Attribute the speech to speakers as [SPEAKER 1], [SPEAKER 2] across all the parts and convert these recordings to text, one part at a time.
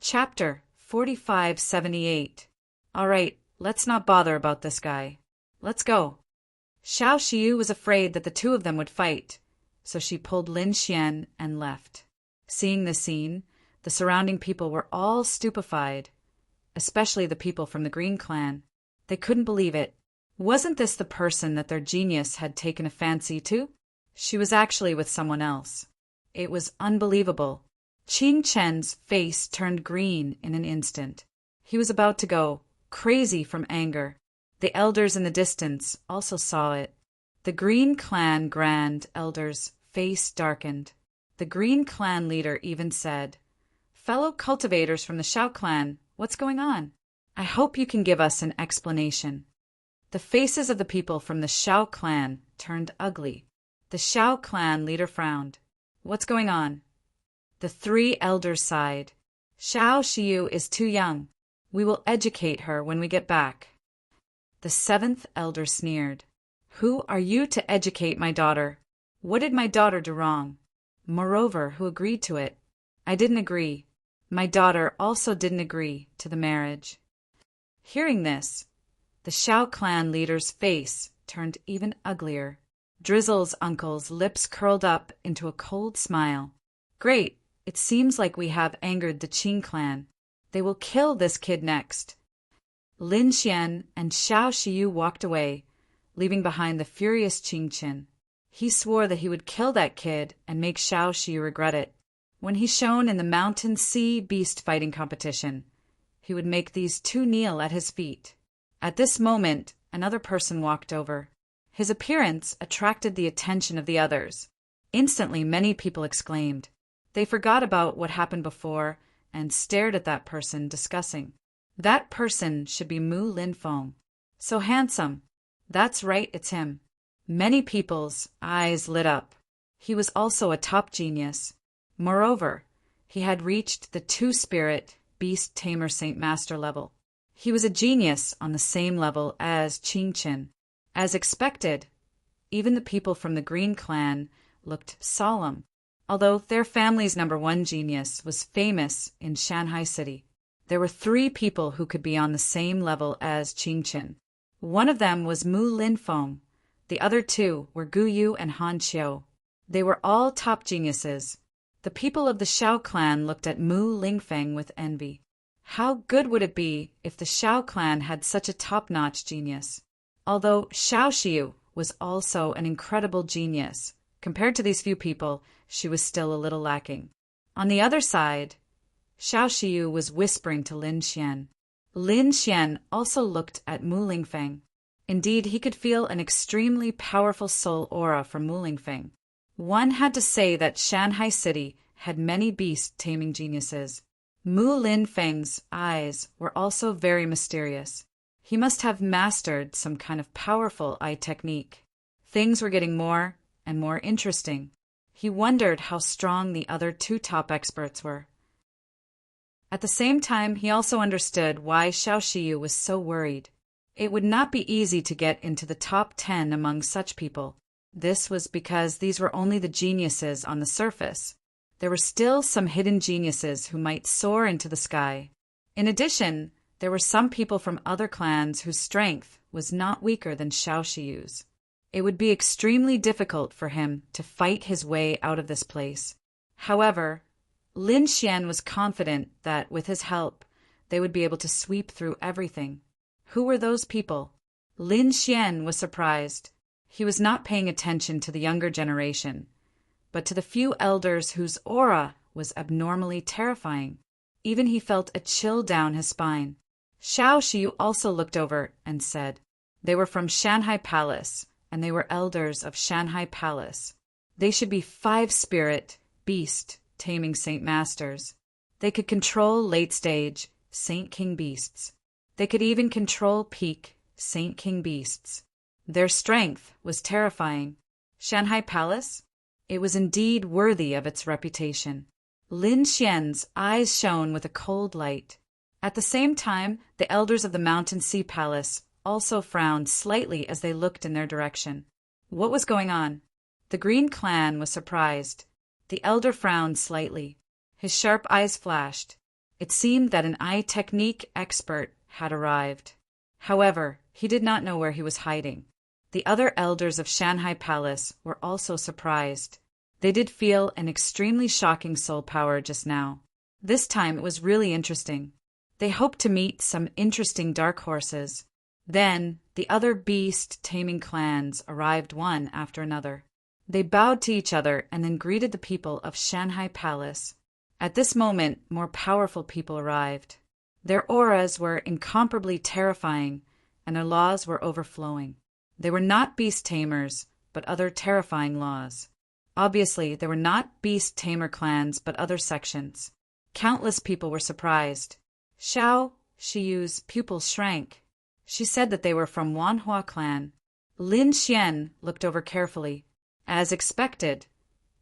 [SPEAKER 1] Chapter 4578. All right, let's not bother about this guy. Let's go. Xiao Xiu was afraid that the two of them would fight, so she pulled Lin Xian and left. Seeing the scene, the surrounding people were all stupefied, especially the people from the Green Clan. They couldn't believe it. Wasn't this the person that their genius had taken a fancy to? She was actually with someone else. It was unbelievable. Qing Chen's face turned green in an instant. He was about to go crazy from anger. The elders in the distance also saw it. The Green Clan Grand Elder's face darkened. The Green Clan leader even said, "Fellow cultivators from the Xiao Clan, what's going on? I hope you can give us an explanation." The faces of the people from the Xiao Clan turned ugly. The Xiao Clan leader frowned. "What's going on?" The three elders sighed. "Xiao Xiu is too young. We will educate her when we get back." The seventh elder sneered. "Who are you to educate my daughter? What did my daughter do wrong? Moreover, who agreed to it? I didn't agree. My daughter also didn't agree to the marriage." Hearing this, the Xiao Clan leader's face turned even uglier. Drizzle's uncle's lips curled up into a cold smile. "Great. It seems like we have angered the Qing clan. They will kill this kid next." Lin Xian and Xiao Xiu walked away, leaving behind the furious Qing Qin. He swore that he would kill that kid and make Xiao Xiu regret it. When he shone in the mountain sea beast fighting competition, he would make these two kneel at his feet. At this moment, another person walked over. His appearance attracted the attention of the others. Instantly, many people exclaimed. They forgot about what happened before and stared at that person, discussing. That person should be Mu Linfeng. So handsome. That's right, it's him. Many people's eyes lit up. He was also a top genius. Moreover, he had reached the two-spirit beast tamer Saint Master level. He was a genius on the same level as Qing Qin. As expected, even the people from the Green Clan looked solemn, although their family's #1 genius was famous in Shanghai City. There were 3 people who could be on the same level as Qing Qin. One of them was Mu Linfeng. The other 2 were Gu Yu and Han Qiu. They were all top geniuses. The people of the Xiao clan looked at Mu Linfeng with envy. How good would it be if the Xiao clan had such a top-notch genius? Although Xiao Xiu was also an incredible genius, compared to these few people, she was still a little lacking. On the other side, Xiao Xiu was whispering to Lin Xian. Lin Xian also looked at Mu Linfeng. Indeed, he could feel an extremely powerful soul aura from Mu Linfeng. One had to say that Shanghai City had many beast-taming geniuses. Mu Linfeng's eyes were also very mysterious. He must have mastered some kind of powerful eye technique. Things were getting more and more interesting. He wondered how strong the other 2 top experts were. At the same time, he also understood why Xiao Xiu was so worried. It would not be easy to get into the top 10 among such people. This was because these were only the geniuses on the surface. There were still some hidden geniuses who might soar into the sky. In addition, there were some people from other clans whose strength was not weaker than Xiao Xiu's. It would be extremely difficult for him to fight his way out of this place. However, Lin Xian was confident that with his help, they would be able to sweep through everything. Who were those people? Lin Xian was surprised. He was not paying attention to the younger generation, but to the few elders whose aura was abnormally terrifying. Even he felt a chill down his spine. Xiao Xiu also looked over and said, "They were from Shanghai Palace, and they were elders of Shanghai Palace. They should be 5-spirit, beast, taming Saint Masters. They could control late-stage, Saint King beasts. They could even control peak, Saint King beasts. Their strength was terrifying. Shanghai Palace? It was indeed worthy of its reputation." Lin Xian's eyes shone with a cold light. At the same time, the elders of the Mountain Sea Palace also frowned slightly as they looked in their direction. What was going on? The Green Clan was surprised. The elder frowned slightly. His sharp eyes flashed. It seemed that an eye technique expert had arrived. However, he did not know where he was hiding. The other elders of Shanghai Palace were also surprised. They did feel an extremely shocking soul power just now. This time it was really interesting. They hoped to meet some interesting dark horses. Then, the other beast-taming clans arrived one after another. They bowed to each other and then greeted the people of Shanghai Palace. At this moment, more powerful people arrived. Their auras were incomparably terrifying, and their laws were overflowing. They were not beast tamers, but other terrifying laws. Obviously, they were not beast tamer clans, but other sections. Countless people were surprised. Xiao Shiyu's pupils shrank. She said that they were from Wanhua clan. Lin Xian looked over carefully. As expected,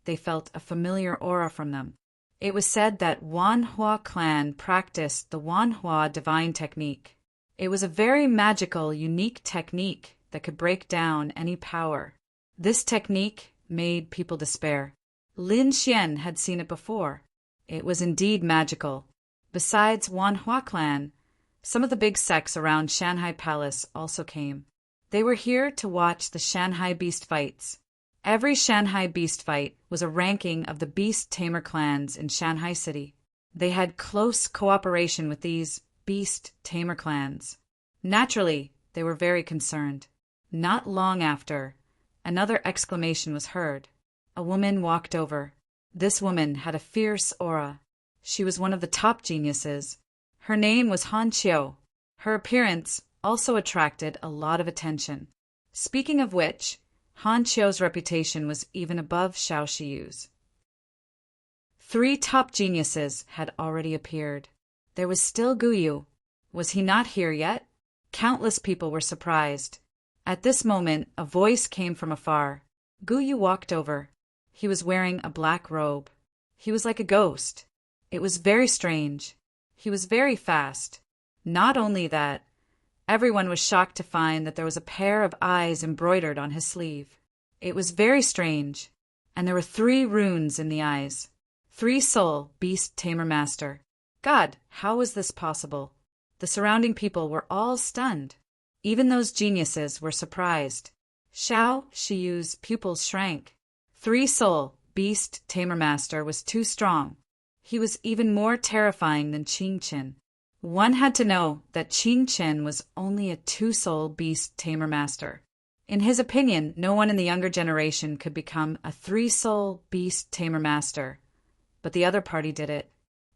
[SPEAKER 1] they felt a familiar aura from them. It was said that Wanhua clan practiced the Wanhua divine technique. It was a very magical, unique technique that could break down any power. This technique made people despair. Lin Xian had seen it before. It was indeed magical. Besides Wanhua clan, some of the big sects around Shanghai Palace also came. They were here to watch the Shanghai beast fights. Every Shanghai beast fight was a ranking of the beast tamer clans in Shanghai City. They had close cooperation with these beast tamer clans. Naturally, they were very concerned. Not long after, another exclamation was heard. A woman walked over. This woman had a fierce aura. She was one of the top geniuses. Her name was Han Qiu. Her appearance also attracted a lot of attention. Speaking of which, Han Qiu's reputation was even above Xiao Shiyu's. 3 top geniuses had already appeared. There was still Guyu. Was he not here yet? Countless people were surprised. At this moment, a voice came from afar. Guyu walked over. He was wearing a black robe. He was like a ghost. It was very strange. He was very fast. Not only that, everyone was shocked to find that there was a pair of eyes embroidered on his sleeve. It was very strange, and there were 3 runes in the eyes. 3 soul, beast tamer master. God, how was this possible? The surrounding people were all stunned. Even those geniuses were surprised. Xiao Shiyu's pupils shrank. 3 soul, beast tamer master was too strong. He was even more terrifying than Qing Qin. One had to know that Qing Qin was only a 2-soul beast tamer master. In his opinion, no one in the younger generation could become a 3-soul beast tamer master. But the other party did it.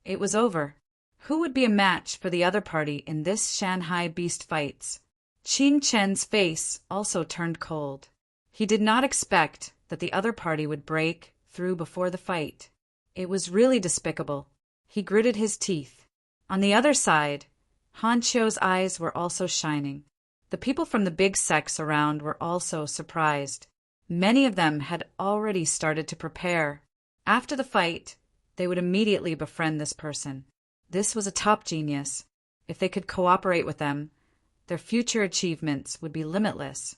[SPEAKER 1] It was over. Who would be a match for the other party in this Shanghai beast fights? Qing Qin's face also turned cold. He did not expect that the other party would break through before the fight. It was really despicable. He gritted his teeth. On the other side, Han Qiu's eyes were also shining. The people from the big sects around were also surprised. Many of them had already started to prepare. After the fight, they would immediately befriend this person. This was a top genius. If they could cooperate with them, their future achievements would be limitless.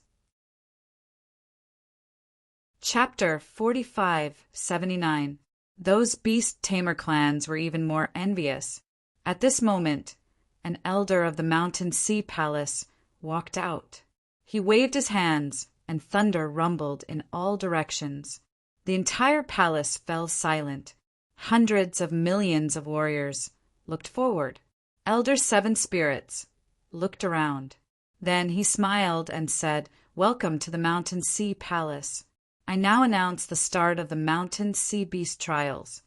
[SPEAKER 1] Chapter 4579. Those beast tamer clans were even more envious. At this moment, an elder of the Mountain Sea Palace walked out. He waved his hands, and thunder rumbled in all directions. The entire palace fell silent. Hundreds of millions of warriors looked forward. Elder 7 spirits looked around. Then he smiled and said, "Welcome to the Mountain Sea Palace. I now announce the start of the Mountain Sea Beast Trials.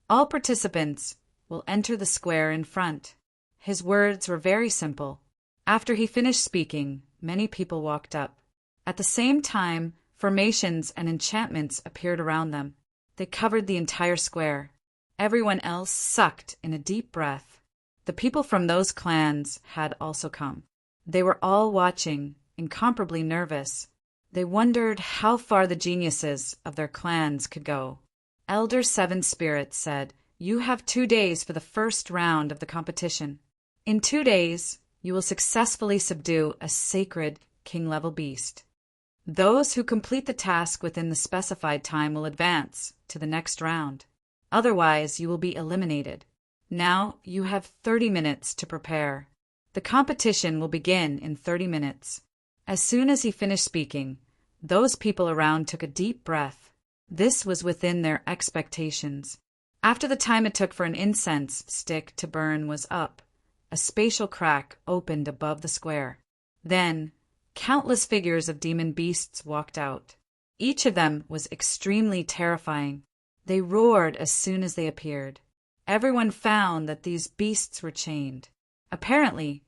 [SPEAKER 1] All participants will enter the square in front." His words were very simple. After he finished speaking, many people walked up. At the same time, formations and enchantments appeared around them. They covered the entire square. Everyone else sucked in a deep breath. The people from those clans had also come. They were all watching, incomparably nervous. They wondered how far the geniuses of their clans could go. Elder 7 spirits said, "You have 2 days for the first round of the competition. In 2 days, you will successfully subdue a sacred king-level beast. Those who complete the task within the specified time will advance to the next round. Otherwise, you will be eliminated. Now you have 30 minutes to prepare. The competition will begin in 30 minutes. As soon as he finished speaking, those people around took a deep breath. This was within their expectations. After the time it took for an incense stick to burn was up, a spatial crack opened above the square. Then, countless figures of demon beasts walked out. Each of them was extremely terrifying. They roared as soon as they appeared. Everyone found that these beasts were chained. Apparently,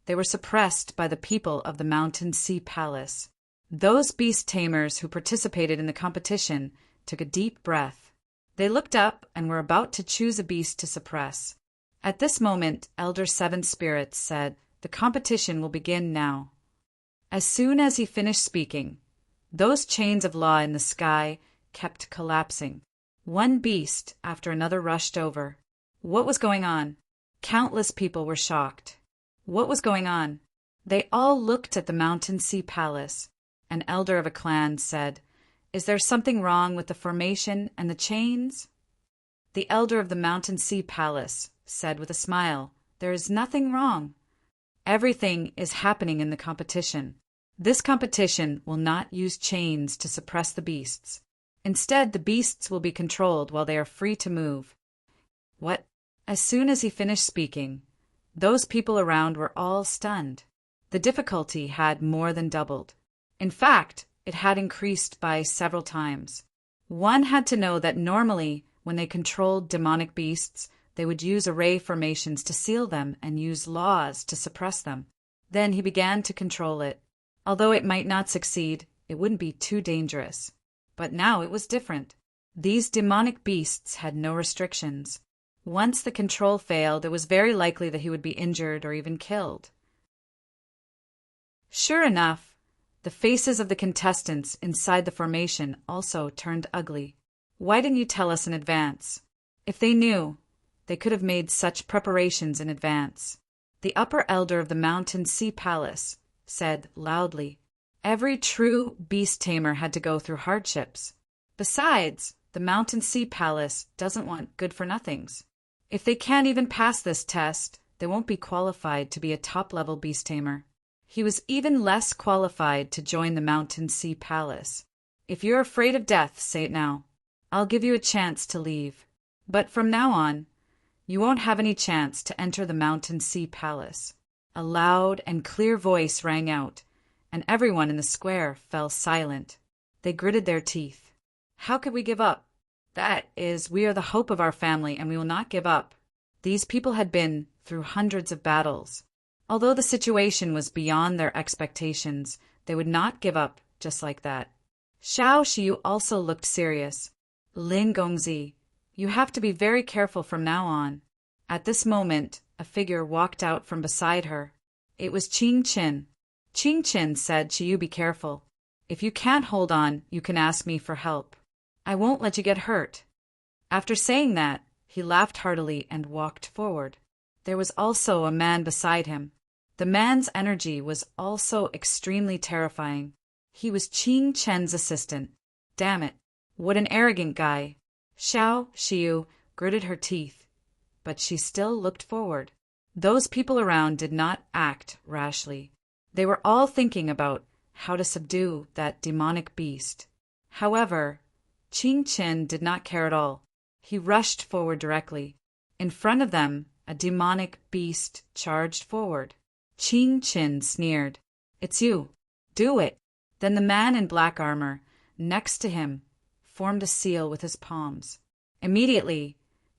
[SPEAKER 1] they were suppressed by the people of the Mountain Sea Palace. Those beast tamers who participated in the competition took a deep breath. They looked up and were about to choose a beast to suppress. At this moment, Elder Seven Spirits said, "The competition will begin now." As soon as he finished speaking, those chains of law in the sky kept collapsing. One beast after another rushed over. What was going on? Countless people were shocked. What was going on? They all looked at the Mountain Sea Palace. An elder of a clan said, "Is there something wrong with the formation and the chains?" The elder of the Mountain Sea Palace said with a smile, "There is nothing wrong. Everything is happening in the competition. This competition will not use chains to suppress the beasts. Instead, the beasts will be controlled while they are free to move." What? As soon as he finished speaking, those people around were all stunned. The difficulty had more than doubled. In fact, it had increased by several times. One had to know that normally, when they controlled demonic beasts, they would use array formations to seal them and use laws to suppress them. Then he began to control it. Although it might not succeed, it wouldn't be too dangerous. But now it was different. These demonic beasts had no restrictions. Once the control failed, it was very likely that he would be injured or even killed. Sure enough, the faces of the contestants inside the formation also turned ugly. Why didn't you tell us in advance? If they knew, they could have made such preparations in advance. The upper elder of the Mountain Sea Palace said loudly, "Every true beast tamer had to go through hardships. Besides, the Mountain Sea Palace doesn't want good-for-nothings. If they can't even pass this test, they won't be qualified to be a top-level beast tamer." He was even less qualified to join the Mountain Sea Palace. "If you're afraid of death, say it now. I'll give you a chance to leave. But from now on, you won't have any chance to enter the Mountain Sea Palace." A loud and clear voice rang out, and everyone in the square fell silent. They gritted their teeth. How could we give up? That is, we are the hope of our family, and we will not give up. These people had been through hundreds of battles. Although the situation was beyond their expectations, they would not give up just like that. Xiao Xiu also looked serious. "Lin Gongzi, you have to be very careful from now on." At this moment, a figure walked out from beside her. It was Qing Qin. Qing Qin said, "Xiu, be careful. If you can't hold on, you can ask me for help. I won't let you get hurt." After saying that, he laughed heartily and walked forward. There was also a man beside him. The man's energy was also extremely terrifying. He was Qing Chen's assistant. Damn it, what an arrogant guy. Xiao Xiu gritted her teeth, but she still looked forward. Those people around did not act rashly. They were all thinking about how to subdue that demonic beast. However, Qing Chen did not care at all. He rushed forward directly. In front of them, a demonic beast charged forward. Qing Chen sneered, "It's you. Do it." Then the man in black armor, next to him, formed a seal with his palms. Immediately,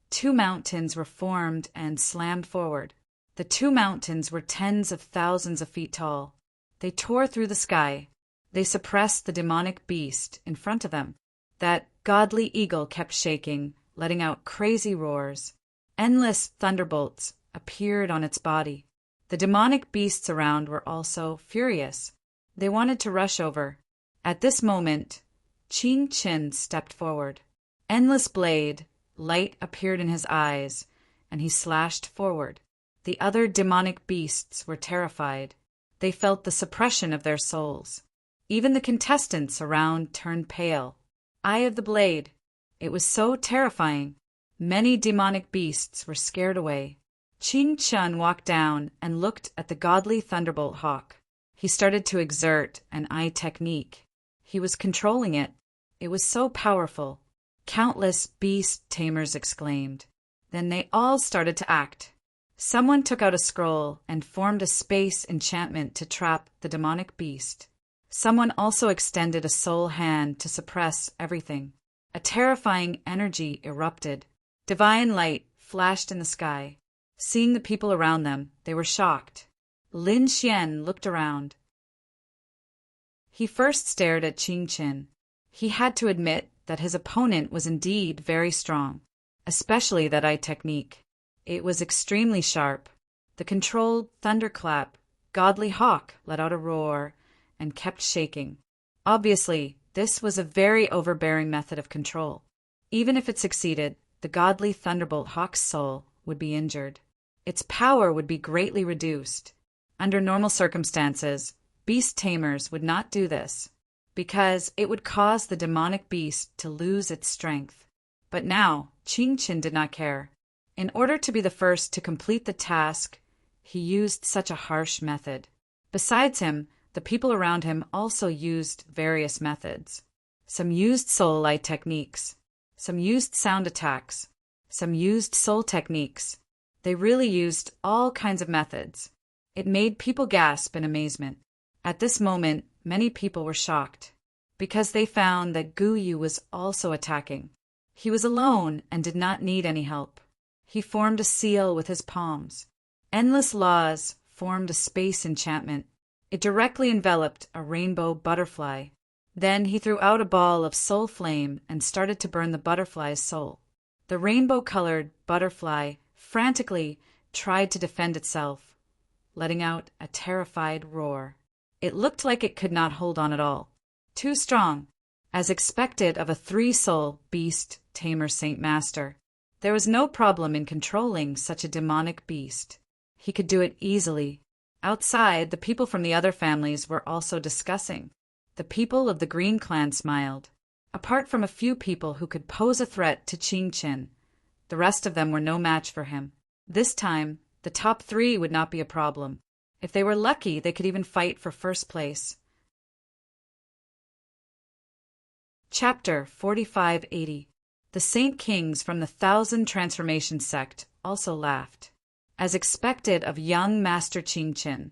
[SPEAKER 1] 2 mountains were formed and slammed forward. The 2 mountains were tens of thousands of feet tall. They tore through the sky. They suppressed the demonic beast in front of them. That godly eagle kept shaking, letting out crazy roars. Endless thunderbolts appeared on its body. The demonic beasts around were also furious. They wanted to rush over. At this moment, Qing Qin stepped forward. Endless blade, light appeared in his eyes, and he slashed forward. The other demonic beasts were terrified. They felt the suppression of their souls. Even the contestants around turned pale. Eye of the blade. It was so terrifying. Many demonic beasts were scared away. Qing Chun walked down and looked at the godly thunderbolt hawk. He started to exert an eye technique. He was controlling it. It was so powerful. Countless beast tamers exclaimed. Then they all started to act. Someone took out a scroll and formed a space enchantment to trap the demonic beast. Someone also extended a soul hand to suppress everything. A terrifying energy erupted. Divine light flashed in the sky. Seeing the people around them, they were shocked. Lin Xian looked around. He first stared at Qing Qin. He had to admit that his opponent was indeed very strong, especially that eye technique. It was extremely sharp. The controlled thunderclap, godly hawk let out a roar and kept shaking. Obviously, this was a very overbearing method of control. Even if it succeeded, the godly thunderbolt hawk's soul would be injured. Its power would be greatly reduced. Under normal circumstances, beast tamers would not do this, because it would cause the demonic beast to lose its strength. But now, Qing Qin did not care. In order to be the first to complete the task, he used such a harsh method. Besides him, the people around him also used various methods. Some used soul light techniques. Some used sound attacks. Some used soul techniques. They really used all kinds of methods. It made people gasp in amazement. At this moment, many people were shocked, because they found that Gu Yu was also attacking. He was alone and did not need any help. He formed a seal with his palms. Endless laws formed a space enchantment. It directly enveloped a rainbow butterfly. Then he threw out a ball of soul flame and started to burn the butterfly's soul. The rainbow-colored butterfly frantically tried to defend itself, letting out a terrified roar. It looked like it could not hold on at all. Too strong, as expected of a three-soul beast tamer Saint Master. There was no problem in controlling such a demonic beast. He could do it easily. Outside, the people from the other families were also discussing. The people of the Green Clan smiled. Apart from a few people who could pose a threat to Qing Qin, the rest of them were no match for him. This time, the top three would not be a problem. If they were lucky, they could even fight for first place. Chapter 4580. The Saint Kings from the Thousand Transformation sect also laughed. As expected of young Master Qing Qin,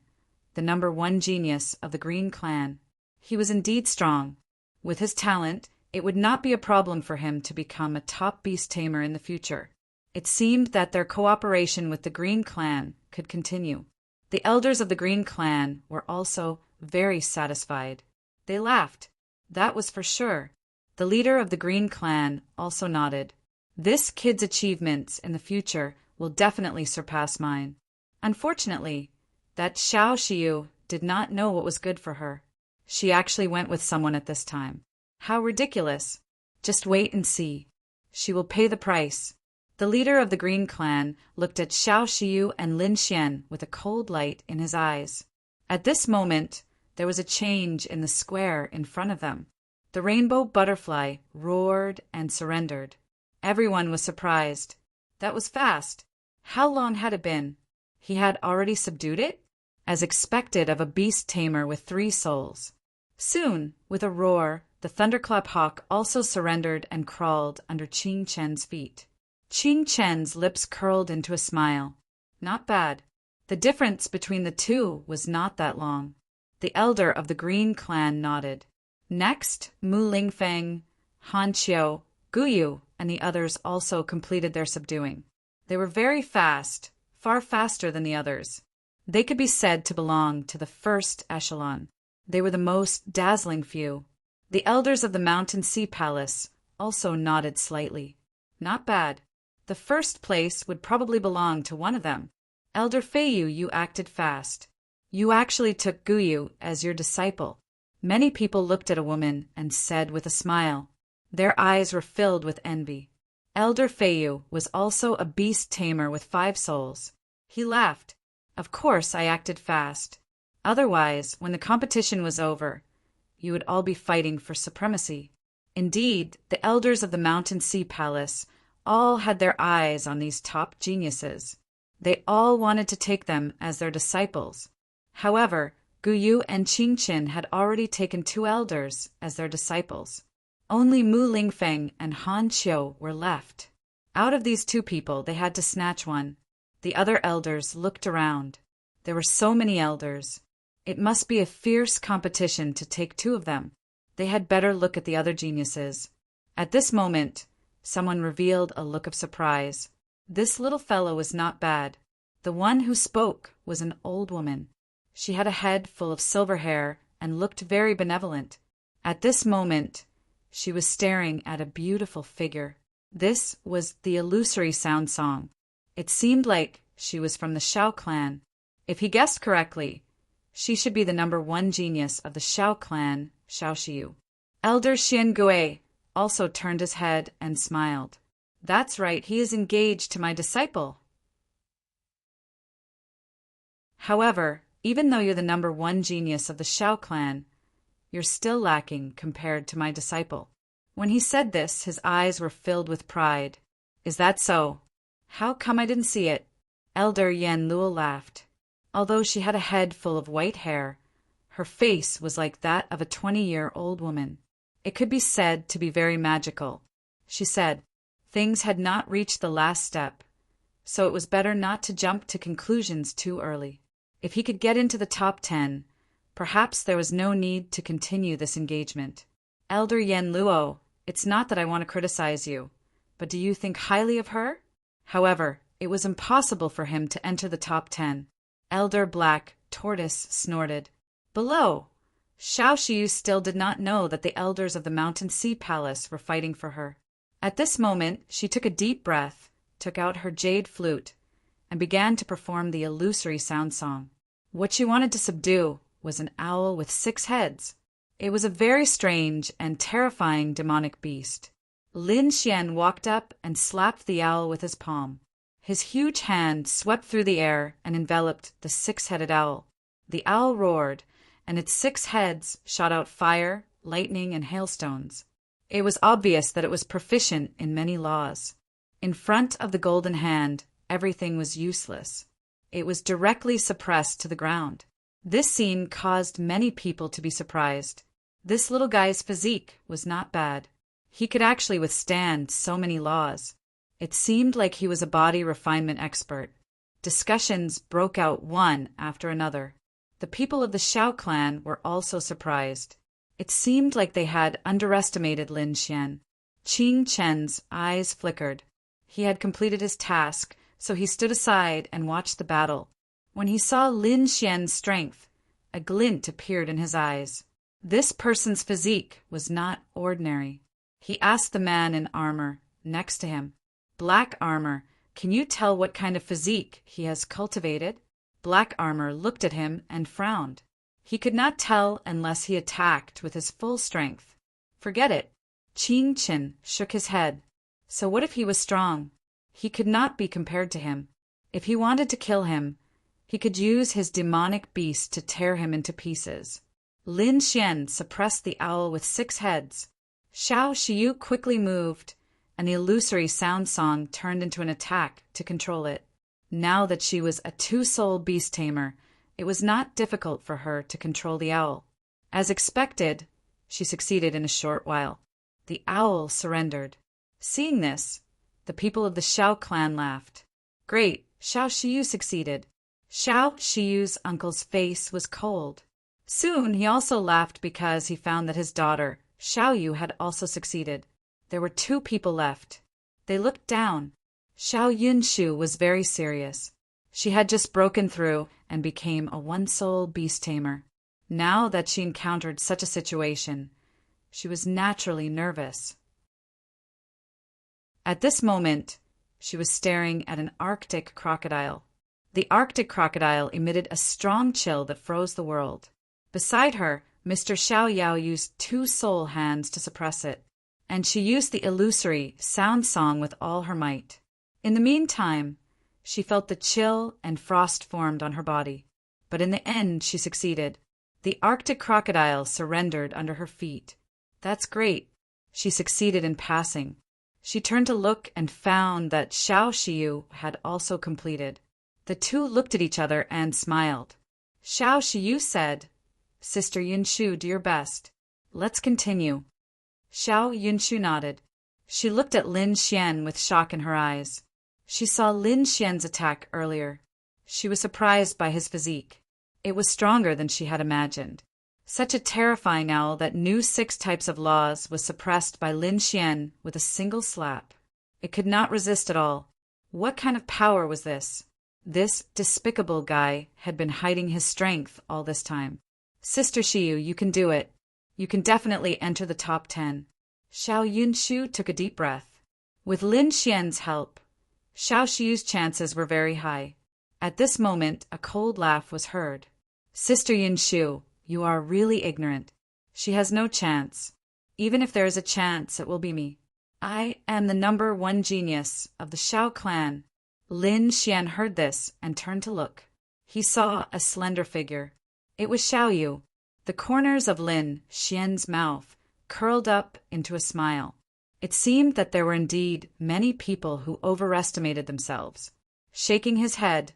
[SPEAKER 1] the number one genius of the Green Clan, he was indeed strong. With his talent, it would not be a problem for him to become a top beast tamer in the future. It seemed that their cooperation with the Green Clan could continue. The elders of the Green Clan were also very satisfied. They laughed. That was for sure. The leader of the Green Clan also nodded. This kid's achievements in the future will definitely surpass mine. Unfortunately, that Xiao Xiu did not know what was good for her. She actually went with someone at this time. How ridiculous. Just wait and see. She will pay the price. The leader of the Green Clan looked at Xiao Xiu and Lin Xian with a cold light in his eyes. At this moment, there was a change in the square in front of them. The rainbow butterfly roared and surrendered. Everyone was surprised. That was fast. How long had it been? He had already subdued it? As expected of a beast tamer with three souls. Soon, with a roar, the thunderclap hawk also surrendered and crawled under Qing Chen's feet. Qing Chen's lips curled into a smile. Not bad. The difference between the two was not that long. The elder of the Green Clan nodded. Next, Mu Lingfeng, Han Qiu, Gu Yu, and the others also completed their subduing. They were very fast, far faster than the others. They could be said to belong to the first echelon. They were the most dazzling few. The elders of the Mountain Sea Palace also nodded slightly. Not bad. The first place would probably belong to one of them. Elder Feiyu, you acted fast. You actually took Gu Yu as your disciple. Many people looked at a woman and said with a smile. Their eyes were filled with envy. Elder Feiyu was also a beast tamer with 5 souls. He laughed. Of course I acted fast. Otherwise, when the competition was over, you would all be fighting for supremacy. Indeed, the elders of the Mountain Sea Palace all had their eyes on these top geniuses. They all wanted to take them as their disciples. However, Guyu and Qingqin had already taken 2 elders as their disciples. Only Mu Lingfeng and Han Qiu were left. Out of these 2 people, they had to snatch one. The other elders looked around. There were so many elders. It must be a fierce competition to take 2 of them. They had better look at the other geniuses. At this moment, someone revealed a look of surprise. This little fellow was not bad. The one who spoke was an old woman. She had a head full of silver hair and looked very benevolent. At this moment, she was staring at a beautiful figure. This was the illusory sound song. It seemed like she was from the Shao clan. If he guessed correctly, she should be the number 1 genius of the Shao clan, Shao Shiyu. Elder Xian Gui also turned his head and smiled. That's right, he is engaged to my disciple. However, even though you're the number 1 genius of the Shao clan, you're still lacking compared to my disciple. When he said this, his eyes were filled with pride. Is that so? How come I didn't see it? Elder Yan Luo laughed. Although she had a head full of white hair, her face was like that of a 20-year-old woman. It could be said to be very magical. She said, things had not reached the last step, so it was better not to jump to conclusions too early. If he could get into the top 10, perhaps there was no need to continue this engagement. Elder Yan Luo, it's not that I want to criticize you, but do you think highly of her? However, it was impossible for him to enter the top 10. Elder Black Tortoise snorted. Below, Shao Shiyu still did not know that the elders of the Mountain Sea Palace were fighting for her. At this moment, she took a deep breath, took out her jade flute, and began to perform the illusory sound song. What she wanted to subdue was an owl with 6 heads. It was a very strange and terrifying demonic beast. Lin Xian walked up and slapped the owl with his palm. His huge hand swept through the air and enveloped the 6-headed owl. The owl roared, and its 6 heads shot out fire, lightning, and hailstones. It was obvious that it was proficient in many laws. In front of the golden hand, everything was useless. It was directly suppressed to the ground. This scene caused many people to be surprised. This little guy's physique was not bad. He could actually withstand so many laws. It seemed like he was a body refinement expert. Discussions broke out one after another. The people of the Shao clan were also surprised. It seemed like they had underestimated Lin Xian. Qing Chen's eyes flickered. He had completed his task, so he stood aside and watched the battle. When he saw Lin Xian's strength, a glint appeared in his eyes. This person's physique was not ordinary. He asked the man in armor next to him, Black Armor, can you tell what kind of physique he has cultivated? Black Armor looked at him and frowned. He could not tell unless he attacked with his full strength. Forget it. Qing Chen shook his head. So what if he was strong? He could not be compared to him. If he wanted to kill him, he could use his demonic beast to tear him into pieces. Lin Xian suppressed the owl with 6 heads. Shao Shiyu quickly moved, and the illusory sound song turned into an attack to control it. Now that she was a 2-soul beast tamer, it was not difficult for her to control the owl. As expected, she succeeded in a short while. The owl surrendered. Seeing this, the people of the Shao clan laughed. Great, Shao Shiyu succeeded. Shao Shiyu's uncle's face was cold. Soon he also laughed because he found that his daughter, Shao Yu, had also succeeded. There were 2 people left. They looked down. Shao Yunshu was very serious. She had just broken through and became a 1-soul beast tamer. Now that she encountered such a situation, she was naturally nervous. At this moment, she was staring at an Arctic crocodile. The Arctic crocodile emitted a strong chill that froze the world. Beside her, Mr. Xiao Yao used 2 soul hands to suppress it, and she used the illusory sound song with all her might. In the meantime, she felt the chill and frost formed on her body, but in the end she succeeded. The Arctic crocodile surrendered under her feet. That's great. She succeeded in passing. She turned to look and found that Xiao Shiyu had also completed. The two looked at each other and smiled. Xiao Shiyu said, "Sister Yunshu, do your best. Let's continue." Xiao Yunshu nodded. She looked at Lin Xian with shock in her eyes. She saw Lin Xian's attack earlier. She was surprised by his physique. It was stronger than she had imagined. Such a terrifying owl that knew 6 types of laws was suppressed by Lin Xian with a single slap. It could not resist at all. What kind of power was this? This despicable guy had been hiding his strength all this time. Sister Shiyu, you can do it. You can definitely enter the top 10. Xiao Yunshu took a deep breath. With Lin Xian's help, Xiao Shiyu's chances were very high. At this moment, a cold laugh was heard. Sister Yunshu, you are really ignorant. She has no chance. Even if there is a chance, it will be me. I am the number 1 genius of the Xiao clan. Lin Xian heard this and turned to look. He saw a slender figure. It was Xiao Yu. The corners of Lin Xian's mouth curled up into a smile. It seemed that there were indeed many people who overestimated themselves. Shaking his head,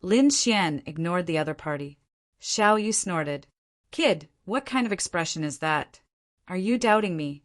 [SPEAKER 1] Lin Xian ignored the other party. Xiao Yu snorted. Kid, what kind of expression is that? Are you doubting me?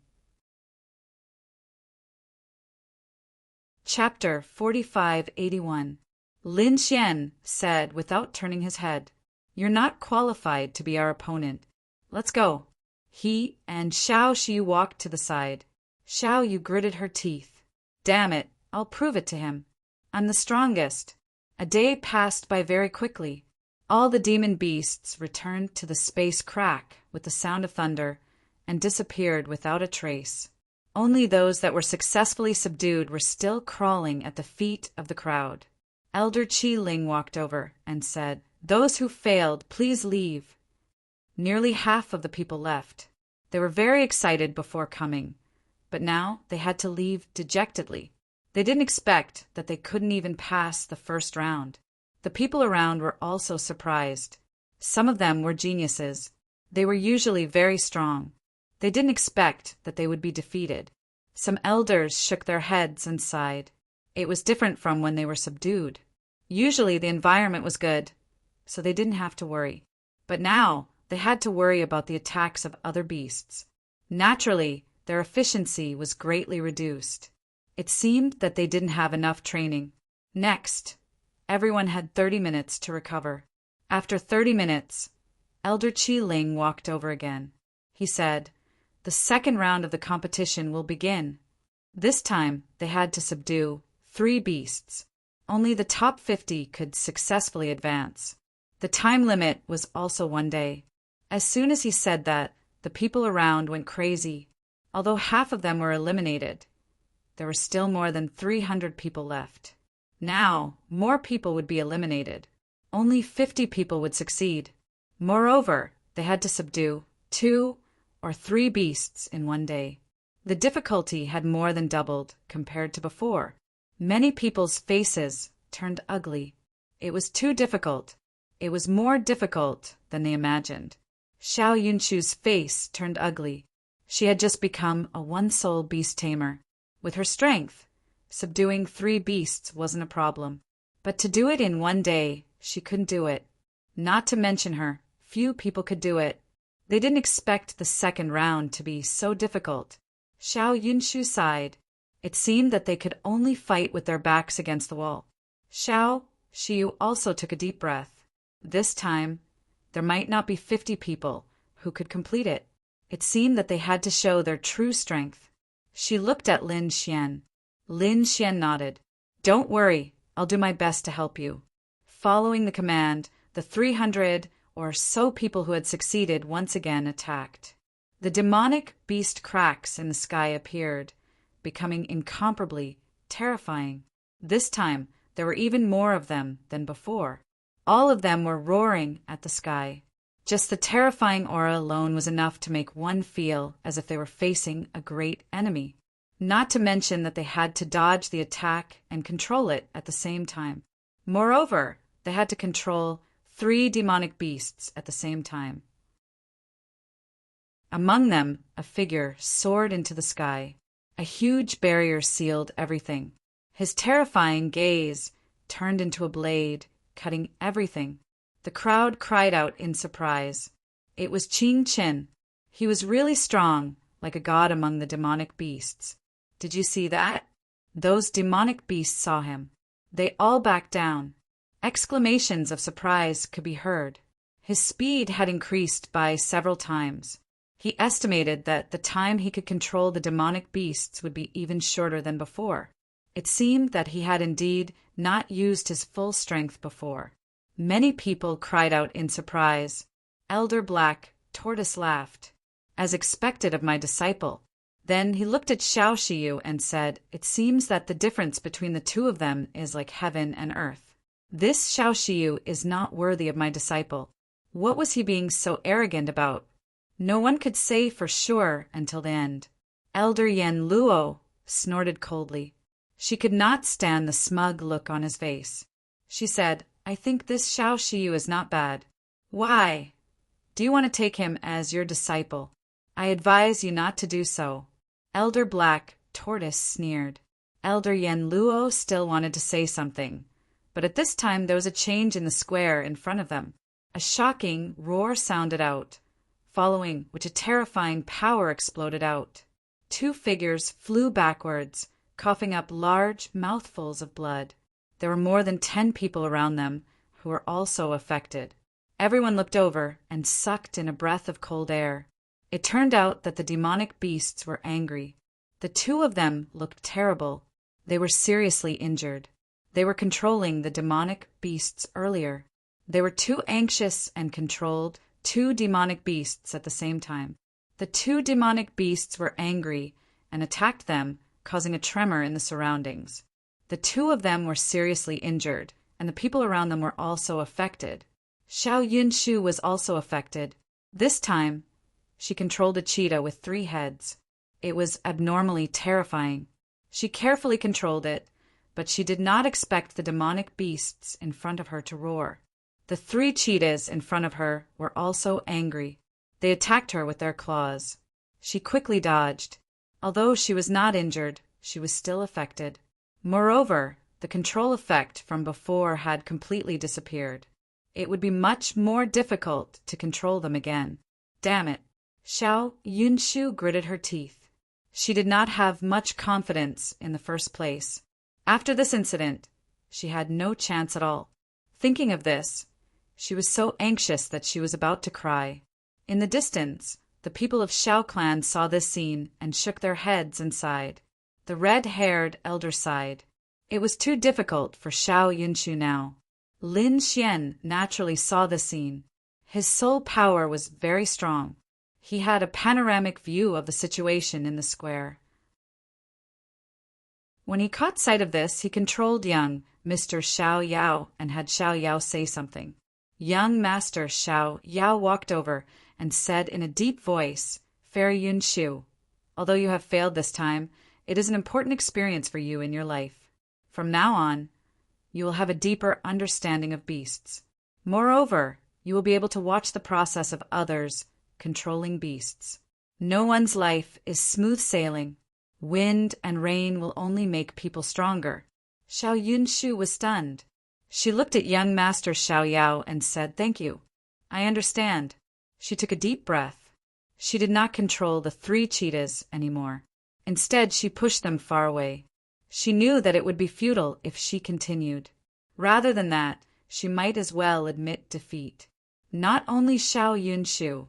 [SPEAKER 1] Chapter 4581. Lin Xian said without turning his head, "You're not qualified to be our opponent. Let's go." He and Xiao Shiyu walked to the side. Xiao Yu gritted her teeth. Damn it, I'll prove it to him. I'm the strongest. A day passed by very quickly. All the demon beasts returned to the space crack with the sound of thunder and disappeared without a trace. Only those that were successfully subdued were still crawling at the feet of the crowd. Elder Qi Ling walked over and said, "Those who failed, please leave." Nearly half of the people left. They were very excited before coming, but now they had to leave dejectedly. They didn't expect that they couldn't even pass the first round. The people around were also surprised. Some of them were geniuses. They were usually very strong. They didn't expect that they would be defeated. Some elders shook their heads and sighed. It was different from when they were subdued. Usually the environment was good, so they didn't have to worry. But now they had to worry about the attacks of other beasts. Naturally, their efficiency was greatly reduced. It seemed that they didn't have enough training. Next, everyone had 30 minutes to recover. After 30 minutes, Elder Qi Ling walked over again. He said, "The second round of the competition will begin." This time, they had to subdue 3 beasts. Only the top 50 could successfully advance. The time limit was also 1 day. As soon as he said that, the people around went crazy. Although half of them were eliminated, there were still more than 300 people left. Now, more people would be eliminated. Only 50 people would succeed. Moreover, they had to subdue 2 or 3 beasts in 1 day. The difficulty had more than doubled compared to before. Many people's faces turned ugly. It was too difficult. It was more difficult than they imagined. Xiao Yunshu's face turned ugly. She had just become a one-soul beast tamer. With her strength, subduing 3 beasts wasn't a problem. But to do it in 1 day, she couldn't do it. Not to mention her, few people could do it. They didn't expect the second round to be so difficult. Xiao Yunshu sighed. It seemed that they could only fight with their backs against the wall. Xiao Shiyu also took a deep breath. This time, there might not be 50 people who could complete it. It seemed that they had to show their true strength. She looked at Lin Xian. Lin Xian nodded. "Don't worry, I'll do my best to help you." Following the command, the 300 or so people who had succeeded once again attacked. The demonic beast cracks in the sky appeared, becoming incomparably terrifying. This time, there were even more of them than before. All of them were roaring at the sky. Just the terrifying aura alone was enough to make one feel as if they were facing a great enemy. Not to mention that they had to dodge the attack and control it at the same time. Moreover, they had to control 3 demonic beasts at the same time. Among them, a figure soared into the sky. A huge barrier sealed everything. His terrifying gaze turned into a blade, cutting everything. The crowd cried out in surprise. It was Qing Qin. He was really strong, like a god among the demonic beasts. Did you see that? Those demonic beasts saw him. They all backed down. Exclamations of surprise could be heard. His speed had increased by several times. He estimated that the time he could control the demonic beasts would be even shorter than before. It seemed that he had indeed not used his full strength before. Many people cried out in surprise. Elder Black Tortoise laughed. As expected of my disciple. Then he looked at Xiao Shiyu and said, "It seems that the difference between the two of them is like heaven and earth. This Xiao Shiyu is not worthy of my disciple. What was he being so arrogant about?" No one could say for sure until the end. Elder Yen Luo snorted coldly. She could not stand the smug look on his face. She said, "I think this Xiao Shiyu is not bad. Why? Do you want to take him as your disciple? I advise you not to do so." Elder Black Tortoise sneered. Elder Yen Luo still wanted to say something, but at this time there was a change in the square in front of them. A shocking roar sounded out, following which a terrifying power exploded out. Two figures flew backwards, coughing up large mouthfuls of blood. There were more than 10 people around them who were also affected. Everyone looked over and sucked in a breath of cold air. It turned out that the demonic beasts were angry. The two of them looked terrible. They were seriously injured. They were controlling the demonic beasts earlier. They were too anxious and controlled 2 demonic beasts at the same time. The 2 demonic beasts were angry and attacked them, causing a tremor in the surroundings. The 2 of them were seriously injured, and the people around them were also affected. Xiao Yunshu was also affected. This time, she controlled a cheetah with 3 heads. It was abnormally terrifying. She carefully controlled it, but she did not expect the demonic beasts in front of her to roar. The 3 cheetahs in front of her were also angry. They attacked her with their claws. She quickly dodged. Although she was not injured, she was still affected. Moreover, the control effect from before had completely disappeared. It would be much more difficult to control them again. Damn it! Xiao Yunshu gritted her teeth. She did not have much confidence in the first place. After this incident, she had no chance at all. Thinking of this, she was so anxious that she was about to cry. In the distance, the people of Xiao clan saw this scene and shook their heads and sighed. The red-haired elder sighed. It was too difficult for Xiao Yunshu now. Lin Xian naturally saw the scene. His soul power was very strong. He had a panoramic view of the situation in the square. When he caught sight of this, he controlled young Mr. Xiao Yao and had Xiao Yao say something. Young Master Xiao Yao walked over and said in a deep voice, "Fairy Yunshu, although you have failed this time, it is an important experience for you in your life. From now on, you will have a deeper understanding of beasts. Moreover, you will be able to watch the process of others controlling beasts. No one's life is smooth sailing. Wind and rain will only make people stronger." Xiao Yunshu was stunned. She looked at young Master Xiao Yao and said, "Thank you. I understand." She took a deep breath. She did not control the 3 cheetahs anymore. Instead, she pushed them far away. She knew that it would be futile if she continued. Rather than that, she might as well admit defeat. Not only Xiao Yunshu,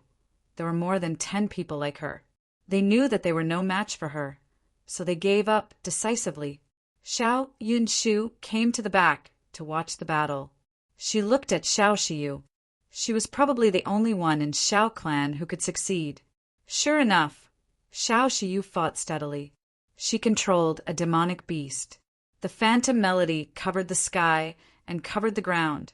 [SPEAKER 1] there were more than 10 people like her. They knew that they were no match for her, so they gave up decisively. Xiao Yunshu came to the back to watch the battle. She looked at Xiao Shiyu. She was probably the only one in Xiao clan who could succeed. Sure enough, Xiao Shiyu fought steadily. She controlled a demonic beast. The phantom melody covered the sky and covered the ground,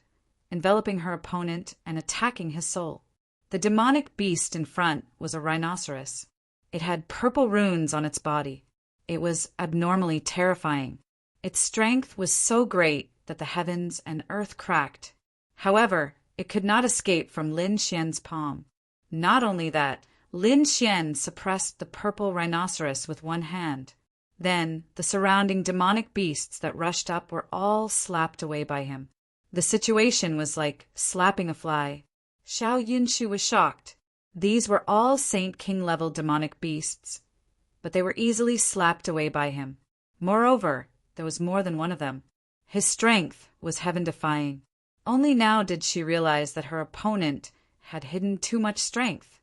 [SPEAKER 1] enveloping her opponent and attacking his soul. The demonic beast in front was a rhinoceros. It had purple runes on its body. It was abnormally terrifying. Its strength was so great that the heavens and earth cracked. However, it could not escape from Lin Xian's palm. Not only that, Lin Xian suppressed the purple rhinoceros with one hand. Then the surrounding demonic beasts that rushed up were all slapped away by him. The situation was like slapping a fly. Xiao Yunshu was shocked. These were all Saint King-level demonic beasts, but they were easily slapped away by him. Moreover, there was more than one of them. His strength was heaven-defying. Only now did she realize that her opponent had hidden too much strength.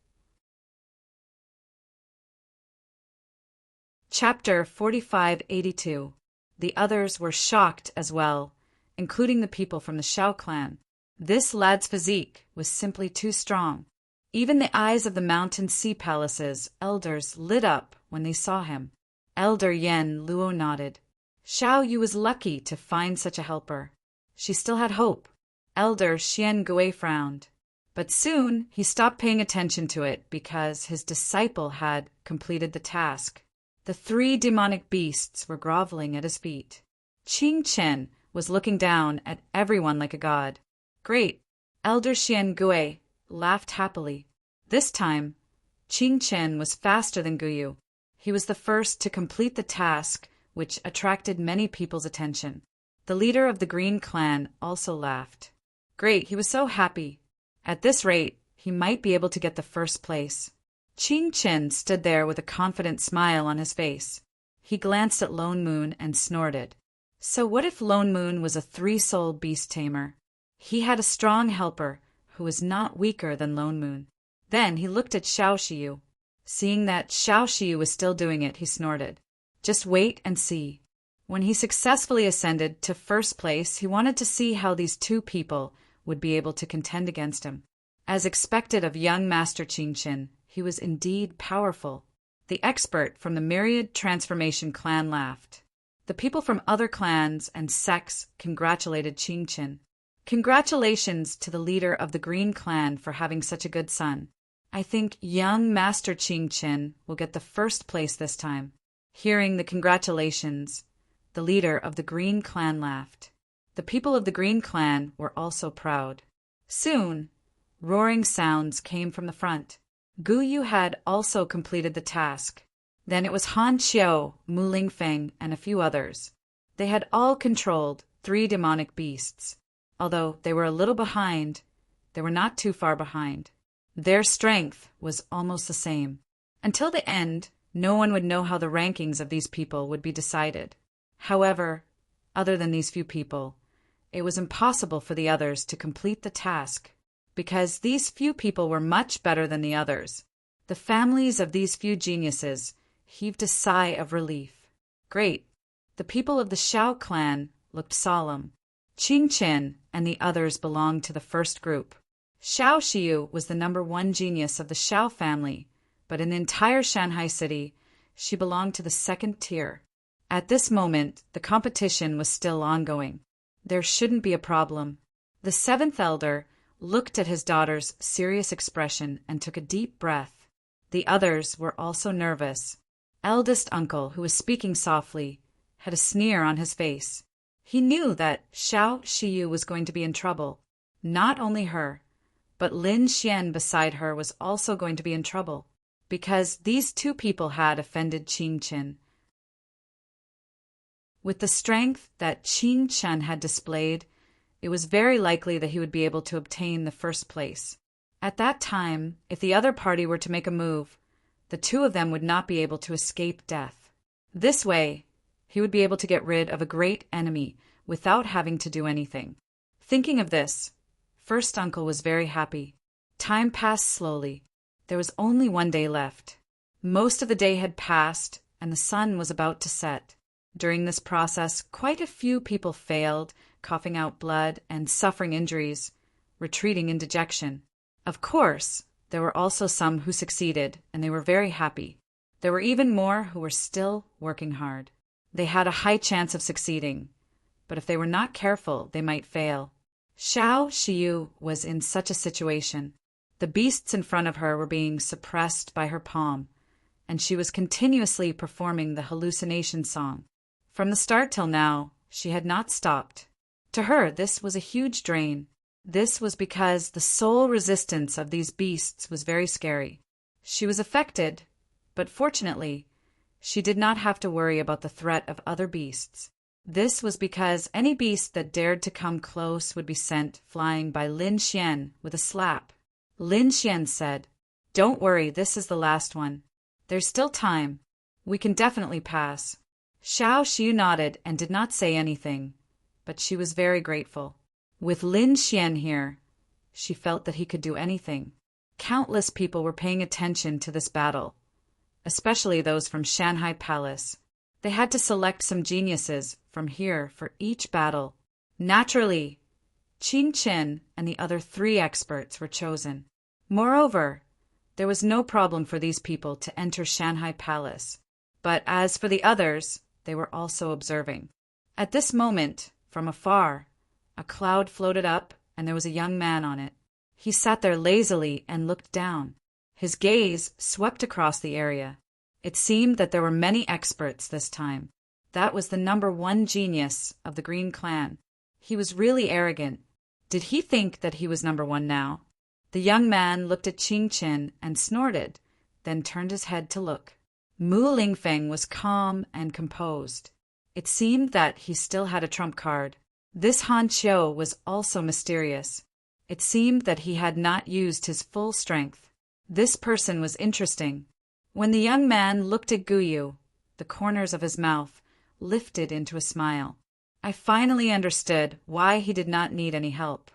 [SPEAKER 1] Chapter 4582. The others were shocked as well, including the people from the Xiao clan. This lad's physique was simply too strong. Even the eyes of the Mountain Sea Palace's elders lit up when they saw him. Elder Yen Luo nodded. Xiao Yu was lucky to find such a helper. She still had hope. Elder Xian Gui frowned. But soon he stopped paying attention to it because his disciple had completed the task. The 3 demonic beasts were groveling at his feet. Qing Chen was looking down at everyone like a god. Great! Elder Xian Gui laughed happily. This time, Qing Chen was faster than Guyu. He was the first to complete the task, which attracted many people's attention. The leader of the Green Clan also laughed. Great, he was so happy. At this rate, he might be able to get the first place. Qing Chen stood there with a confident smile on his face. He glanced at Lone Moon and snorted. So what if Lone Moon was a 3-souled beast tamer? He had a strong helper who was not weaker than Lone Moon. Then he looked at Xiao Shiyu. Seeing that Xiao Shiyu was still doing it, he snorted. Just wait and see. When he successfully ascended to first place, he wanted to see how these 2 people would be able to contend against him. As expected of young Master Qing Chen, he was indeed powerful. The expert from the Myriad Transformation clan laughed. The people from other clans and sects congratulated Qing Chen. Congratulations to the leader of the Green Clan for having such a good son. I think young Master Qing Chen will get the first place this time. Hearing the congratulations, the leader of the Green Clan laughed. The people of the Green Clan were also proud. Soon, roaring sounds came from the front. Guyu had also completed the task. Then it was Han Qiu, Mu Lingfeng, and a few others. They had all controlled 3 demonic beasts. Although they were a little behind, they were not too far behind. Their strength was almost the same. Until the end, no one would know how the rankings of these people would be decided. However, other than these few people, it was impossible for the others to complete the task, because these few people were much better than the others. The families of these few geniuses heaved a sigh of relief. Great! The people of the Xiao clan looked solemn. Qing Chen and the others belonged to the first group. Xiao Shiyu was the number 1 genius of the Xiao family, but in the entire Shanghai city, she belonged to the 2nd tier. At this moment, the competition was still ongoing. There shouldn't be a problem. The 7th elder looked at his daughter's serious expression and took a deep breath. The others were also nervous. Eldest uncle, who was speaking softly, had a sneer on his face. He knew that Xiao Shiyu was going to be in trouble. Not only her, but Lin Xian beside her was also going to be in trouble, because these 2 people had offended Qing Chen. With the strength that Qing Chen had displayed, it was very likely that he would be able to obtain the first place. At that time, if the other party were to make a move, the 2 of them would not be able to escape death. This way, he would be able to get rid of a great enemy without having to do anything. Thinking of this, First Uncle was very happy. Time passed slowly. There was only 1 day left. Most of the day had passed, and the sun was about to set. During this process, quite a few people failed, coughing out blood and suffering injuries, retreating in dejection. Of course, there were also some who succeeded, and they were very happy. There were even more who were still working hard. They had a high chance of succeeding, but if they were not careful, they might fail. Xiao Shiyu was in such a situation. The beasts in front of her were being suppressed by her palm, and she was continuously performing the hallucination song. From the start till now, she had not stopped. To her, this was a huge drain. This was because the soul resistance of these beasts was very scary. She was affected, but fortunately, She did not have to worry about the threat of other beasts. This was because any beast that dared to come close would be sent flying by Lin Xian with a slap. Lin Xian said, "Don't worry, this is the last one. There's still time. We can definitely pass." Xiao Xiu nodded and did not say anything, but she was very grateful. With Lin Xian here, she felt that he could do anything. Countless people were paying attention to this battle, especially those from Shanghai Palace. They had to select some geniuses from here for each battle. Naturally, Qing Qin and the other 3 experts were chosen. Moreover, there was no problem for these people to enter Shanghai Palace. But as for the others, they were also observing. At this moment, from afar, a cloud floated up and there was a young man on it. He sat there lazily and looked down. His gaze swept across the area. It seemed that there were many experts this time. That was the #1 genius of the Green Clan. He was really arrogant. Did he think that he was #1 now? The young man looked at Qing Qin and snorted, then turned his head to look. Mu Lingfeng was calm and composed. It seemed that he still had a trump card. This Han Qiu was also mysterious. It seemed that he had not used his full strength. This person was interesting. When the young man looked at Guyu, the corners of his mouth lifted into a smile. I finally understood why he did not need any help.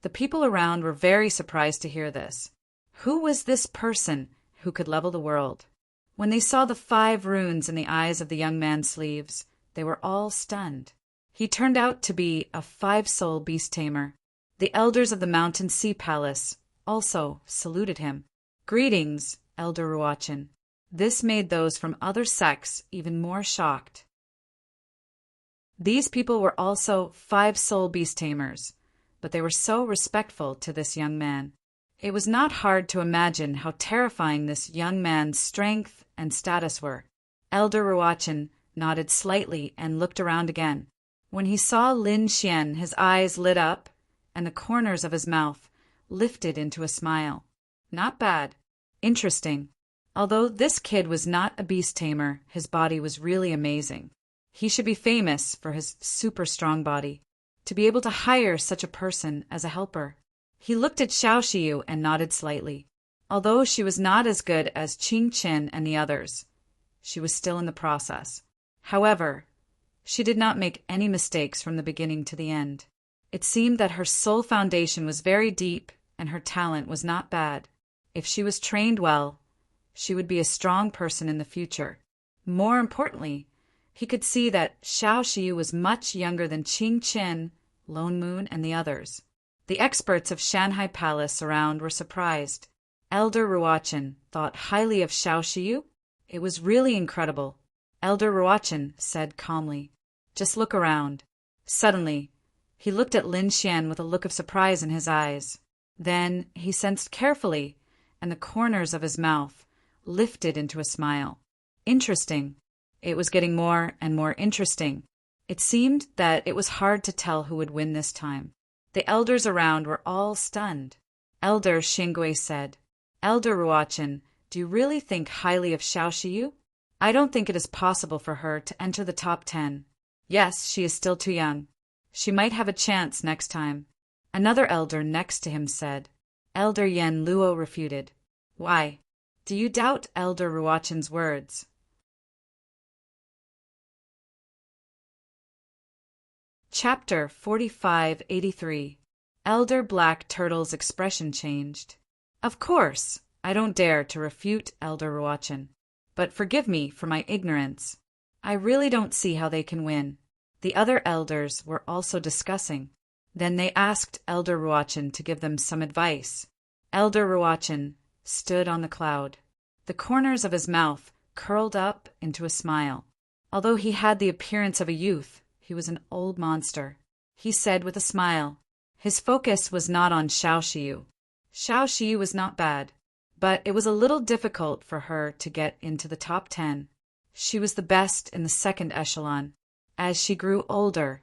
[SPEAKER 1] The people around were very surprised to hear this. Who was this person who could level the world? When they saw the 5 runes in the eyes of the young man's sleeves, they were all stunned. He turned out to be a 5-soul beast tamer. The elders of the Mountain Sea Palace also saluted him. "Greetings, Elder Ruachin." This made those from other sects even more shocked. These people were also 5-soul beast tamers, but they were so respectful to this young man. It was not hard to imagine how terrifying this young man's strength and status were. Elder Ruachin nodded slightly and looked around again. When he saw Lin Xian, his eyes lit up, and the corners of his mouth lifted into a smile. Not bad. Interesting. Although this kid was not a beast tamer, his body was really amazing. He should be famous for his super strong body. To be able to hire such a person as a helper. He looked at Xiao Xiu and nodded slightly. Although she was not as good as Qing Qin and the others, she was still in the process. However, she did not make any mistakes from the beginning to the end. It seemed that her soul foundation was very deep and her talent was not bad. If she was trained well, she would be a strong person in the future. More importantly, he could see that Xiao Xiu was much younger than Qing Qin, Lone Moon, and the others. The experts of Shanghai Palace around were surprised. Elder Ruachin thought highly of Xiao Xiu. It was really incredible. Elder Ruachin said calmly, "Just look around." Suddenly, he looked at Lin Xian with a look of surprise in his eyes. Then he sensed carefully, and the corners of his mouth lifted into a smile. Interesting. It was getting more and more interesting. It seemed that it was hard to tell who would win this time. The elders around were all stunned. Elder Xingui said, "Elder Ruachin, do you really think highly of Xiao Xiu? I don't think it is possible for her to enter the top 10. Yes, she is still too young. She might have a chance next time." Another elder next to him said. Elder Yen Luo refuted. "Why? Do you doubt Elder Ruachin's words?" Chapter 4583. Elder Black Turtle's expression changed. "Of course, I don't dare to refute Elder Ruachin, but forgive me for my ignorance. I really don't see how they can win." The other elders were also discussing. Then they asked Elder Ruachin to give them some advice. Elder Ruachin stood on the cloud. The corners of his mouth curled up into a smile. Although he had the appearance of a youth, he was an old monster. He said with a smile. His focus was not on Xiao Xiu. Xiao Xiu was not bad, but it was a little difficult for her to get into the top 10. She was the best in the second echelon. As she grew older,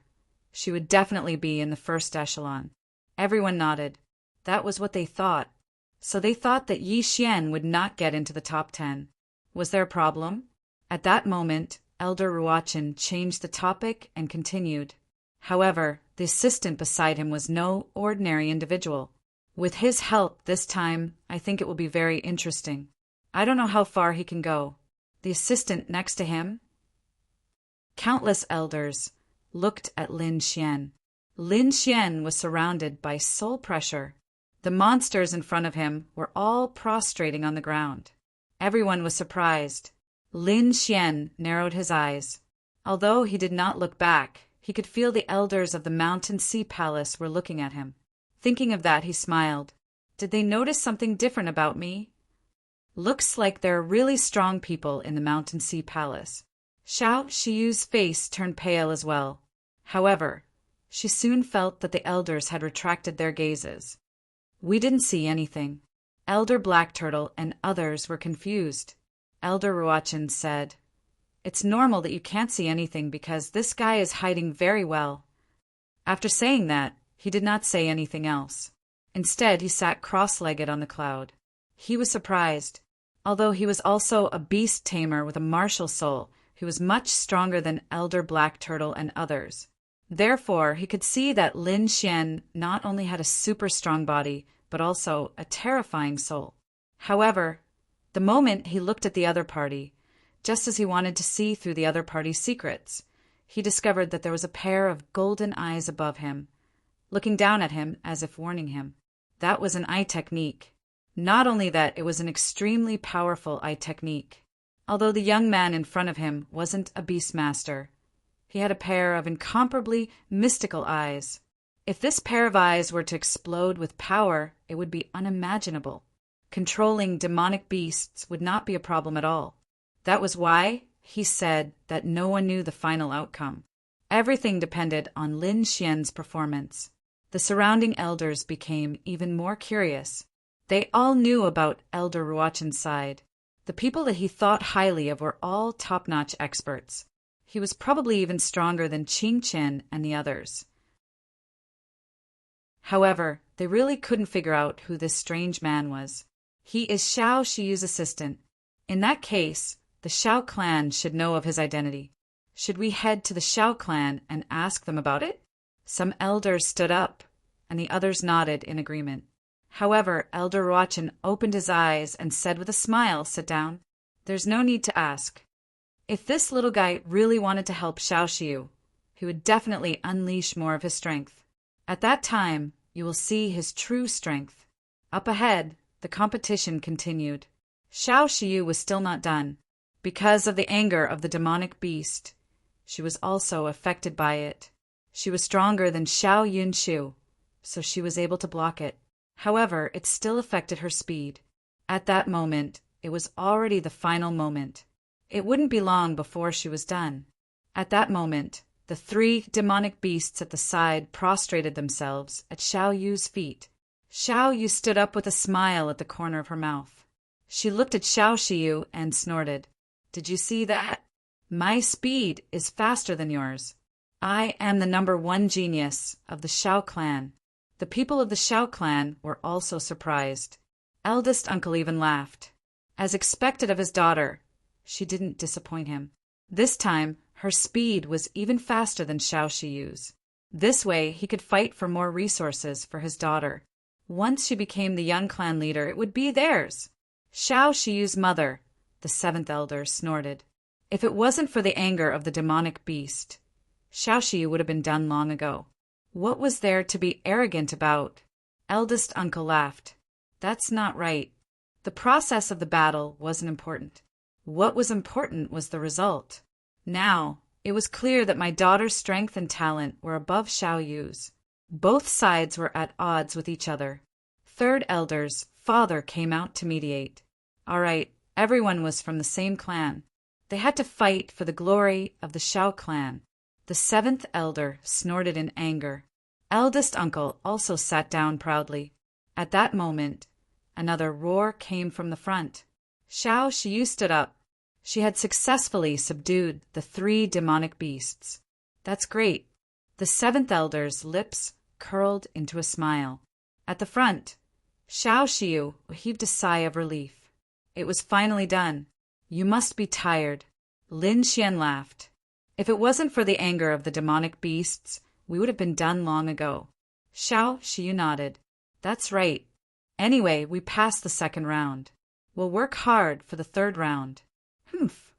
[SPEAKER 1] she would definitely be in the first echelon. Everyone nodded. That was what they thought. So they thought that Yi Xian would not get into the top 10. Was there a problem? At that moment, Elder Ruachin changed the topic and continued. However, the assistant beside him was no ordinary individual. With his help this time, I think it will be very interesting. I don't know how far he can go. The assistant next to him? Countless elders looked at Lin Xian. Lin Xian was surrounded by soul pressure. The monsters in front of him were all prostrating on the ground. Everyone was surprised. Lin Xian narrowed his eyes. Although he did not look back, he could feel the elders of the Mountain Sea Palace were looking at him. Thinking of that, he smiled. Did they notice something different about me? Looks like there are really strong people in the Mountain Sea Palace. Xiao Shiyu's face turned pale as well. However, she soon felt that the elders had retracted their gazes. We didn't see anything. Elder Black Turtle and others were confused. Elder Ruachin said, It's normal that you can't see anything because this guy is hiding very well. After saying that, he did not say anything else. Instead, he sat cross-legged on the cloud. He was surprised. Although he was also a beast tamer with a martial soul, he was much stronger than Elder Black Turtle and others. Therefore, he could see that Lin Xian not only had a super strong body, but also a terrifying soul. However, the moment he looked at the other party, just as he wanted to see through the other party's secrets, he discovered that there was a pair of golden eyes above him, looking down at him as if warning him. That was an eye technique. Not only that, it was an extremely powerful eye technique. Although the young man in front of him wasn't a beastmaster, he had a pair of incomparably mystical eyes. If this pair of eyes were to explode with power, it would be unimaginable. Controlling demonic beasts would not be a problem at all. That was why he said that no one knew the final outcome. Everything depended on Lin Xian's performance. The surrounding elders became even more curious. They all knew about Elder Ruachin's side. The people that he thought highly of were all top-notch experts. He was probably even stronger than Qing Chen and the others. However, they really couldn't figure out who this strange man was. He is Xiao Shiyu's assistant. In that case, the Xiao clan should know of his identity. Should we head to the Xiao clan and ask them about it? Some elders stood up, and the others nodded in agreement. However, Elder Ruachin opened his eyes and said with a smile, "Sit down. There's no need to ask. If this little guy really wanted to help Xiao Shiyu, he would definitely unleash more of his strength. At that time, you will see his true strength." Up ahead, the competition continued. Xiao Shiyu was still not done. Because of the anger of the demonic beast, she was also affected by it. She was stronger than Xiao Yunshu, so she was able to block it. However, it still affected her speed. At that moment, it was already the final moment. It wouldn't be long before she was done. At that moment, the three demonic beasts at the side prostrated themselves at Xiao Yu's feet. Xiao Yu stood up with a smile at the corner of her mouth. She looked at Xiao Shiyu and snorted. "Did you see that? My speed is faster than yours. I am the #1 genius of the Xiao clan." The people of the Xiao clan were also surprised. Eldest uncle even laughed. As expected of his daughter, she didn't disappoint him. This time, her speed was even faster than Xiao Shiyu's. This way, he could fight for more resources for his daughter. Once she became the young clan leader, it would be theirs. Xiao Shiyu's mother, the 7th elder, snorted. If it wasn't for the anger of the demonic beast, Xiao Shiyu would have been done long ago. What was there to be arrogant about? Eldest uncle laughed. That's not right. The process of the battle wasn't important. What was important was the result. Now, it was clear that my daughter's strength and talent were above Xiao Yu's. Both sides were at odds with each other. 3rd elder's father came out to mediate. All right, everyone was from the same clan. They had to fight for the glory of the Xiao clan. The 7th elder snorted in anger. Eldest uncle also sat down proudly. At that moment, another roar came from the front. Xiao Shiyu stood up. She had successfully subdued the 3 demonic beasts. That's great. The 7th elder's lips curled into a smile. At the front, Xiao Shiyu heaved a sigh of relief. It was finally done. You must be tired. Lin Xian laughed. If it wasn't for the anger of the demonic beasts, we would have been done long ago. Xiao Shiyu nodded. That's right. Anyway, we passed the second round. We'll work hard for the third round. Humph.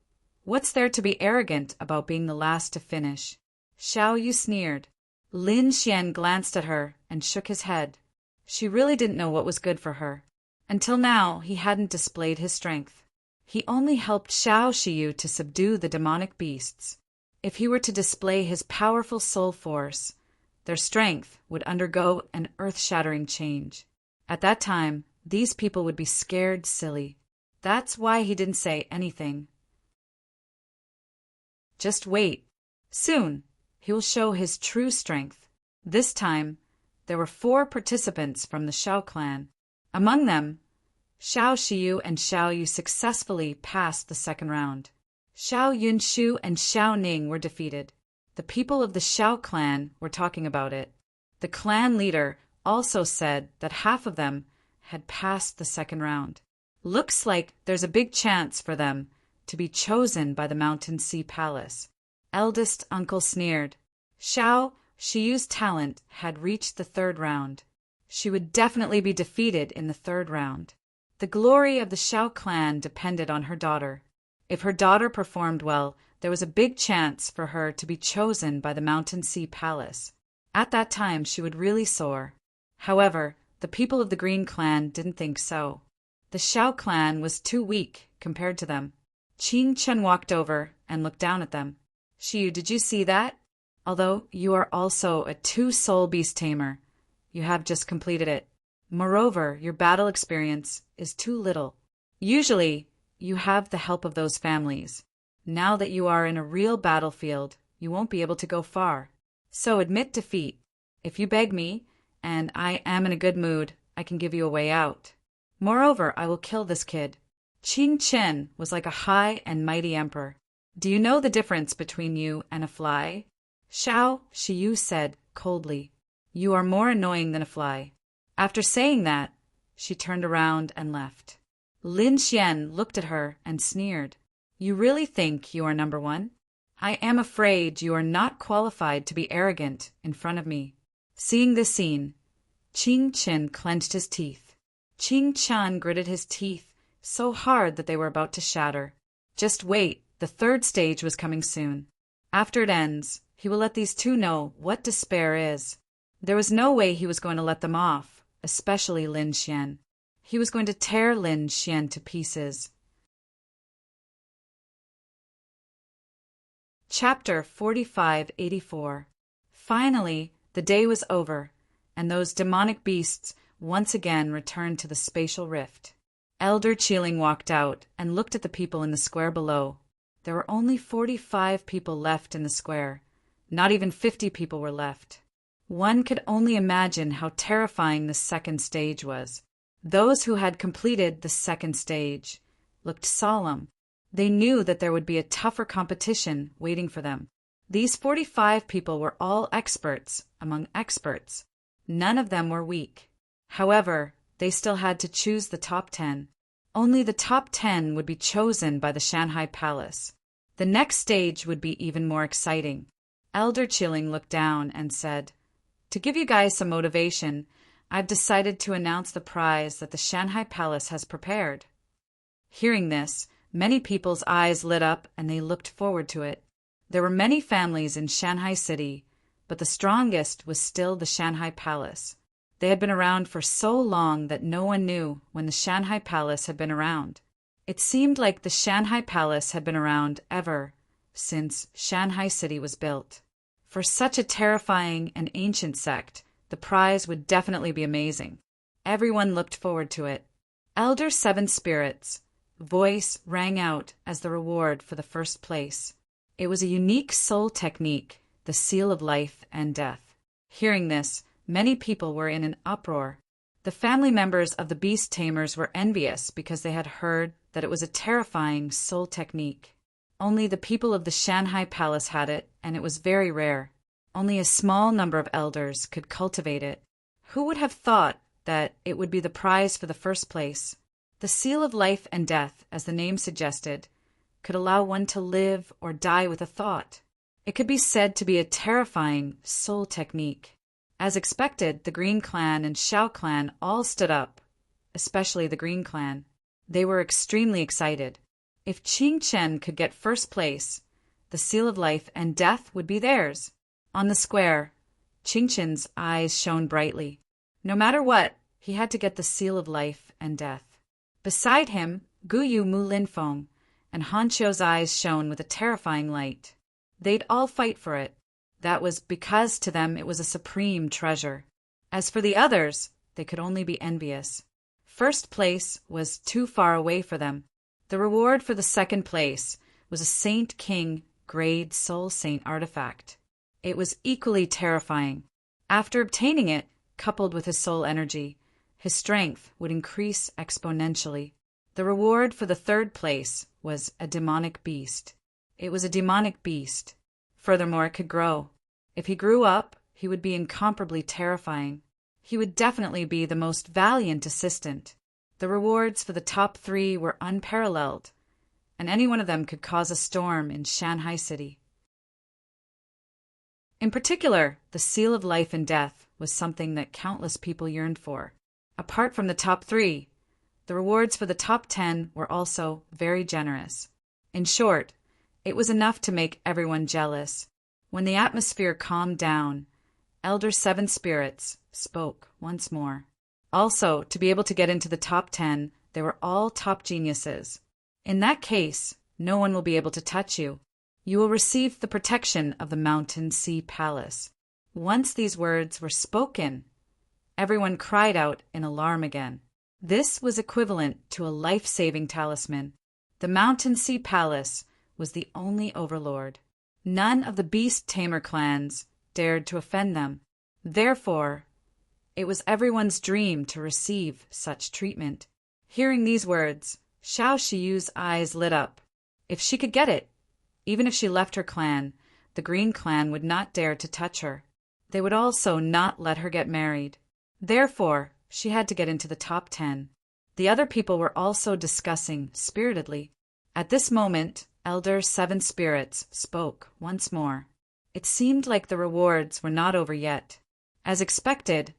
[SPEAKER 1] What's there to be arrogant about being the last to finish? Xiao Yu sneered. Lin Xian glanced at her and shook his head. She really didn't know what was good for her. Until now, he hadn't displayed his strength. He only helped Xiao Shiyu to subdue the demonic beasts. If he were to display his powerful soul force, their strength would undergo an earth-shattering change. At that time, these people would be scared silly. That's why he didn't say anything. Just wait. Soon, he will show his true strength. This time, there were 4 participants from the Xiao clan. Among them, Xiao Shiyu and Xiao Yu successfully passed the second round. Xiao Yunshu and Xiao Ning were defeated. The people of the Xiao clan were talking about it. The clan leader also said that half of them had passed the second round. Looks like there's a big chance for them to be chosen by the Mountain Sea Palace. Eldest uncle sneered. Xiao Shiyu's talent had reached the third round. She would definitely be defeated in the third round. The glory of the Xiao clan depended on her daughter. If her daughter performed well, there was a big chance for her to be chosen by the Mountain Sea Palace. At that time, she would really soar. However, the people of the Green clan didn't think so. The Xiao clan was too weak compared to them. Qing Chen walked over and looked down at them. Shiyu, did you see that? Although you are also a 2-soul beast tamer, you have just completed it. Moreover, your battle experience is too little. Usually, you have the help of those families. Now that you are in a real battlefield, you won't be able to go far. So admit defeat. If you beg me, and I am in a good mood, I can give you a way out. Moreover, I will kill this kid. Qing Chen was like a high and mighty emperor. Do you know the difference between you and a fly? Xiao Shiyu said coldly. You are more annoying than a fly. After saying that, she turned around and left. Lin Xian looked at her and sneered. You really think you are number 1? I am afraid you are not qualified to be arrogant in front of me. Seeing this scene, Qing Chen clenched his teeth. Qing Chen gritted his teeth so hard that they were about to shatter. Just wait, the third stage was coming soon. After it ends, he will let these two know what despair is. There was no way he was going to let them off, especially Lin Xian. He was going to tear Lin Xian to pieces. Chapter 4584. Finally, the day was over, and those demonic beasts once again returned to the spatial rift. Elder Qiling walked out and looked at the people in the square below. There were only 45 people left in the square. Not even 50 people were left. One could only imagine how terrifying the second stage was. Those who had completed the second stage looked solemn. They knew that there would be a tougher competition waiting for them. These 45 people were all experts among experts. None of them were weak. However, they still had to choose the top 10. Only the top 10 would be chosen by the Shanghai Palace. The next stage would be even more exciting. Elder Qiling looked down and said, "To give you guys some motivation, I've decided to announce the prize that the Shanghai Palace has prepared." Hearing this, many people's eyes lit up and they looked forward to it. There were many families in Shanghai City, but the strongest was still the Shanghai Palace. They had been around for so long that no one knew when the Shanghai Palace had been around. It seemed like the Shanghai Palace had been around ever since Shanghai City was built. For such a terrifying and ancient sect, the prize would definitely be amazing. Everyone looked forward to it. Elder Seven Spirits' voice rang out as the reward for the first place. It was a unique soul technique, the seal of life and death. Hearing this, many people were in an uproar. The family members of the beast tamers were envious because they had heard that it was a terrifying soul technique. Only the people of the Shanghai Palace had it, and it was very rare. Only a small number of elders could cultivate it. Who would have thought that it would be the prize for the first place? The seal of life and death, as the name suggested, could allow one to live or die with a thought. It could be said to be a terrifying soul technique. As expected, the Green Clan and Xiao Clan all stood up, especially the Green Clan. They were extremely excited. If Qing Chen could get first place, the Seal of Life and Death would be theirs. On the square, Qing Chen's eyes shone brightly. No matter what, he had to get the Seal of Life and Death. Beside him, Guyu Mu Linfeng and Han Qiu's eyes shone with a terrifying light. They'd all fight for it. That was because to them it was a supreme treasure. As for the others, they could only be envious. First place was too far away for them. The reward for the second place was a Saint King grade Soul Saint artifact. It was equally terrifying. After obtaining it, coupled with his soul energy, his strength would increase exponentially. The reward for the third place was a demonic beast. It was a demonic beast. Furthermore, it could grow. If he grew up, he would be incomparably terrifying. He would definitely be the most valiant assistant. The rewards for the top 3 were unparalleled, and any one of them could cause a storm in Shanghai City. In particular, the Seal of Life and Death was something that countless people yearned for. Apart from the top 3, the rewards for the top 10 were also very generous. In short, it was enough to make everyone jealous. When the atmosphere calmed down, Elder Seven Spirits spoke once more. Also, to be able to get into the top 10, they were all top geniuses. In that case, no one will be able to touch you. You will receive the protection of the Mountain Sea Palace. Once these words were spoken, everyone cried out in alarm again. This was equivalent to a life-saving talisman. The Mountain Sea Palace was the only overlord. None of the beast tamer clans dared to offend them. Therefore, it was everyone's dream to receive such treatment. Hearing these words, Xiao Shiyu's eyes lit up. If she could get it, even if she left her clan, the Green Clan would not dare to touch her. They would also not let her get married. Therefore, she had to get into the top 10. The other people were also discussing spiritedly. At this moment, Elder Seven Spirits spoke once more. It seemed like the rewards were not over yet. As expected,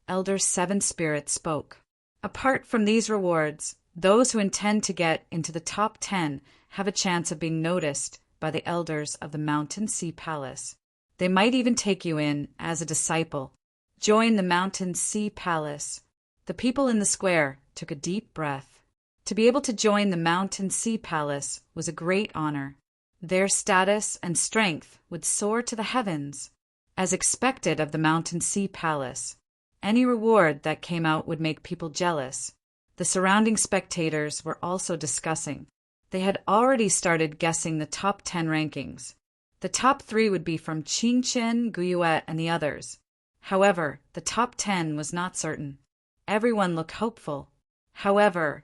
[SPEAKER 1] Elder Seven Spirits spoke. Apart from these rewards, those who intend to get into the top 10 have a chance of being noticed by the elders of the Mountain Sea Palace. They might even take you in as a disciple. Join the Mountain Sea Palace. The people in the square took a deep breath. To be able to join the Mountain Sea Palace was a great honor. Their status and strength would soar to the heavens. As expected of the Mountain Sea Palace, any reward that came out would make people jealous. The surrounding spectators were also discussing. They had already started guessing the top 10 rankings. The top 3 would be from Qingchen, Guyuet, and the others. However, the top 10 was not certain. Everyone looked hopeful. However,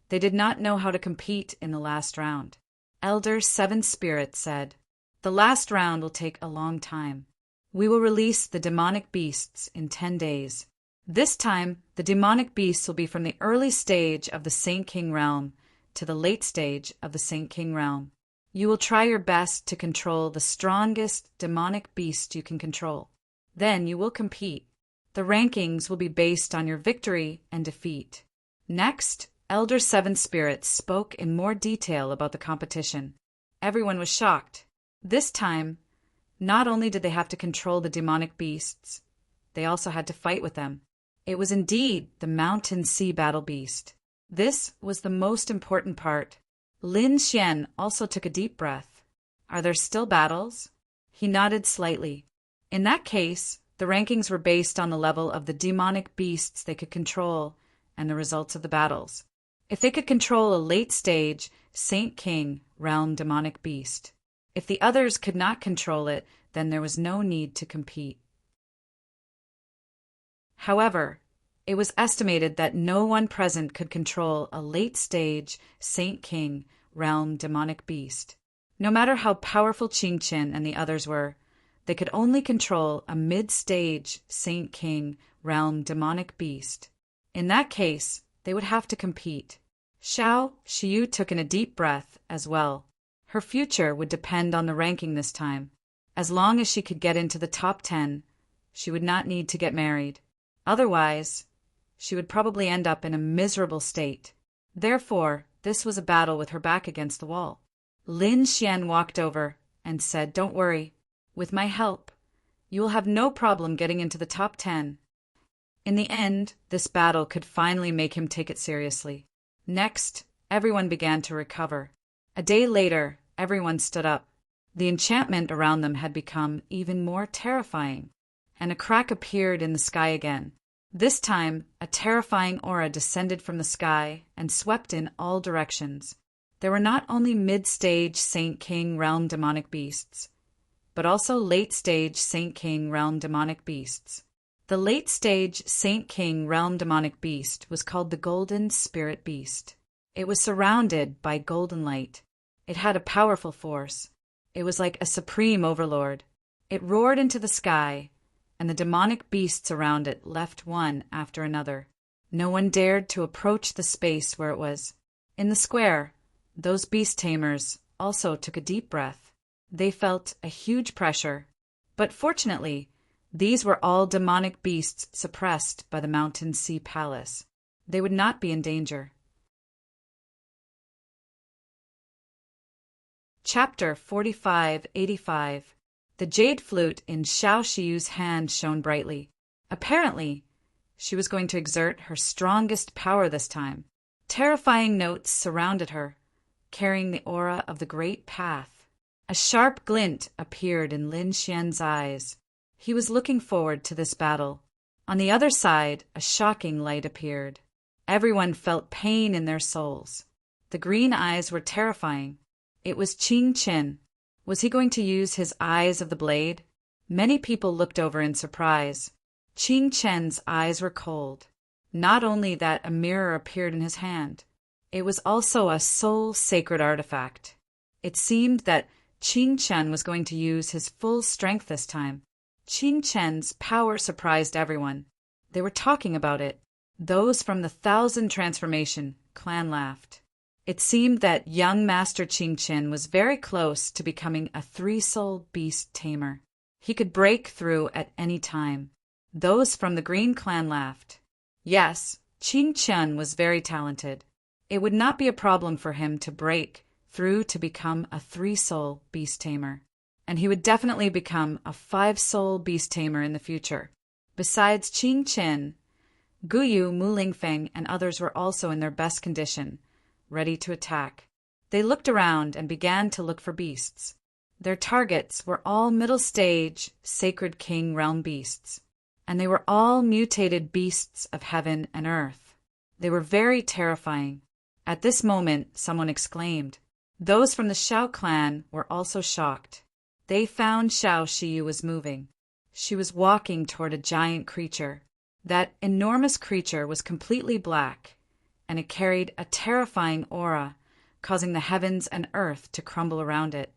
[SPEAKER 1] they did not know how to compete in the last round. Elder Seven Spirits said, "The last round will take a long time. We will release the demonic beasts in 10 days. This time, the demonic beasts will be from the early stage of the Saint King realm to the late stage of the Saint King realm. You will try your best to control the strongest demonic beast you can control. Then you will compete. The rankings will be based on your victory and defeat." Next, Elder Seven Spirits spoke in more detail about the competition. Everyone was shocked. This time, not only did they have to control the demonic beasts, they also had to fight with them. It was indeed the Mountain Sea Battle Beast. This was the most important part. Lin Xian also took a deep breath. Are there still battles? He nodded slightly. In that case, the rankings were based on the level of the demonic beasts they could control and the results of the battles. If they could control a late-stage Saint King realm demonic beast. If the others could not control it, then there was no need to compete. However, it was estimated that no one present could control a late-stage Saint King realm demonic beast. No matter how powerful Qingchen and the others were, they could only control a mid-stage Saint King realm demonic beast. In that case, they would have to compete. Xiao Shiyu took in a deep breath as well. Her future would depend on the ranking this time. As long as she could get into the top 10, she would not need to get married. Otherwise, she would probably end up in a miserable state. Therefore, this was a battle with her back against the wall. Lin Xian walked over and said, "Don't worry. With my help, you will have no problem getting into the top 10. In the end, this battle could finally make him take it seriously. Next, everyone began to recover. A day later, everyone stood up. The enchantment around them had become even more terrifying, and a crack appeared in the sky again. This time, a terrifying aura descended from the sky and swept in all directions. There were not only mid-stage Saint King realm demonic beasts, but also late-stage Saint King realm demonic beasts. The late-stage Saint King realm demonic beast was called the Golden Spirit Beast. It was surrounded by golden light. It had a powerful force. It was like a supreme overlord. It roared into the sky, and the demonic beasts around it left one after another. No one dared to approach the space where it was. In the square, those beast tamers also took a deep breath. They felt a huge pressure, but fortunately, these were all demonic beasts suppressed by the Mountain Sea Palace. They would not be in danger. Chapter 4585. The jade flute in Xiao Shiyu's hand shone brightly. Apparently, she was going to exert her strongest power this time. Terrifying notes surrounded her, carrying the aura of the Great Path. A sharp glint appeared in Lin Xian's eyes. He was looking forward to this battle. On the other side, a shocking light appeared. Everyone felt pain in their souls. The green eyes were terrifying. It was Qing Qin. Was he going to use his eyes of the blade? Many people looked over in surprise. Qing Chen's eyes were cold. Not only that a mirror appeared in his hand, it was also a soul-sacred artifact. It seemed that Qing Chen was going to use his full strength this time. Qing Chen's power surprised everyone. They were talking about it. Those from the Thousand Transformation clan laughed. It seemed that young Master Qing Chen was very close to becoming a three-soul beast tamer. He could break through at any time. Those from the Green clan laughed. Yes, Qing Chen was very talented. It would not be a problem for him to break through to become a three-soul beast tamer. And he would definitely become a five-soul beast tamer in the future. Besides Qing Chen, Guyu, Mu Lingfeng, and others were also in their best condition, ready to attack. They looked around and began to look for beasts. Their targets were all middle-stage, Sacred King realm beasts, and they were all mutated beasts of heaven and earth. They were very terrifying. At this moment, someone exclaimed. Those from the Xiao clan were also shocked. They found Xiao Shiyu was moving. She was walking toward a giant creature. That enormous creature was completely black, and it carried a terrifying aura, causing the heavens and earth to crumble around it.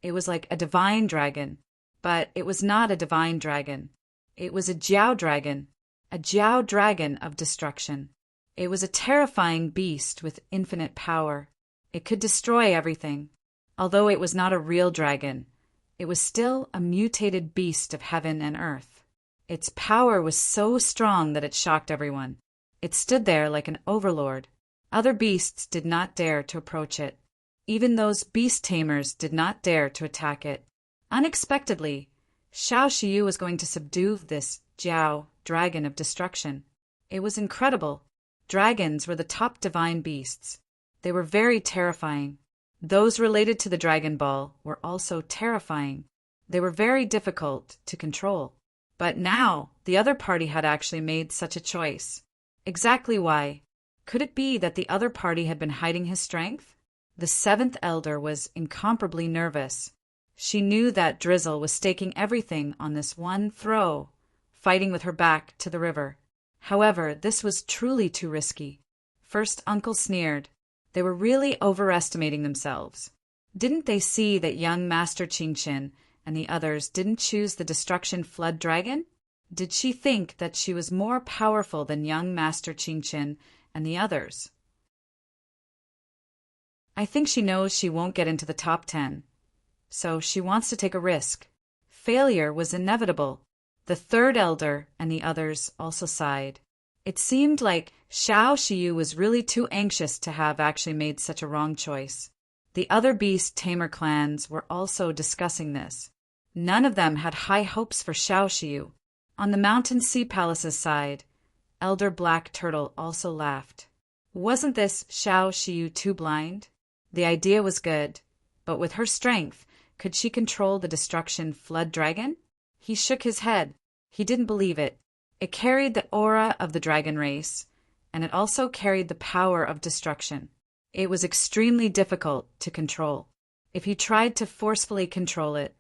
[SPEAKER 1] It was like a divine dragon, but it was not a divine dragon. It was a Jiao dragon of destruction. It was a terrifying beast with infinite power. It could destroy everything. Although it was not a real dragon, it was still a mutated beast of heaven and earth. Its power was so strong that it shocked everyone. It stood there like an overlord. Other beasts did not dare to approach it. Even those beast tamers did not dare to attack it. Unexpectedly, Xiao Shiyu was going to subdue this Jiao dragon of destruction. It was incredible. Dragons were the top divine beasts. They were very terrifying. Those related to the Dragon Ball were also terrifying. They were very difficult to control. But now, the other party had actually made such a choice. Exactly why? Could it be that the other party had been hiding his strength? The seventh elder was incomparably nervous. She knew that Drizzle was staking everything on this one throw, fighting with her back to the river. However, this was truly too risky. First, Uncle sneered. They were really overestimating themselves. Didn't they see that young Master Qing Qin and the others didn't choose the Destruction Flood Dragon? Did she think that she was more powerful than young Master Qing Qin and the others? I think she knows she won't get into the top 10. So she wants to take a risk. Failure was inevitable. The third elder and the others also sighed. It seemed like Xiao Shiyu was really too anxious to have actually made such a wrong choice. The other beast tamer clans were also discussing this. None of them had high hopes for Xiao Shiyu. On the Mountain Sea Palace's side, Elder Black Turtle also laughed. Wasn't this Xiao Shiyu too blind? The idea was good, but with her strength, could she control the destruction flood dragon? He shook his head. He didn't believe it. It carried the aura of the dragon race, and it also carried the power of destruction. It was extremely difficult to control. If he tried to forcefully control it,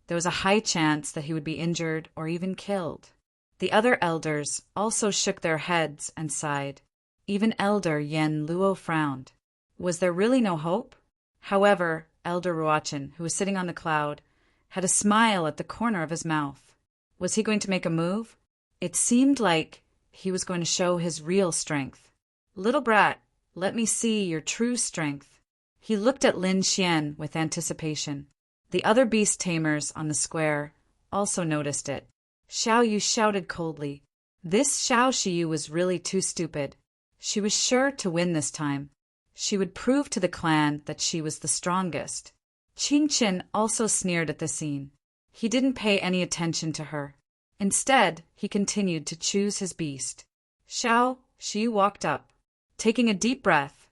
[SPEAKER 1] there was a high chance that he would be injured or even killed. The other elders also shook their heads and sighed. Even Elder Yen Luo frowned. Was there really no hope? However, Elder Ruachin, who was sitting on the cloud, had a smile at the corner of his mouth. Was he going to make a move? It seemed like he was going to show his real strength. Little brat, let me see your true strength. He looked at Lin Xian with anticipation. The other beast tamers on the square also noticed it. Xiao Yu shouted coldly. This Xiao Shiyu was really too stupid. She was sure to win this time. She would prove to the clan that she was the strongest. Qing Qin also sneered at the scene. He didn't pay any attention to her. Instead, he continued to choose his beast. Xiao Shiyu walked up. Taking a deep breath,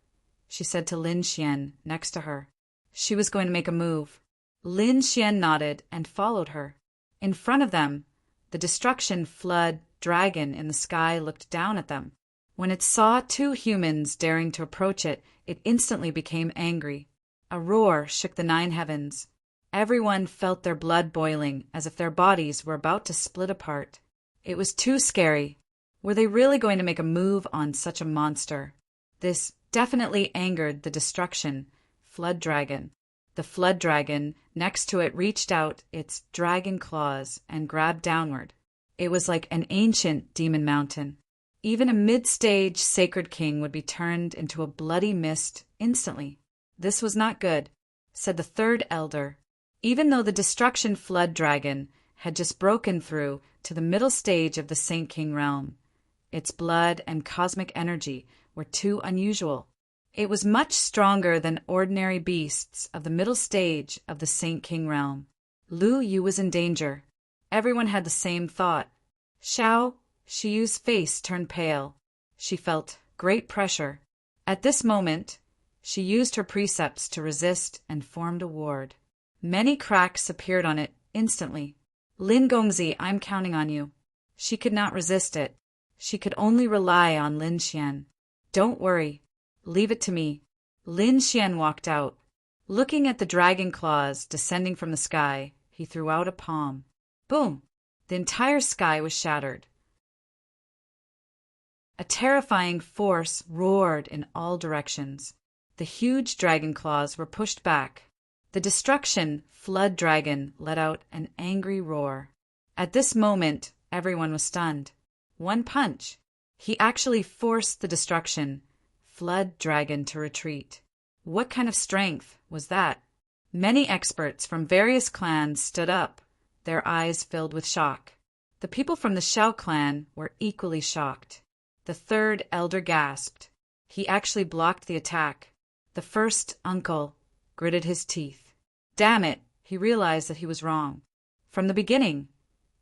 [SPEAKER 1] she said to Lin Xian next to her. She was going to make a move. Lin Xian nodded and followed her. In front of them, the destruction flood dragon in the sky looked down at them. When it saw two humans daring to approach it, it instantly became angry. A roar shook the 9 heavens. Everyone felt their blood boiling as if their bodies were about to split apart. It was too scary. Were they really going to make a move on such a monster? This definitely angered the destruction flood dragon. The flood dragon next to it reached out its dragon claws and grabbed downward. It was like an ancient demon mountain. Even a mid-stage sacred king would be turned into a bloody mist instantly. This was not good, said the third elder. Even though the destruction flood dragon had just broken through to the middle stage of the Saint King realm, its blood and cosmic energy were too unusual. It was much stronger than ordinary beasts of the middle stage of the Saint King realm. Lu Yu was in danger. Everyone had the same thought. Xiao Shiyu's face turned pale. She felt great pressure. At this moment, she used her precepts to resist and formed a ward. Many cracks appeared on it instantly. Lin Gongzi, I'm counting on you. She could not resist it. She could only rely on Lin Xian. Don't worry. Leave it to me. Lin Xian walked out. Looking at the dragon claws descending from the sky, he threw out a palm. Boom! The entire sky was shattered. A terrifying force roared in all directions. The huge dragon claws were pushed back. The destruction flood dragon let out an angry roar. At this moment, everyone was stunned. One punch. He actually forced the destruction flood dragon to retreat. What kind of strength was that? Many experts from various clans stood up, their eyes filled with shock. The people from the Xiao clan were equally shocked. The third elder gasped. He actually blocked the attack. The first uncle gritted his teeth. Damn it, he realized that he was wrong. From the beginning,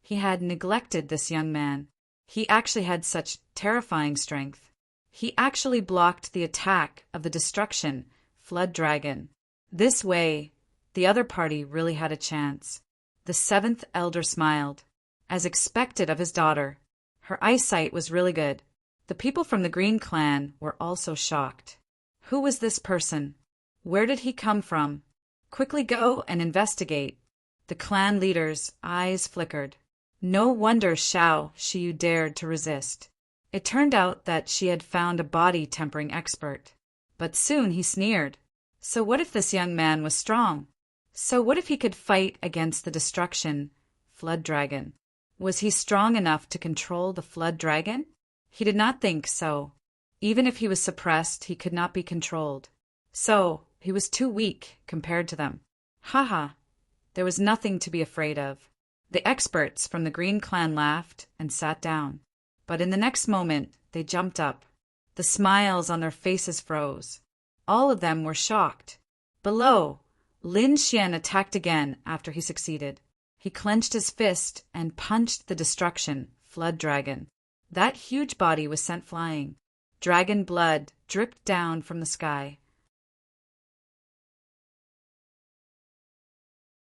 [SPEAKER 1] he had neglected this young man. He actually had such terrifying strength. He actually blocked the attack of the destruction flood dragon. This way, the other party really had a chance. The seventh elder smiled. As expected of his daughter, her eyesight was really good. The people from the Green clan were also shocked. Who was this person? Where did he come from? Quickly go and investigate. The clan leader's eyes flickered. No wonder Xiao Shiyu dared to resist. It turned out that she had found a body-tempering expert. But soon he sneered. So what if this young man was strong? So what if he could fight against the destruction flood dragon? Was he strong enough to control the flood dragon? He did not think so. Even if he was suppressed, he could not be controlled. So, He was too weak compared to them. Haha, there was nothing to be afraid of. The experts from the Green Clan laughed and sat down. But in the next moment, they jumped up. The smiles on their faces froze. All of them were shocked. Below, Lin Xian attacked again after he succeeded. He clenched his fist and punched the destruction, Flood Dragon. That huge body was sent flying. Dragon blood dripped down from the sky.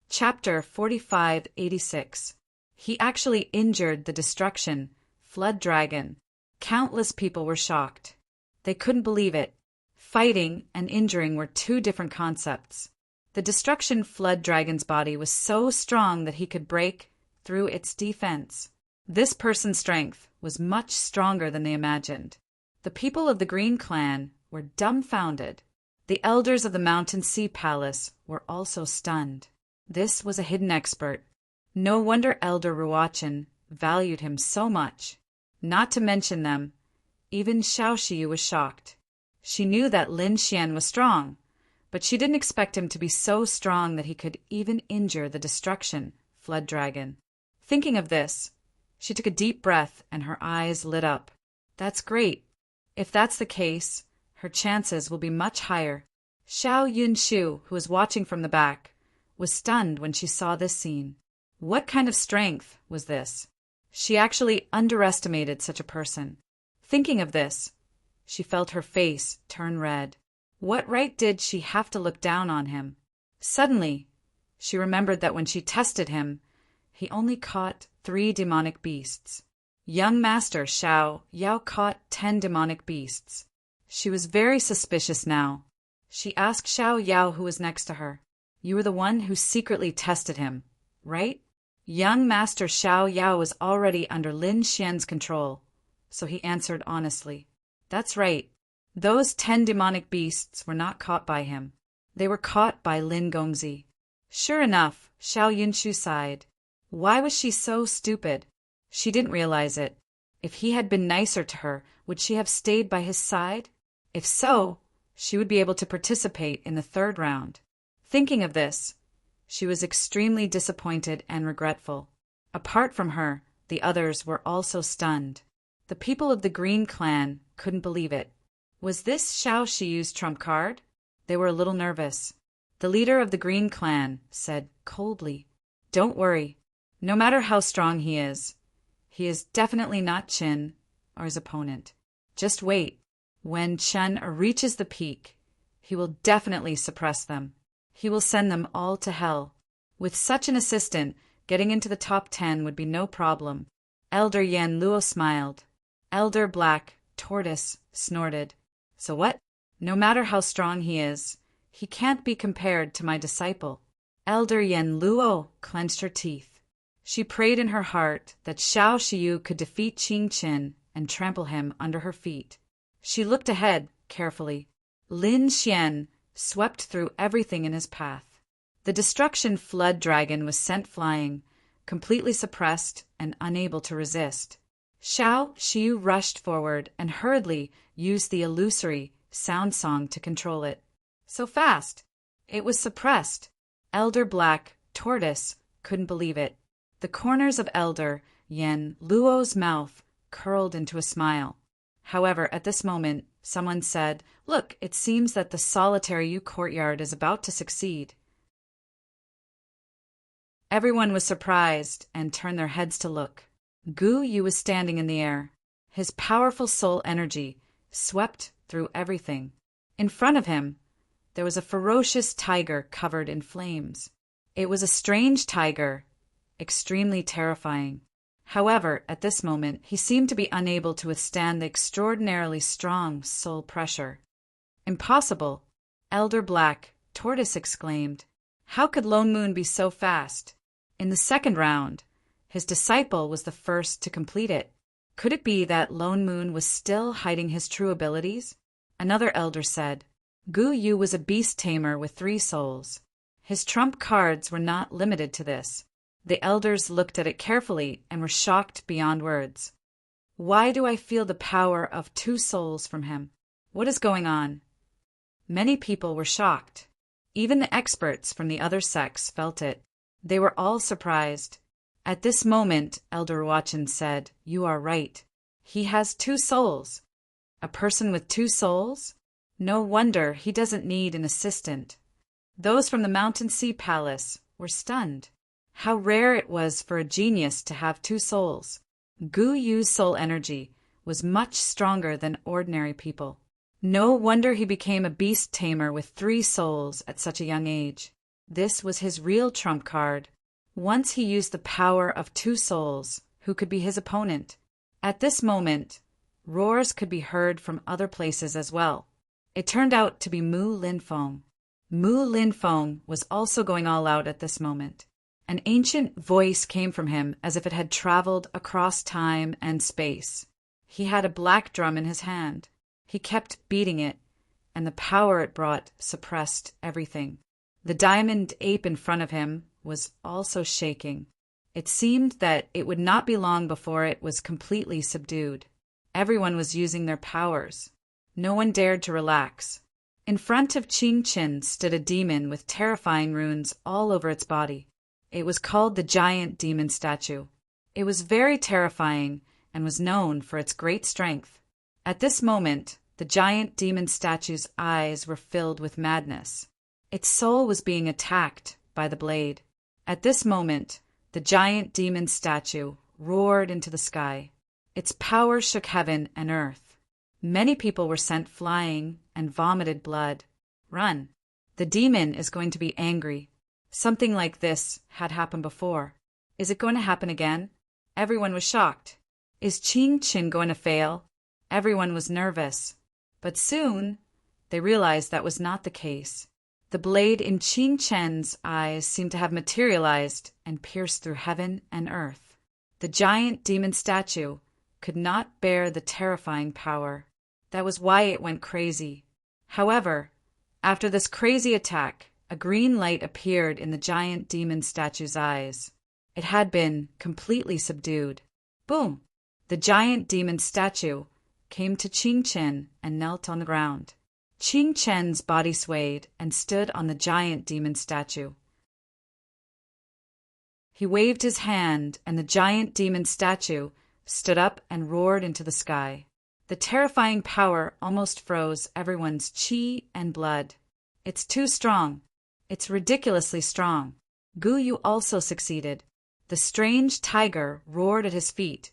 [SPEAKER 1] Chapter 4586. He actually injured the destruction, Flood Dragon. Countless people were shocked. They couldn't believe it. Fighting and injuring were two different concepts. The destruction Flood Dragon's body was so strong that he could break through its defense. This person's strength was much stronger than they imagined. The people of the Green Clan were dumbfounded. The elders of the Mountain Sea Palace were also stunned. This was a hidden expert. No wonder Elder Ruachin valued him so much. Not to mention them, even Xiaoxiu was shocked. She knew that Lin Xian was strong, but she didn't expect him to be so strong that he could even injure the destruction, Flood Dragon. Thinking of this, she took a deep breath and her eyes lit up. That's great. If that's the case, her chances will be much higher. Xiao Yunshu, who was watching from the back, was stunned when she saw this scene. What kind of strength was this? She actually underestimated such a person. Thinking of this, she felt her face turn red. What right did she have to look down on him? Suddenly, she remembered that when she tested him, he only caught 3 demonic beasts. Young Master Xiao Yao caught 10 demonic beasts. She was very suspicious now. She asked Xiao Yao, who was next to her, "You were the one who secretly tested him, right?" Young Master Xiao Yao was already under Lin Xian's control, so he answered honestly, "That's right. Those 10 demonic beasts were not caught by him. They were caught by Lin Gongzi." Sure enough, Xiao Yunshu sighed. Why was she so stupid? She didn't realize it. If he had been nicer to her, would she have stayed by his side? If so, she would be able to participate in the 3rd round. Thinking of this, she was extremely disappointed and regretful. Apart from her, the others were also stunned. The people of the Green Clan couldn't believe it. Was this Xiaoxiu's trump card? They were a little nervous. The leader of the Green Clan said coldly, "Don't worry. No matter how strong he is definitely not Qin or his opponent. Just wait. When Chen reaches the peak, he will definitely suppress them. He will send them all to hell. With such an assistant, getting into the top 10 would be no problem." Elder Yan Luo smiled. Elder Black Tortoise snorted. "So what? No matter how strong he can't be compared to my disciple." Elder Yan Luo clenched her teeth. She prayed in her heart that Xiaoxiu could defeat Qing Qin and trample him under her feet. She looked ahead carefully. Lin Xian swept through everything in his path. The destruction Flood Dragon was sent flying, completely suppressed and unable to resist. Xiaoxiu rushed forward and hurriedly used the illusory sound song to control it. So fast! It was suppressed. Elder Black Tortoise couldn't believe it. The corners of Elder Yan Luo's mouth curled into a smile. However, at this moment, someone said, "Look, it seems that the Solitary U courtyard is about to succeed." Everyone was surprised and turned their heads to look. Gu Yu was standing in the air. His powerful soul energy swept through everything. In front of him, there was a ferocious tiger covered in flames. It was a strange tiger, extremely terrifying. However, at this moment, he seemed to be unable to withstand the extraordinarily strong soul pressure. "Impossible!" Elder Black Tortoise exclaimed. "How could Lone Moon be so fast?" In the 2nd round, his disciple was the first to complete it. Could it be that Lone Moon was still hiding his true abilities? Another elder said, "Gu Yu was a beast tamer with 3 souls. His trump cards were not limited to this." The elders looked at it carefully and were shocked beyond words. "Why do I feel the power of 2 souls from him? What is going on?" Many people were shocked. Even the experts from the other sects felt it. They were all surprised. At this moment, Elder Ruachan said, "You are right. He has 2 souls." A person with 2 souls? No wonder he doesn't need an assistant. Those from the Mountain Sea Palace were stunned. How rare it was for a genius to have 2 souls. Gu Yu's soul energy was much stronger than ordinary people. No wonder he became a beast tamer with 3 souls at such a young age. This was his real trump card. Once he used the power of 2 souls, who could be his opponent. At this moment, roars could be heard from other places as well. It turned out to be Mu Linfeng. Mu Linfeng was also going all out at this moment. An ancient voice came from him as if it had traveled across time and space. He had a black drum in his hand. He kept beating it, and the power it brought suppressed everything. The diamond ape in front of him was also shaking. It seemed that it would not be long before it was completely subdued. Everyone was using their powers. No one dared to relax. In front of Qing Qin stood a demon with terrifying runes all over its body. It was called the giant demon statue. It was very terrifying and was known for its great strength. At this moment, the giant demon statue's eyes were filled with madness. Its soul was being attacked by the blade. At this moment, the giant demon statue roared into the sky. Its power shook heaven and earth. Many people were sent flying and vomited blood. Run. The demon is going to be angry. Something like this had happened before. Is it going to happen again? Everyone was shocked. Is Qing Qin going to fail? Everyone was nervous. But soon, they realized that was not the case. The blade in Qing Chen's eyes seemed to have materialized and pierced through heaven and earth. The giant demon statue could not bear the terrifying power. That was why it went crazy. However, after this crazy attack, a green light appeared in the giant demon statue's eyes. It had been completely subdued. Boom! The giant demon statue came to Qing Chen and knelt on the ground. Qing Chen's body swayed and stood on the giant demon statue. He waved his hand, and the giant demon statue stood up and roared into the sky. The terrifying power almost froze everyone's qi and blood. It's too strong. It's ridiculously strong. Gu Yu also succeeded. The strange tiger roared at his feet,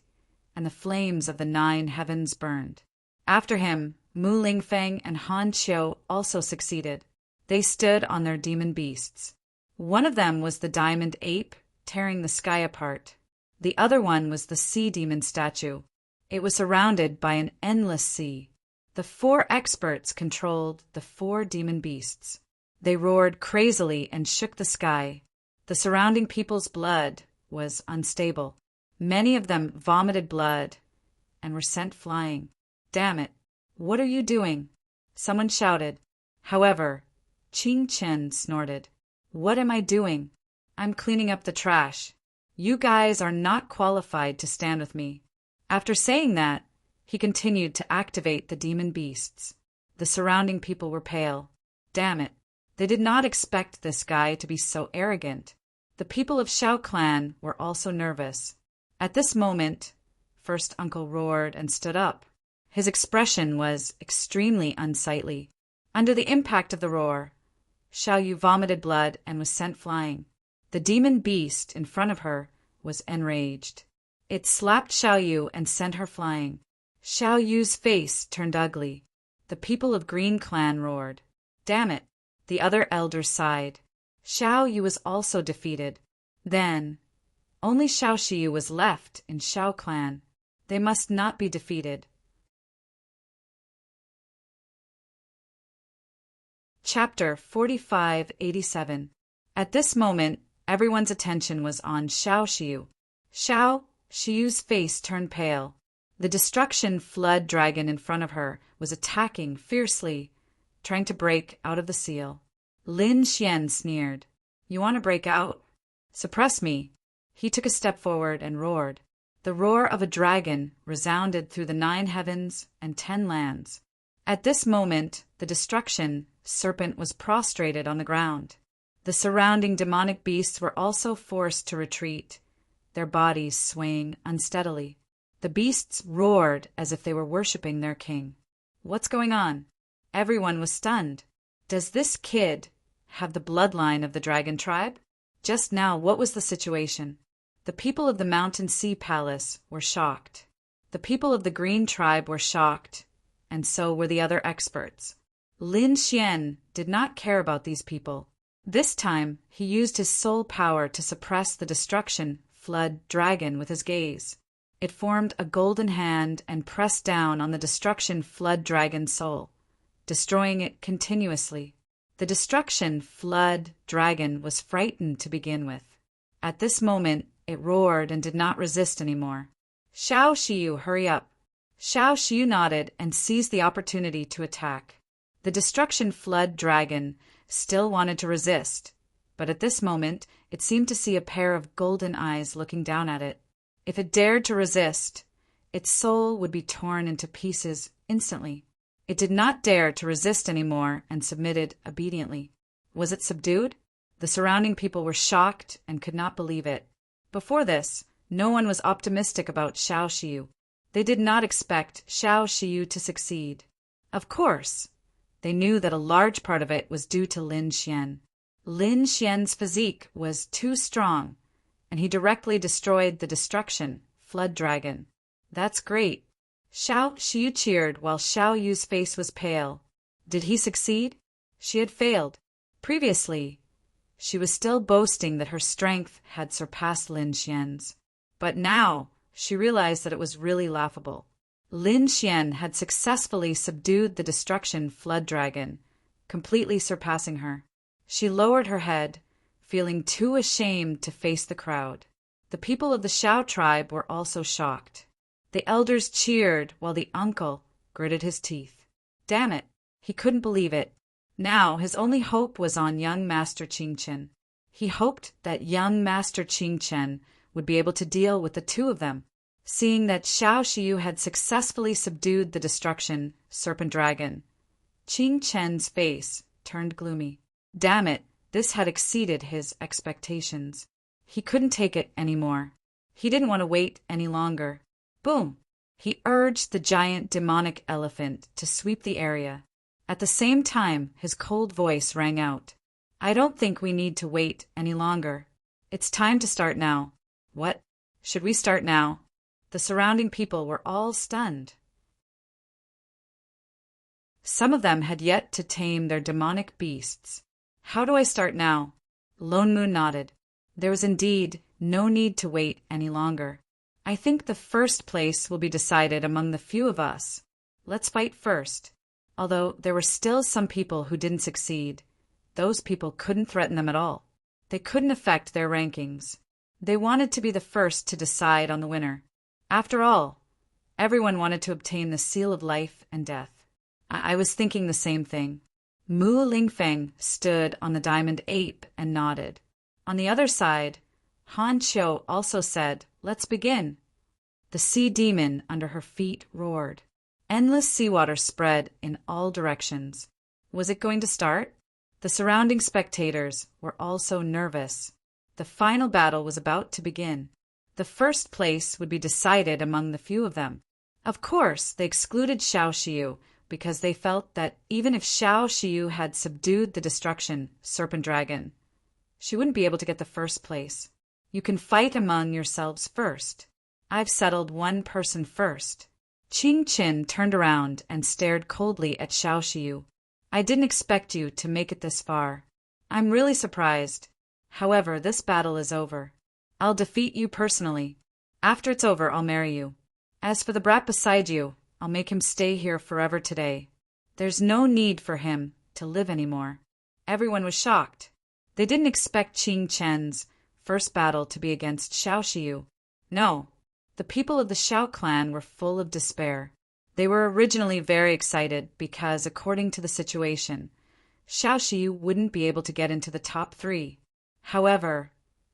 [SPEAKER 1] and the flames of the 9 heavens burned. After him, Mu Lingfeng and Han Qiu also succeeded. They stood on their demon beasts. One of them was the diamond ape, tearing the sky apart. The other one was the sea demon statue. It was surrounded by an endless sea. The 4 experts controlled the 4 demon beasts. They roared crazily and shook the sky. The surrounding people's blood was unstable. Many of them vomited blood and were sent flying. Damn it! What are you doing? Someone shouted. However, Qing Chen snorted. What am I doing? I'm cleaning up the trash. You guys are not qualified to stand with me. After saying that, he continued to activate the demon beasts. The surrounding people were pale. Damn it! They did not expect this guy to be so arrogant. The people of Shao Clan were also nervous. At this moment, First Uncle roared and stood up. His expression was extremely unsightly. Under the impact of the roar, Xiao Yu vomited blood and was sent flying. The demon beast in front of her was enraged. It slapped Xiao Yu and sent her flying. Xiao Yu's face turned ugly. The people of Green Clan roared. Damn it! The other elders sighed. Xiao Yu was also defeated. Then, only Xiao Shiyu was left in Shao Clan. They must not be defeated. Chapter 4587. At this moment, everyone's attention was on Xiao Shiyu. Xiao Shiyu's face turned pale. The destruction flood dragon in front of her was attacking fiercely, trying to break out of the seal. Lin Xian sneered. You want to break out? Suppress me. He took a step forward and roared. The roar of a dragon resounded through the 9 heavens and 10 lands. At this moment, the destruction serpent was prostrated on the ground. The surrounding demonic beasts were also forced to retreat, their bodies swaying unsteadily. The beasts roared as if they were worshipping their king. What's going on? Everyone was stunned. Does this kid have the bloodline of the dragon tribe? Just now, what was the situation? The people of the Mountain Sea Palace were shocked. The people of the Green Tribe were shocked, and so were the other experts. Lin Xian did not care about these people. This time, he used his soul power to suppress the destruction flood dragon with his gaze. It formed a golden hand and pressed down on the destruction flood dragon's soul, destroying it continuously. The destruction flood dragon was frightened to begin with. At this moment, it roared and did not resist anymore. Xiao Xiu, hurry up. Xiao Xiu nodded and seized the opportunity to attack. The destruction flood dragon still wanted to resist, but at this moment it seemed to see a pair of golden eyes looking down at it. If it dared to resist, its soul would be torn into pieces instantly. It did not dare to resist anymore and submitted obediently. Was it subdued? The surrounding people were shocked and could not believe it. Before this, no one was optimistic about Xiao Xiu. They did not expect Xiao Xiu to succeed. Of course, they knew that a large part of it was due to Lin Xian. Lin Xian's physique was too strong, and he directly destroyed the destruction flood dragon. That's great. Xiao Xiu cheered while Xiao Yu's face was pale. Did he succeed? She had failed. Previously, she was still boasting that her strength had surpassed Lin Xian's. But now, she realized that it was really laughable. Lin Xian had successfully subdued the destruction flood dragon, completely surpassing her. She lowered her head, feeling too ashamed to face the crowd. The people of the Xiao tribe were also shocked. The elders cheered while the uncle gritted his teeth. Damn it, he couldn't believe it. Now his only hope was on young Master Qingchen. He hoped that young Master Qingchen would be able to deal with the two of them. Seeing that Xiao Xiu had successfully subdued the destruction serpent dragon, Qingchen's face turned gloomy. Damn it, this had exceeded his expectations. He couldn't take it anymore. He didn't want to wait any longer. Boom! He urged the giant demonic elephant to sweep the area. At the same time, his cold voice rang out. I don't think we need to wait any longer. It's time to start now. What? Should we start now? The surrounding people were all stunned. Some of them had yet to tame their demonic beasts. How do I start now? Lone Moon nodded. There was indeed no need to wait any longer. I think the first place will be decided among the few of us. Let's fight first. Although there were still some people who didn't succeed, those people couldn't threaten them at all. They couldn't affect their rankings. They wanted to be the first to decide on the winner. After all, everyone wanted to obtain the seal of life and death. I was thinking the same thing. Mu Lingfeng stood on the diamond ape and nodded. On the other side, Han Qiu also said, Let's begin. The sea demon under her feet roared. Endless seawater spread in all directions. Was it going to start? The surrounding spectators were also nervous. The final battle was about to begin. The first place would be decided among the few of them. Of course, they excluded Xiao Xiu because they felt that even if Xiao Xiu had subdued the destruction serpent dragon, she wouldn't be able to get the first place. You can fight among yourselves first. I've settled one person first. Qingchen turned around and stared coldly at Xiao Xiu. I didn't expect you to make it this far. I'm really surprised. However, this battle is over. I'll defeat you personally. After it's over, I'll marry you. As for the brat beside you, I'll make him stay here forever today. There's no need for him to live anymore. Everyone was shocked. They didn't expect Qingchen's first battle to be against Xiao Xiu. No, the people of the Xiao clan were full of despair. They were originally very excited because, according to the situation, Xiao Xiu wouldn't be able to get into the top 3. However,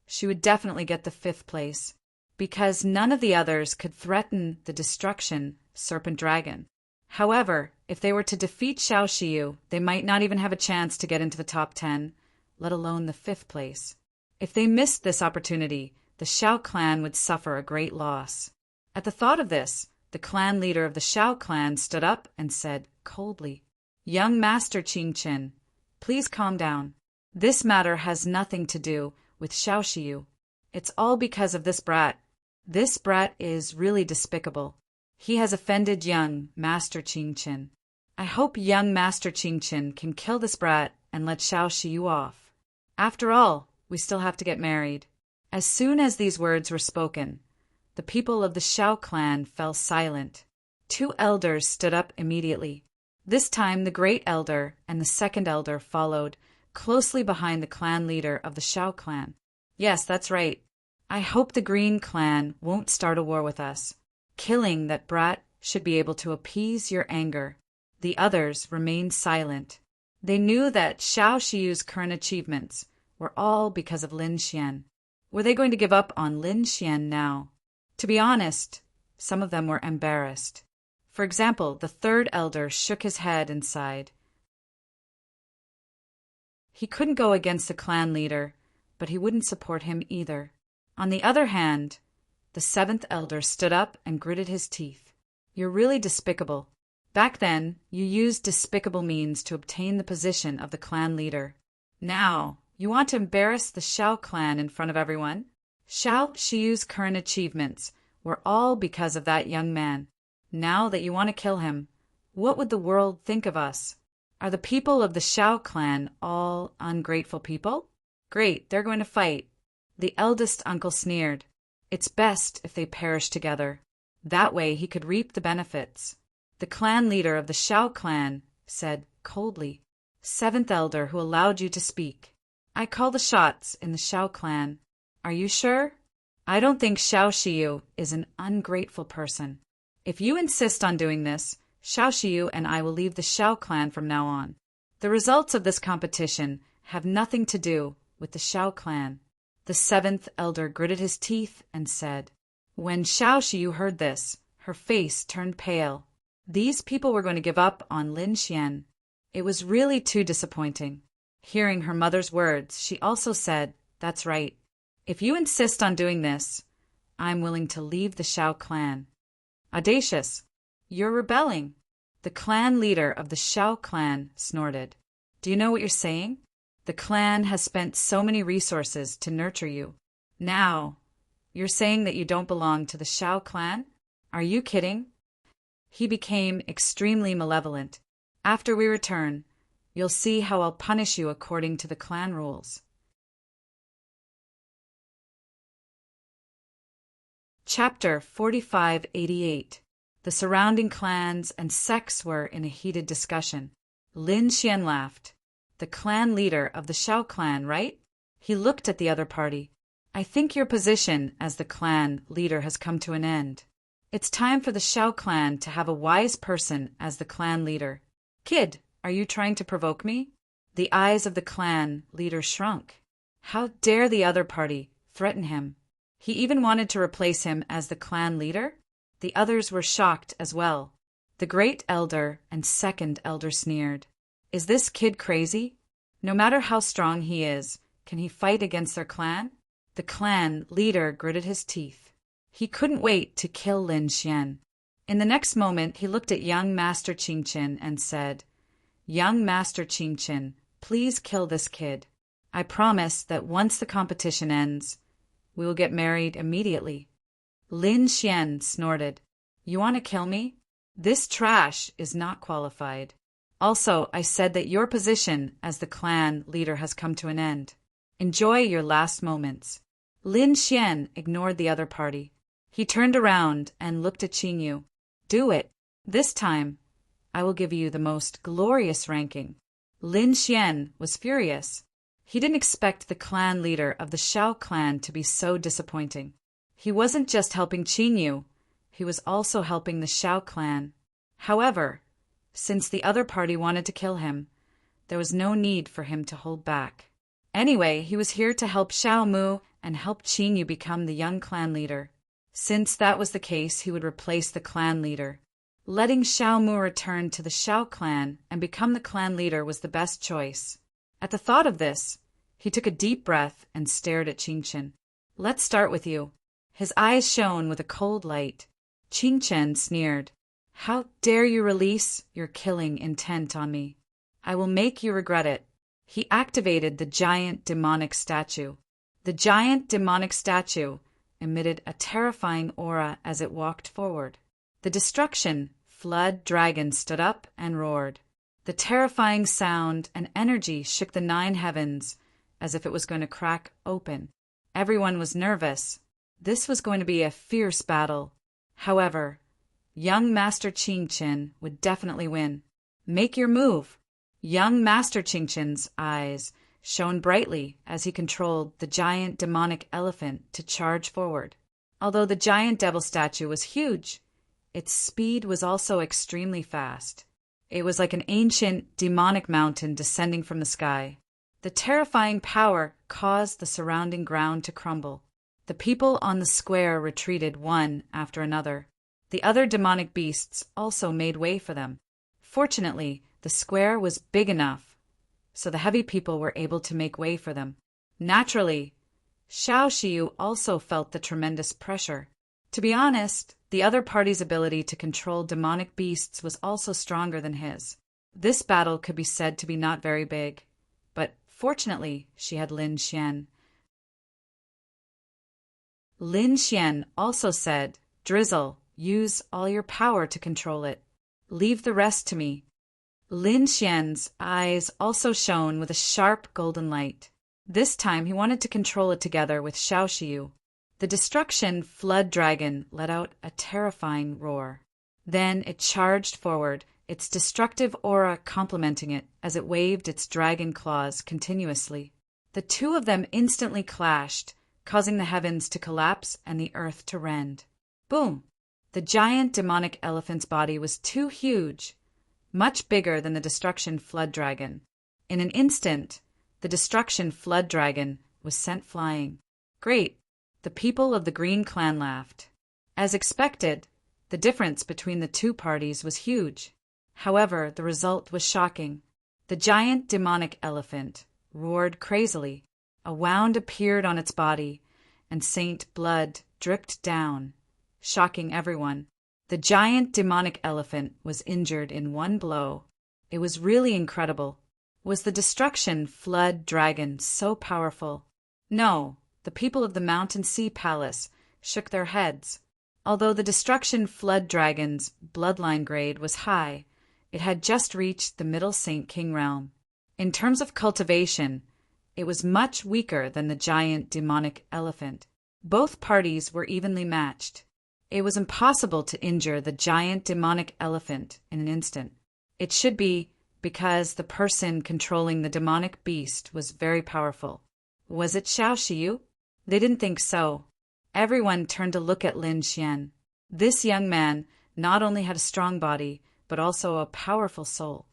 [SPEAKER 1] she would definitely get the 5th place, because none of the others could threaten the destruction serpent dragon. However, if they were to defeat Xiao Shiyu, they might not even have a chance to get into the top 10, let alone the 5th place. If they missed this opportunity, the Xiao clan would suffer a great loss. At the thought of this, the clan leader of the Xiao clan stood up and said coldly, "Young Master Qingqin, please calm down. This matter has nothing to do with Xiao Shiyu. It's all because of this brat. This brat is really despicable. He has offended young Master Qingqin. I hope young Master Qingqin can kill this brat and let Xiao Shiyu off. After all, we still have to get married." As soon as these words were spoken, the people of the Xiao clan fell silent. 2 elders stood up immediately. This time the great elder and the second elder followed, closely behind the clan leader of the Xiao clan. "Yes, that's right. I hope the Green clan won't start a war with us. Killing that brat should be able to appease your anger." The others remained silent. They knew that Xiao Shiyu's current achievements were all because of Lin Xian. Were they going to give up on Lin Xian now? To be honest, some of them were embarrassed. For example, the 3rd elder shook his head and sighed. He couldn't go against the clan leader, but he wouldn't support him either. On the other hand, the 7th elder stood up and gritted his teeth. "You're really despicable. Back then, you used despicable means to obtain the position of the clan leader. Now, you want to embarrass the Xiao clan in front of everyone? Xiao Shiyu's current achievements were all because of that young man. Now that you want to kill him, what would the world think of us? Are the people of the Xiao clan all ungrateful people? Great, they're going to fight." The eldest uncle sneered. "It's best if they perish together. That way he could reap the benefits." The clan leader of the Xiao clan said coldly, "7th elder who allowed you to speak. I call the shots in the Xiao clan. Are you sure? I don't think Xiao Shiyu is an ungrateful person. If you insist on doing this, Xiao Shiyu and I will leave the Xiao clan from now on. The results of this competition have nothing to do with the Xiao clan." The 7th elder gritted his teeth and said. When Xiao Shiyu heard this, her face turned pale. These people were going to give up on Lin Xian. It was really too disappointing. Hearing her mother's words, she also said, "That's right. If you insist on doing this, I'm willing to leave the Xiao clan." "Audacious! You're rebelling." The clan leader of the Xiao clan snorted. "Do you know what you're saying? The clan has spent so many resources to nurture you. Now, you're saying that you don't belong to the Xiao clan? Are you kidding?" He became extremely malevolent. "After we return, you'll see how I'll punish you according to the clan rules." Chapter 4588. The surrounding clans and sects were in a heated discussion. Lin Xian laughed. "The clan leader of the Xiao clan, right?" He looked at the other party. "I think your position as the clan leader has come to an end. It's time for the Xiao clan to have a wise person as the clan leader. Kid, are you trying to provoke me?" The eyes of the clan leader shrunk. How dare the other party threaten him? He even wanted to replace him as the clan leader? The others were shocked as well. The great elder and second elder sneered. "Is this kid crazy? No matter how strong he is, can he fight against their clan?" The clan leader gritted his teeth. He couldn't wait to kill Lin Xian. In the next moment, he looked at young Master Qingqin and said, "Young Master Qingqin, please kill this kid. I promise that once the competition ends, we will get married immediately." Lin Xian snorted. "You want to kill me? This trash is not qualified. Also, I said that your position as the clan leader has come to an end. Enjoy your last moments." Lin Xian ignored the other party. He turned around and looked at Qingyu. "Do it. This time, I will give you the most glorious ranking." Lin Xian was furious. He didn't expect the clan leader of the Xiao clan to be so disappointing. He wasn't just helping Qingyu, he was also helping the Xiao clan. However, since the other party wanted to kill him, there was no need for him to hold back. Anyway, he was here to help Xiao Mu and help Qingyu become the young clan leader. Since that was the case, he would replace the clan leader. Letting Xiao Mu return to the Xiao clan and become the clan leader was the best choice. At the thought of this, he took a deep breath and stared at Qingchen. Let's start with you. His eyes shone with a cold light. Qingchen sneered. How dare you release your killing intent on me? I will make you regret it. He activated the giant demonic statue. The giant demonic statue emitted a terrifying aura as it walked forward. The destruction flood dragon stood up and roared. The terrifying sound and energy shook the 9 heavens as if it was going to crack open. Everyone was nervous. This was going to be a fierce battle. However, young Master Qingchen would definitely win. Make your move. Young Master Qingchen's eyes shone brightly as he controlled the giant demonic elephant to charge forward. Although the giant devil statue was huge, its speed was also extremely fast. It was like an ancient demonic mountain descending from the sky. The terrifying power caused the surrounding ground to crumble. The people on the square retreated one after another. The other demonic beasts also made way for them. Fortunately, the square was big enough, so the heavy people were able to make way for them. Naturally, Xiao Xiu also felt the tremendous pressure. To be honest, the other party's ability to control demonic beasts was also stronger than his. This battle could be said to be not very big, but fortunately, she had Lin Xian. Lin Xian also said, Drizzle, use all your power to control it. Leave the rest to me. Lin Xian's eyes also shone with a sharp golden light. This time he wanted to control it together with Xiao Xiu. The destruction flood dragon let out a terrifying roar. Then it charged forward, its destructive aura complementing it as it waved its dragon claws continuously. The two of them instantly clashed, causing the heavens to collapse and the earth to rend. Boom! The giant demonic elephant's body was too huge, much bigger than the destruction flood dragon. In an instant, the destruction flood dragon was sent flying. Great! The people of the Green Clan laughed. As expected, the difference between the two parties was huge. However, the result was shocking. The giant demonic elephant roared crazily. A wound appeared on its body, and saint blood dripped down, shocking everyone. The giant demonic elephant was injured in one blow. It was really incredible. Was the destruction flood dragon so powerful? No, the people of the Mountain Sea Palace shook their heads. Although the destruction flood dragon's bloodline grade was high, it had just reached the Middle Saint King realm. In terms of cultivation, it was much weaker than the giant demonic elephant. Both parties were evenly matched. It was impossible to injure the giant demonic elephant in an instant. It should be because the person controlling the demonic beast was very powerful. Was it Xiao Xiu? They didn't think so. Everyone turned to look at Lin Xian. This young man not only had a strong body, but also a powerful soul.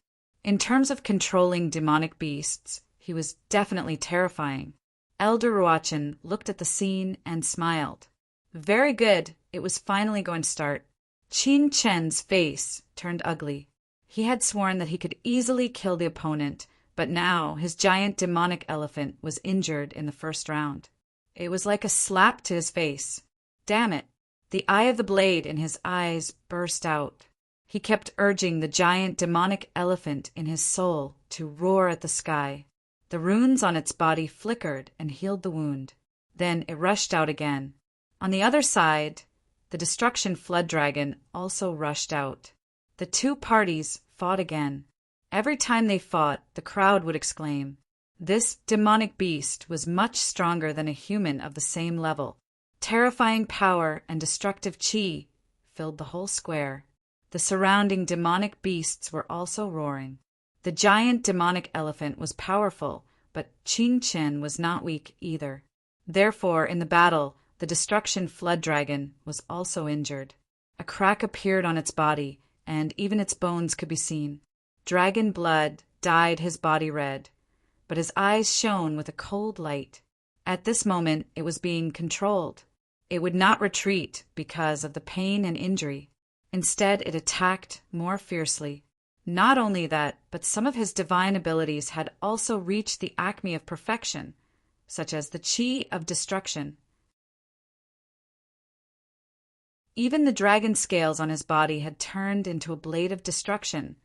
[SPEAKER 1] In terms of controlling demonic beasts, he was definitely terrifying. Elder Ruochen looked at the scene and smiled. Very good, it was finally going to start. Qin Chen's face turned ugly. He had sworn that he could easily kill the opponent, but now his giant demonic elephant was injured in the first round. It was like a slap to his face. Damn it! The eye of the blade in his eyes burst out. He kept urging the giant demonic elephant in his soul to roar at the sky. The runes on its body flickered and healed the wound. Then it rushed out again. On the other side, the destruction flood dragon also rushed out. The two parties fought again. Every time they fought, the crowd would exclaim. This demonic beast was much stronger than a human of the same level. Terrifying power and destructive qi filled the whole square. The surrounding demonic beasts were also roaring. The giant demonic elephant was powerful, but Qin Chen was not weak either. Therefore, in the battle, the destruction flood dragon was also injured. A crack appeared on its body, and even its bones could be seen. Dragon blood dyed his body red, but his eyes shone with a cold light. At this moment, it was being controlled. It would not retreat because of the pain and injury. Instead, it attacked more fiercely. Not only that, but some of his divine abilities had also reached the acme of perfection, such as the chi of destruction. Even the dragon scales on his body had turned into a blade of destruction,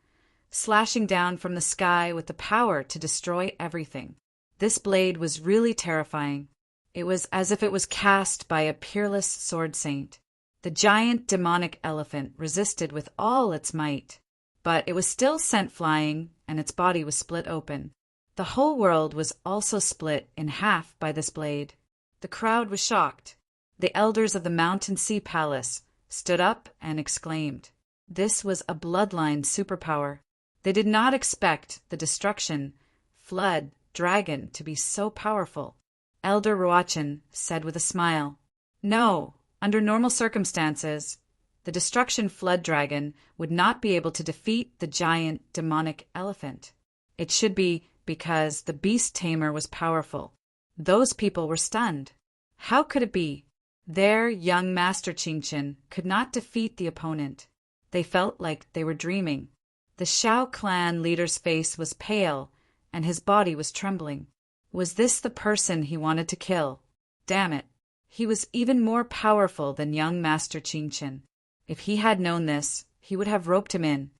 [SPEAKER 1] slashing down from the sky with the power to destroy everything. This blade was really terrifying. It was as if it was cast by a peerless sword saint. The giant demonic elephant resisted with all its might, but it was still sent flying, and its body was split open. The whole world was also split in half by this blade. The crowd was shocked. The elders of the Mountain Sea Palace stood up and exclaimed. This was a bloodline superpower. They did not expect the destruction, flood, dragon to be so powerful. Elder Ruachan said with a smile, "No, under normal circumstances, the destruction flood dragon would not be able to defeat the giant demonic elephant. It should be because the beast tamer was powerful. Those people were stunned. How could it be? Their young master Chinchin could not defeat the opponent. They felt like they were dreaming. The Shao clan leader's face was pale, and his body was trembling. Was this the person he wanted to kill? Damn it. He was even more powerful than young Master Chinchin. If he had known this, he would have roped him in.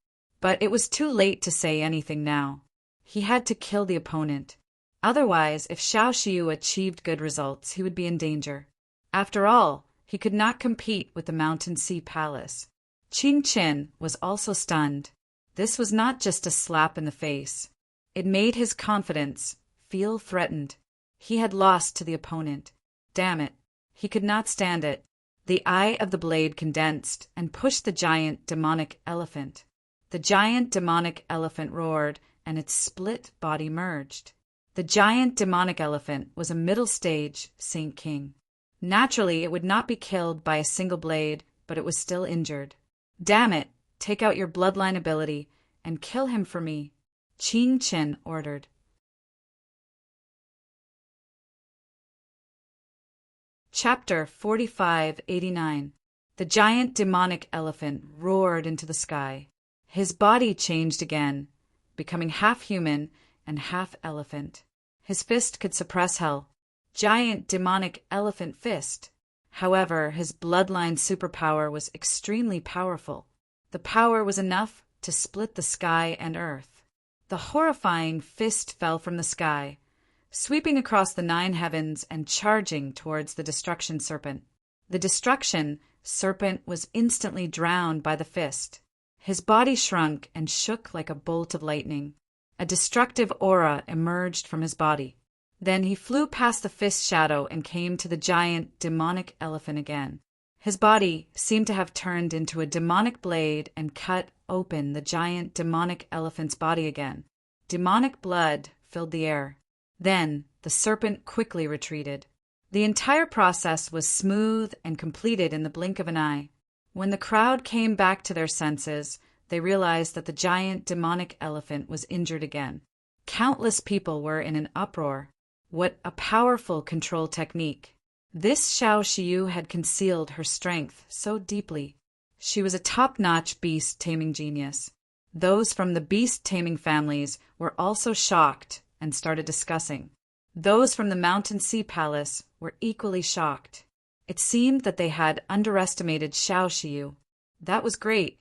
[SPEAKER 1] But it was too late to say anything now. He had to kill the opponent. Otherwise, if Xiao Xiu achieved good results, he would be in danger. After all, he could not compete with the Mountain Sea Palace. Qin Qin was also stunned. This was not just a slap in the face. It made his confidence feel threatened. He had lost to the opponent. Damn it. He could not stand it. The eye of the blade condensed and pushed the giant demonic elephant. The giant demonic elephant roared, and its split body merged. The giant demonic elephant was a middle stage Saint King. Naturally, it would not be killed by a single blade, but it was still injured. Damn it, take out your bloodline ability and kill him for me, Qin Qin ordered. Chapter 4589. The giant demonic elephant roared into the sky. His body changed again, becoming half human and half elephant. His fist could suppress hell. Giant demonic elephant fist. However, his bloodline superpower was extremely powerful. The power was enough to split the sky and earth. The horrifying fist fell from the sky, sweeping across the 9 heavens and charging towards the destruction serpent. The destruction serpent was instantly drowned by the fist. His body shrunk and shook like a bolt of lightning. A destructive aura emerged from his body. Then he flew past the fist's shadow and came to the giant demonic elephant again. His body seemed to have turned into a demonic blade and cut open the giant demonic elephant's body again. Demonic blood filled the air. Then the serpent quickly retreated. The entire process was smooth and completed in the blink of an eye. When the crowd came back to their senses, they realized that the giant demonic elephant was injured again. Countless people were in an uproar. What a powerful control technique. This Xiao Xiu had concealed her strength so deeply. She was a top-notch beast-taming genius. Those from the beast-taming families were also shocked and started discussing. Those from the Mountain Sea Palace were equally shocked. It seemed that they had underestimated Xiao Xiu. That was great.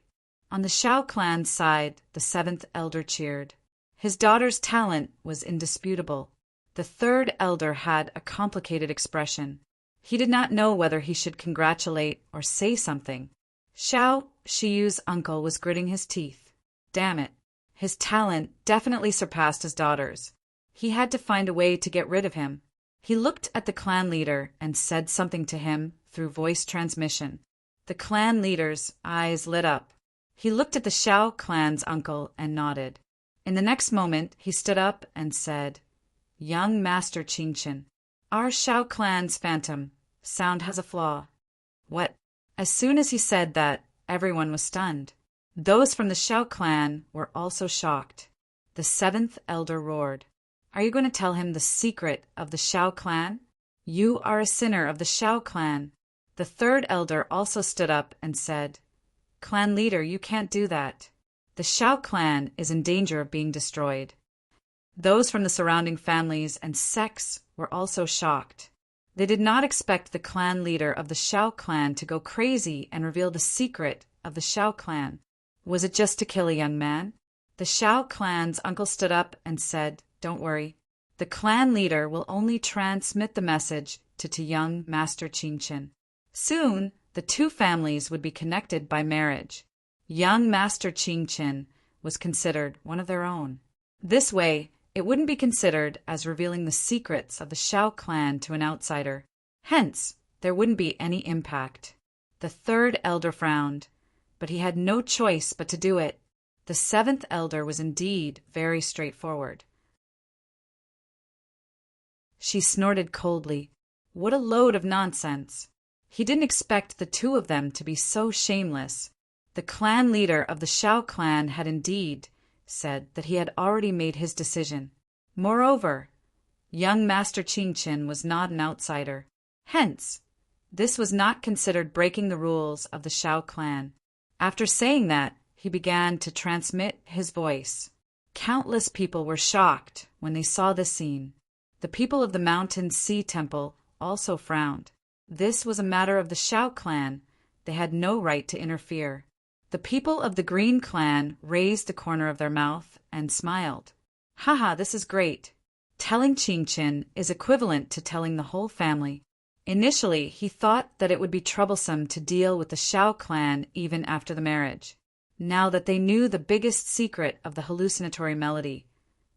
[SPEAKER 1] On the Xiao clan's side, the 7th elder cheered. His daughter's talent was indisputable. The 3rd elder had a complicated expression. He did not know whether he should congratulate or say something. Xiao Xiu's uncle was gritting his teeth. Damn it. His talent definitely surpassed his daughter's. He had to find a way to get rid of him. He looked at the clan leader and said something to him through voice transmission. The clan leader's eyes lit up. He looked at the Xiao clan's uncle and nodded. In the next moment, he stood up and said, "Young Master Chinchin, our Xiao clan's phantom sound has a flaw." What? As soon as he said that, everyone was stunned. Those from the Xiao clan were also shocked. The 7th elder roared. Are you going to tell him the secret of the Xiao clan? You are a sinner of the Xiao clan. The 3rd elder also stood up and said, Clan leader, you can't do that. The Shao clan is in danger of being destroyed. Those from the surrounding families and sects were also shocked. They did not expect the clan leader of the Shao clan to go crazy and reveal the secret of the Shao clan. Was it just to kill a young man? The Shao clan's uncle stood up and said, "Don't worry. The clan leader will only transmit the message to young Master Qingchen. Soon, the two families would be connected by marriage. Young Master Qingchen was considered one of their own. This way, it wouldn't be considered as revealing the secrets of the Shao clan to an outsider. Hence, there wouldn't be any impact." The third elder frowned, but he had no choice but to do it. The seventh elder was indeed very straightforward. She snorted coldly. What a load of nonsense! He didn't expect the two of them to be so shameless. The clan leader of the Shao clan had indeed said that he had already made his decision. Moreover, young Master Qingchen was not an outsider. Hence, this was not considered breaking the rules of the Shao clan. After saying that, he began to transmit his voice. Countless people were shocked when they saw this scene. The people of the Mountain Sea Temple also frowned. This was a matter of the Shao clan. They had no right to interfere. The people of the Green clan raised the corner of their mouth and smiled. Haha, this is great. Telling Qingchen is equivalent to telling the whole family. Initially, he thought that it would be troublesome to deal with the Shao clan even after the marriage. Now that they knew the biggest secret of the hallucinatory melody,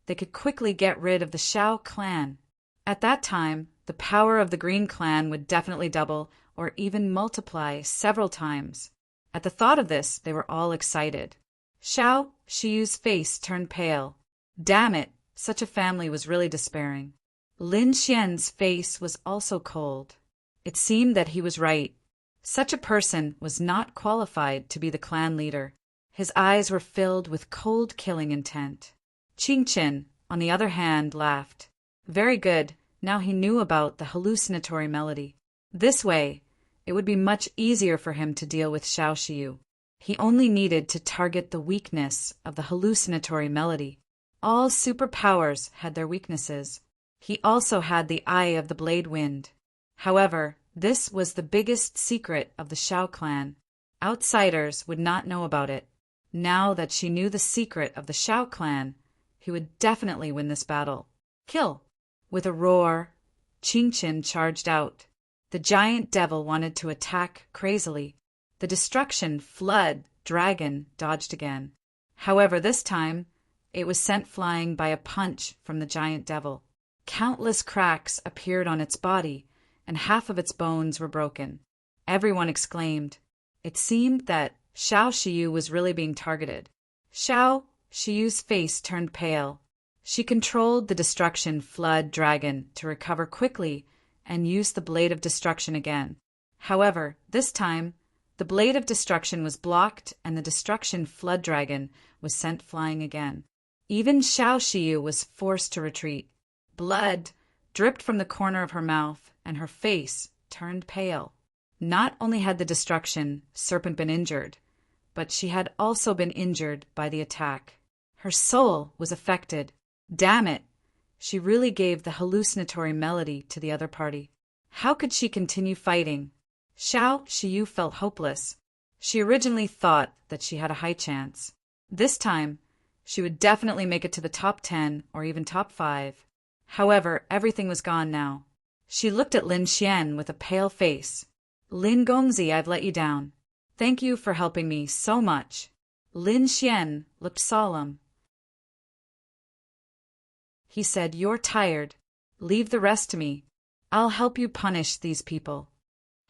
[SPEAKER 1] they could quickly get rid of the Shao clan. At that time, the power of the Green clan would definitely double or even multiply several times. At the thought of this, they were all excited. Shao Shiyu's face turned pale. Damn it, such a family was really despairing. Lin Xian's face was also cold. It seemed that he was right. Such a person was not qualified to be the clan leader. His eyes were filled with cold killing intent. Qingchen, on the other hand, laughed. Very good, now he knew about the hallucinatory melody. This way, it would be much easier for him to deal with Shao Shiyu. He only needed to target the weakness of the hallucinatory melody. All superpowers had their weaknesses. He also had the eye of the blade wind. However, this was the biggest secret of the Shao clan. Outsiders would not know about it. Now that she knew the secret of the Shao clan, he would definitely win this battle. Kill! With a roar, Qingchen charged out. The giant devil wanted to attack crazily. The destruction flood dragon dodged again. However, this time, it was sent flying by a punch from the giant devil. Countless cracks appeared on its body, and half of its bones were broken. Everyone exclaimed. It seemed that Shao Shiyu was really being targeted. Shao Shiyu's face turned pale. She controlled the destruction flood dragon to recover quickly and used the blade of destruction again. However, this time, the blade of destruction was blocked and the destruction flood dragon was sent flying again. Even Shao Shiyu was forced to retreat. Blood dripped from the corner of her mouth and her face turned pale. Not only had the destruction serpent been injured, but she had also been injured by the attack. Her soul was affected. Damn it! She really gave the hallucinatory melody to the other party. How could she continue fighting? Shao Shiyu felt hopeless. She originally thought that she had a high chance. This time, she would definitely make it to the top 10 or even top 5. However, everything was gone now. She looked at Lin Xian with a pale face. Lin Gongzi, I've let you down. Thank you for helping me so much. Lin Xian looked solemn. He said, You're tired. Leave the rest to me. I'll help you punish these people.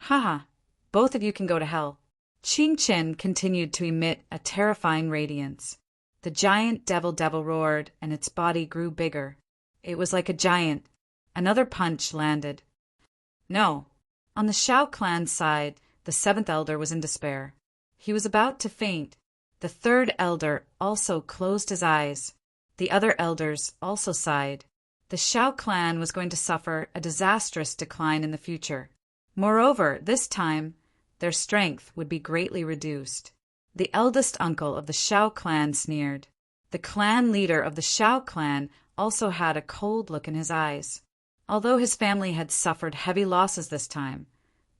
[SPEAKER 1] Haha, both of you can go to hell. Qingchen continued to emit a terrifying radiance. The giant devil roared and its body grew bigger. It was like a giant. Another punch landed. No. On the Shao clan's side, the seventh elder was in despair. He was about to faint. The third elder also closed his eyes. The other elders also sighed. The Shao clan was going to suffer a disastrous decline in the future. Moreover, this time, their strength would be greatly reduced. The eldest uncle of the Shao clan sneered. The clan leader of the Shao clan also had a cold look in his eyes. Although his family had suffered heavy losses this time,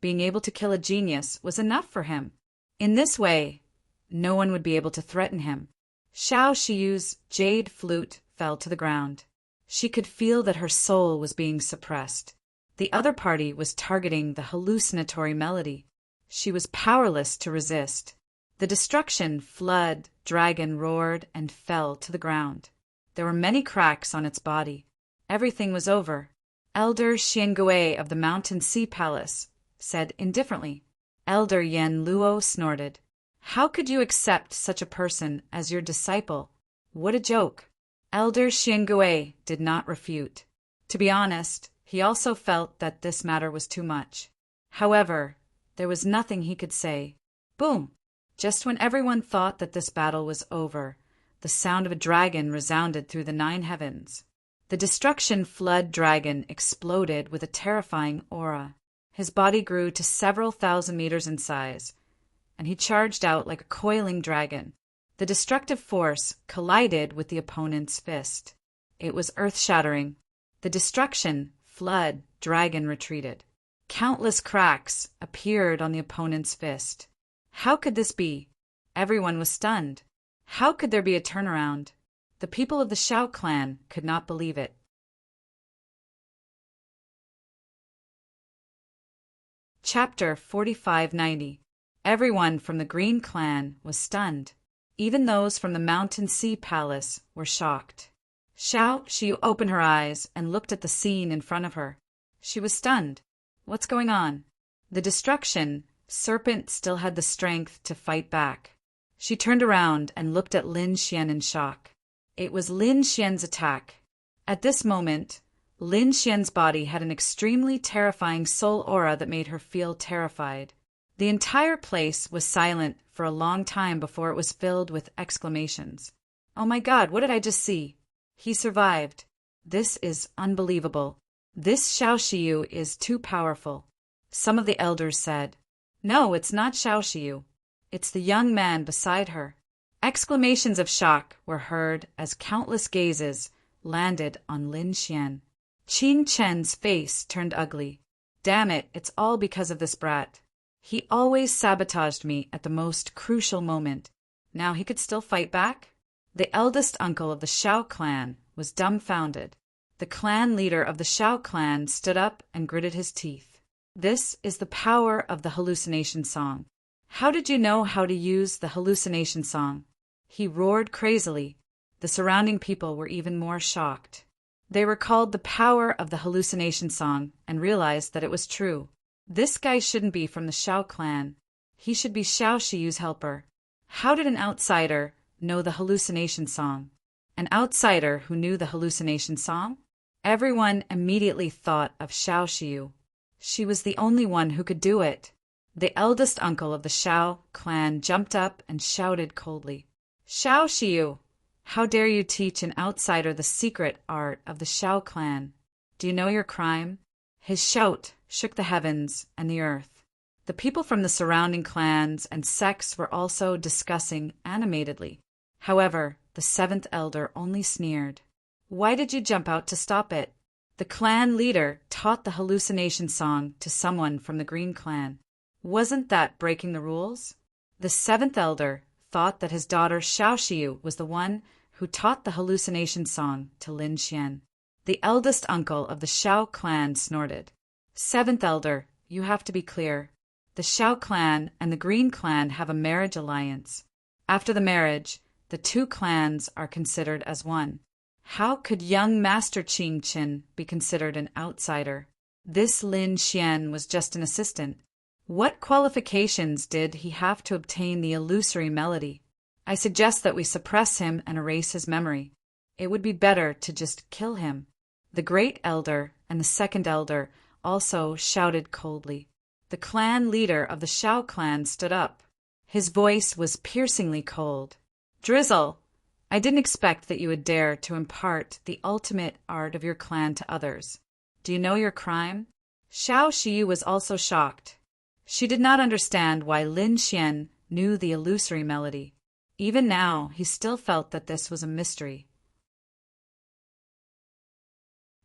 [SPEAKER 1] being able to kill a genius was enough for him. In this way, no one would be able to threaten him. Xiao Shiyu's jade flute fell to the ground. She could feel that her soul was being suppressed. The other party was targeting the hallucinatory melody. She was powerless to resist. The destruction flood dragon roared and fell to the ground. There were many cracks on its body. Everything was over. Elder Xiangui of the Mountain Sea Palace said indifferently. Elder Yen Luo snorted. How could you accept such a person as your disciple? What a joke. Elder Xiangui did not refute. To be honest, he also felt that this matter was too much. However, there was nothing he could say. Boom! Just when everyone thought that this battle was over, the sound of a dragon resounded through the 9 heavens. The destruction flood dragon exploded with a terrifying aura. His body grew to several thousand meters in size, and he charged out like a coiling dragon. The destructive force collided with the opponent's fist. It was earth-shattering. The destruction flood dragon retreated. Countless cracks appeared on the opponent's fist. How could this be? Everyone was stunned. How could there be a turnaround? The people of the Shao clan could not believe it. Chapter 4590. Everyone from the Green clan was stunned. Even those from the Mountain Sea Palace were shocked. Xiao Xiu opened her eyes and looked at the scene in front of her. She was stunned. What's going on? The destruction serpent still had the strength to fight back. She turned around and looked at Lin Xian in shock. It was Lin Xian's attack. At this moment, Lin Xian's body had an extremely terrifying soul aura that made her feel terrified. The entire place was silent for a long time before it was filled with exclamations. Oh my God, what did I just see? He survived. This is unbelievable. This Xiao Shiyu is too powerful. Some of the elders said. No, it's not Xiao Shiyu. It's the young man beside her. Exclamations of shock were heard as countless gazes landed on Lin Xian. Qin Chen's face turned ugly. Damn it, it's all because of this brat. He always sabotaged me at the most crucial moment. Now he could still fight back? The eldest uncle of the Shao clan was dumbfounded. The clan leader of the Shao clan stood up and gritted his teeth. This is the power of the hallucination song. How did you know how to use the hallucination song? He roared crazily. The surrounding people were even more shocked. They recalled the power of the hallucination song and realized that it was true. This guy shouldn't be from the Shao clan. He should be Xiao Shiyu's helper. How did an outsider know the hallucination song? An outsider who knew the hallucination song? Everyone immediately thought of Xiao Shiyu. She was the only one who could do it. The eldest uncle of the Shao clan jumped up and shouted coldly. Xiao Shiyu, how dare you teach an outsider the secret art of the Shao clan? Do you know your crime? His shout shook the heavens and the earth. The people from the surrounding clans and sects were also discussing animatedly. However, the 7th elder only sneered. Why did you jump out to stop it? The clan leader taught the hallucination song to someone from the Green clan. Wasn't that breaking the rules? The 7th elder thought that his daughter Xiao Shiyu was the one who taught the hallucination song to Lin Xian. The eldest uncle of the Shao clan snorted. 7th elder, you have to be clear. The Shao clan and the Green clan have a marriage alliance. After the marriage, the 2 clans are considered as one. How could young Master Qing Qin be considered an outsider? This Lin Xian was just an assistant. What qualifications did he have to obtain the illusory melody? I suggest that we suppress him and erase his memory. It would be better to just kill him. The great elder and the 2nd elder also shouted coldly. The clan leader of the Shao clan stood up. His voice was piercingly cold. Drizzle, I didn't expect that you would dare to impart the ultimate art of your clan to others. Do you know your crime? Xiao Shiyu was also shocked. She did not understand why Lin Xian knew the illusory melody. Even now, he still felt that this was a mystery.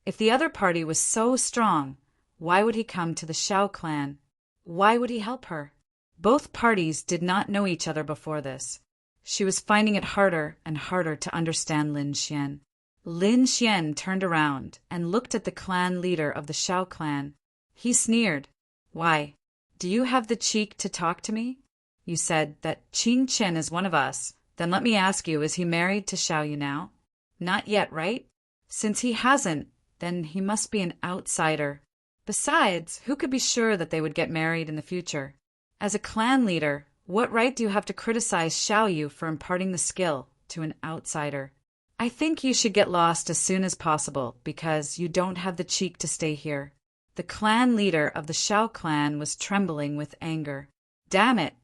[SPEAKER 1] If the other party was so strong, why would he come to the Shao clan? Why would he help her? Both parties did not know each other before this. She was finding it harder and harder to understand Lin Xian. Lin Xian turned around and looked at the clan leader of the Shao clan. He sneered. Why? Do you have the cheek to talk to me? You said that Qing Chen is one of us. Then let me ask you, is he married to Xiao Yu now? Not yet, right? Since he hasn't, then he must be an outsider. Besides, who could be sure that they would get married in the future? As a clan leader, what right do you have to criticize Xiao Yu for imparting the skill to an outsider? I think you should get lost as soon as possible because you don't have the cheek to stay here. The clan leader of the Shao clan was trembling with anger. Damn it!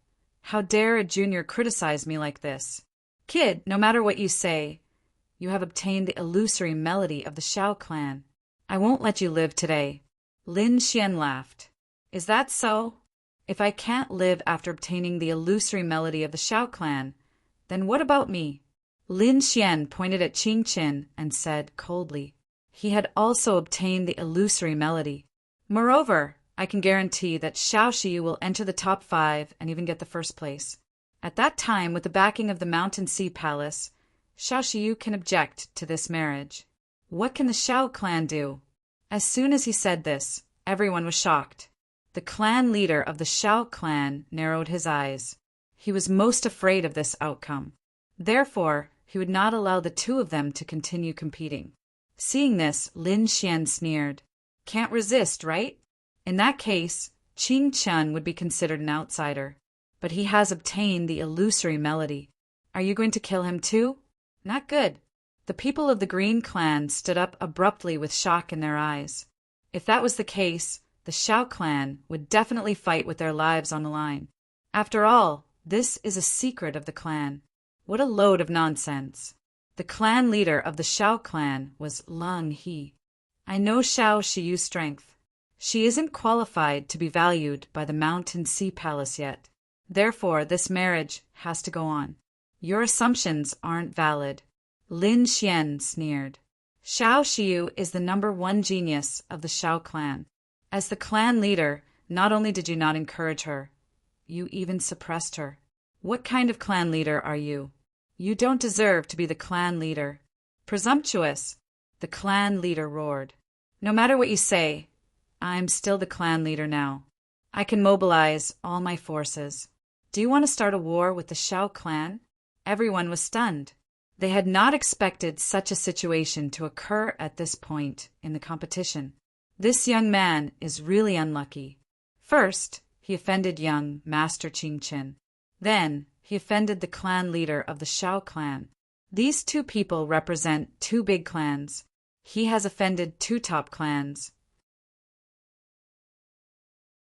[SPEAKER 1] How dare a junior criticize me like this? Kid, no matter what you say, you have obtained the illusory melody of the Shao clan. I won't let you live today. Lin Xian laughed. Is that so? If I can't live after obtaining the illusory melody of the Shao clan, then what about me? Lin Xian pointed at Qing Chen and said coldly. He had also obtained the illusory melody. Moreover, I can guarantee that Xiao Shiyu will enter the top 5 and even get the first place. At that time, with the backing of the Mountain Sea Palace, Xiao Shiyu can object to this marriage. What can the Shao clan do? As soon as he said this, everyone was shocked. The clan leader of the Shao clan narrowed his eyes. He was most afraid of this outcome. Therefore, he would not allow the two of them to continue competing. Seeing this, Lin Xian sneered. Can't resist, right? In that case, Qing Chen would be considered an outsider. But he has obtained the illusory melody. Are you going to kill him too? Not good. The people of the Green clan stood up abruptly with shock in their eyes. If that was the case, the Shao clan would definitely fight with their lives on the line. After all, this is a secret of the clan. What a load of nonsense. The clan leader of the Shao clan was Lang He. I know Xiao Shiyu's strength. She isn't qualified to be valued by the Mountain Sea Palace yet. Therefore, this marriage has to go on. Your assumptions aren't valid. Lin Xian sneered. Xiao Shiyu is the #1 genius of the Shao clan. As the clan leader, not only did you not encourage her, you even suppressed her. What kind of clan leader are you? You don't deserve to be the clan leader. Presumptuous! The clan leader roared. No matter what you say, I'm still the clan leader now. I can mobilize all my forces. Do you want to start a war with the Shao clan? Everyone was stunned. They had not expected such a situation to occur at this point in the competition. This young man is really unlucky. First, he offended young Master Qing Chen. Then, he offended the clan leader of the Shao clan. These two people represent 2 big clans. He has offended 2 top clans.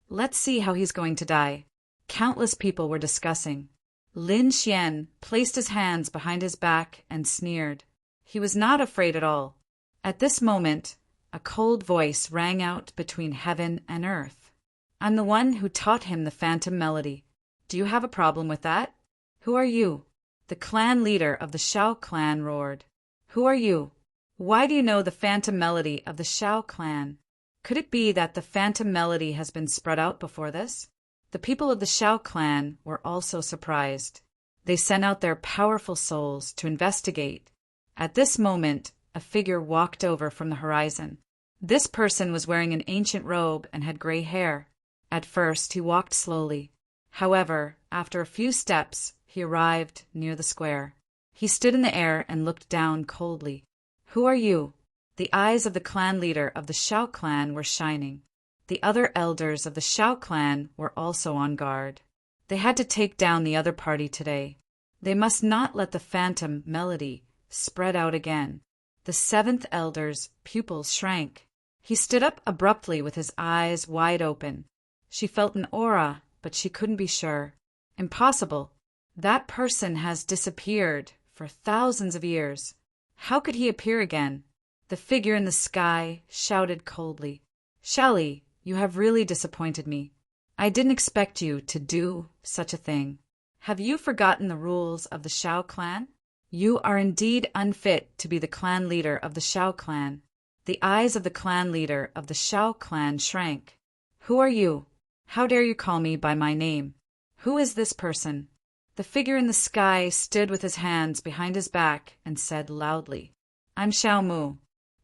[SPEAKER 1] Let's see how he's going to die. Countless people were discussing. Lin Xian placed his hands behind his back and sneered. He was not afraid at all. At this moment, a cold voice rang out between heaven and earth. I'm the one who taught him the phantom melody. Do you have a problem with that? Who are you? The clan leader of the Shao clan roared. Who are you? Why do you know the phantom melody of the Shao clan? Could it be that the phantom melody has been spread out before this? The people of the Shao clan were also surprised. They sent out their powerful souls to investigate. At this moment, a figure walked over from the horizon. This person was wearing an ancient robe and had gray hair. At first, he walked slowly. However, after a few steps, he arrived near the square. He stood in the air and looked down coldly. Who are you? The eyes of the clan leader of the Shao clan were shining. The other elders of the Shao clan were also on guard. They had to take down the other party today. They must not let the phantom melody spread out again. The 7th elder's pupils shrank. He stood up abruptly with his eyes wide open. She felt an aura, but she couldn't be sure. Impossible. That person has disappeared for thousands of years. How could he appear again? The figure in the sky shouted coldly. Shelley, you have really disappointed me. I didn't expect you to do such a thing. Have you forgotten the rules of the Shao clan? You are indeed unfit to be the clan leader of the Shao clan. The eyes of the clan leader of the Shao clan shrank. Who are you? How dare you call me by my name? Who is this person? The figure in the sky stood with his hands behind his back and said loudly, I'm Xiao Mu.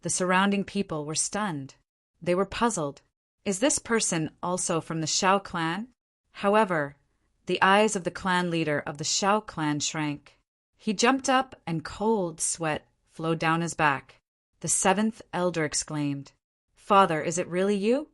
[SPEAKER 1] The surrounding people were stunned. They were puzzled. Is this person also from the Shao clan? However, the eyes of the clan leader of the Shao clan shrank. He jumped up and cold sweat flowed down his back. The seventh elder exclaimed, Father, is it really you?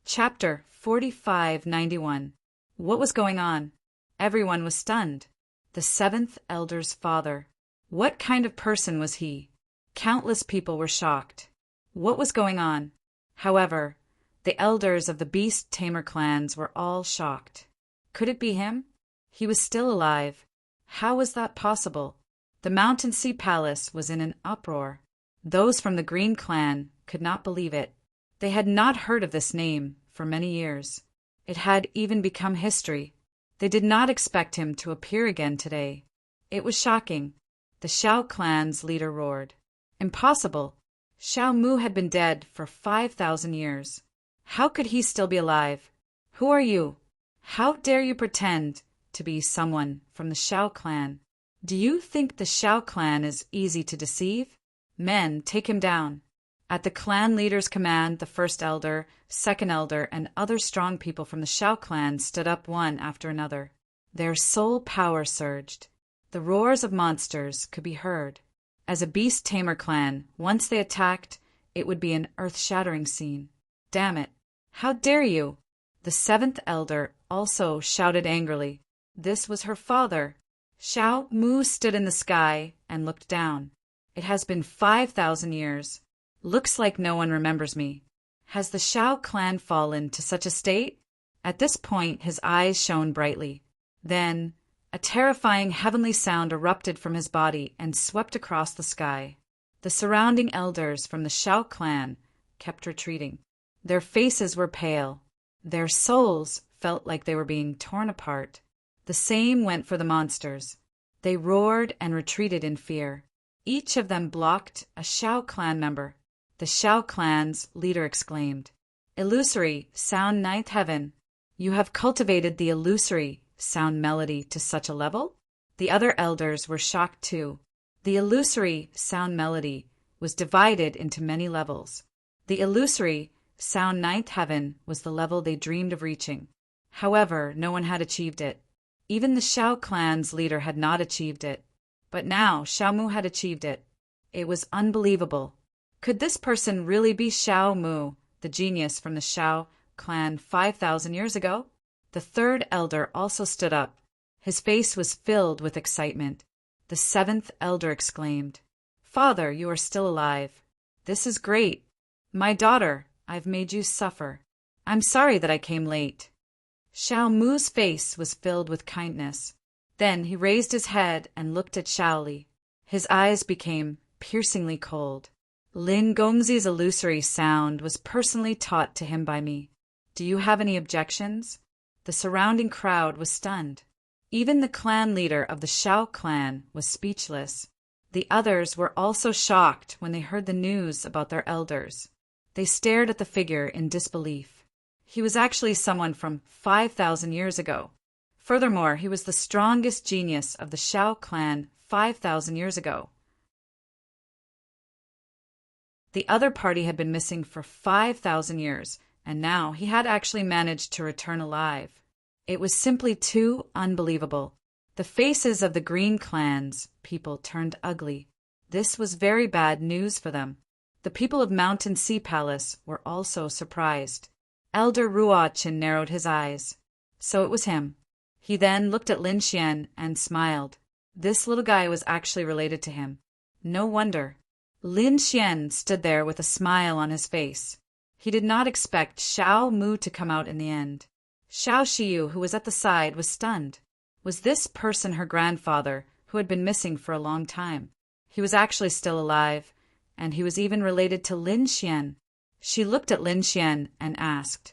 [SPEAKER 1] Chapter 4591. What was going on? Everyone was stunned. The seventh elder's father. What kind of person was he? Countless people were shocked. What was going on? However, the elders of the beast tamer clans were all shocked. Could it be him? He was still alive. How was that possible? The Mountain Sea Palace was in an uproar. Those from the Green clan could not believe it. They had not heard of this name for many years. It had even become history. They did not expect him to appear again today. It was shocking. The Shao clan's leader roared. Impossible! Xiao Mu had been dead for 5,000 years. How could he still be alive? Who are you? How dare you pretend to be someone from the Shao clan? Do you think the Shao clan is easy to deceive? Men, take him down. At the clan leader's command, the first elder, second elder, and other strong people from the Shao clan stood up one after another. Their soul power surged. The roars of monsters could be heard. As a beast tamer clan, once they attacked, it would be an earth-shattering scene. Damn it! How dare you! The seventh elder also shouted angrily. This was her father. Xiao Mu stood in the sky and looked down. It has been 5,000 years. Looks like no one remembers me. Has the Shao clan fallen to such a state? At this point his eyes shone brightly. Then a terrifying heavenly sound erupted from his body and swept across the sky. The surrounding elders from the Shao clan kept retreating. Their faces were pale. Their souls felt like they were being torn apart. The same went for the monsters. They roared and retreated in fear. Each of them blocked a Shao clan member. The Shao clan's leader exclaimed, Illusory, sound ninth heaven. You have cultivated the illusory sound melody to such a level? The other elders were shocked too. The illusory sound melody was divided into many levels. The illusory sound ninth heaven was the level they dreamed of reaching. However, no one had achieved it. Even the Shao clan's leader had not achieved it. But now Xiao Mu had achieved it. It was unbelievable. Could this person really be Xiao Mu, the genius from the Shao clan 5,000 years ago? The third elder also stood up. His face was filled with excitement. The seventh elder exclaimed, Father, you are still alive. This is great. My daughter, I've made you suffer. I'm sorry that I came late. Xiao Mu's face was filled with kindness. Then he raised his head and looked at Shaoli. His eyes became piercingly cold. Lin Gongzi's illusory sound was personally taught to him by me. Do you have any objections? The surrounding crowd was stunned. Even the clan leader of the Shao clan was speechless. The others were also shocked when they heard the news about their elders. They stared at the figure in disbelief. He was actually someone from 5,000 years ago. Furthermore, he was the strongest genius of the Shao clan 5,000 years ago. The other party had been missing for 5,000 years, and now he had actually managed to return alive. It was simply too unbelievable. The faces of the Green clan's people turned ugly. This was very bad news for them. The people of Mountain Sea Palace were also surprised. Elder Ruochin narrowed his eyes. So it was him. He then looked at Lin Xian and smiled. This little guy was actually related to him. No wonder. Lin Xian stood there with a smile on his face. He did not expect Xiao Mu to come out in the end. Xiao Xiu, who was at the side, was stunned. Was this person her grandfather, who had been missing for a long time? He was actually still alive, and he was even related to Lin Xian. She looked at Lin Xian and asked,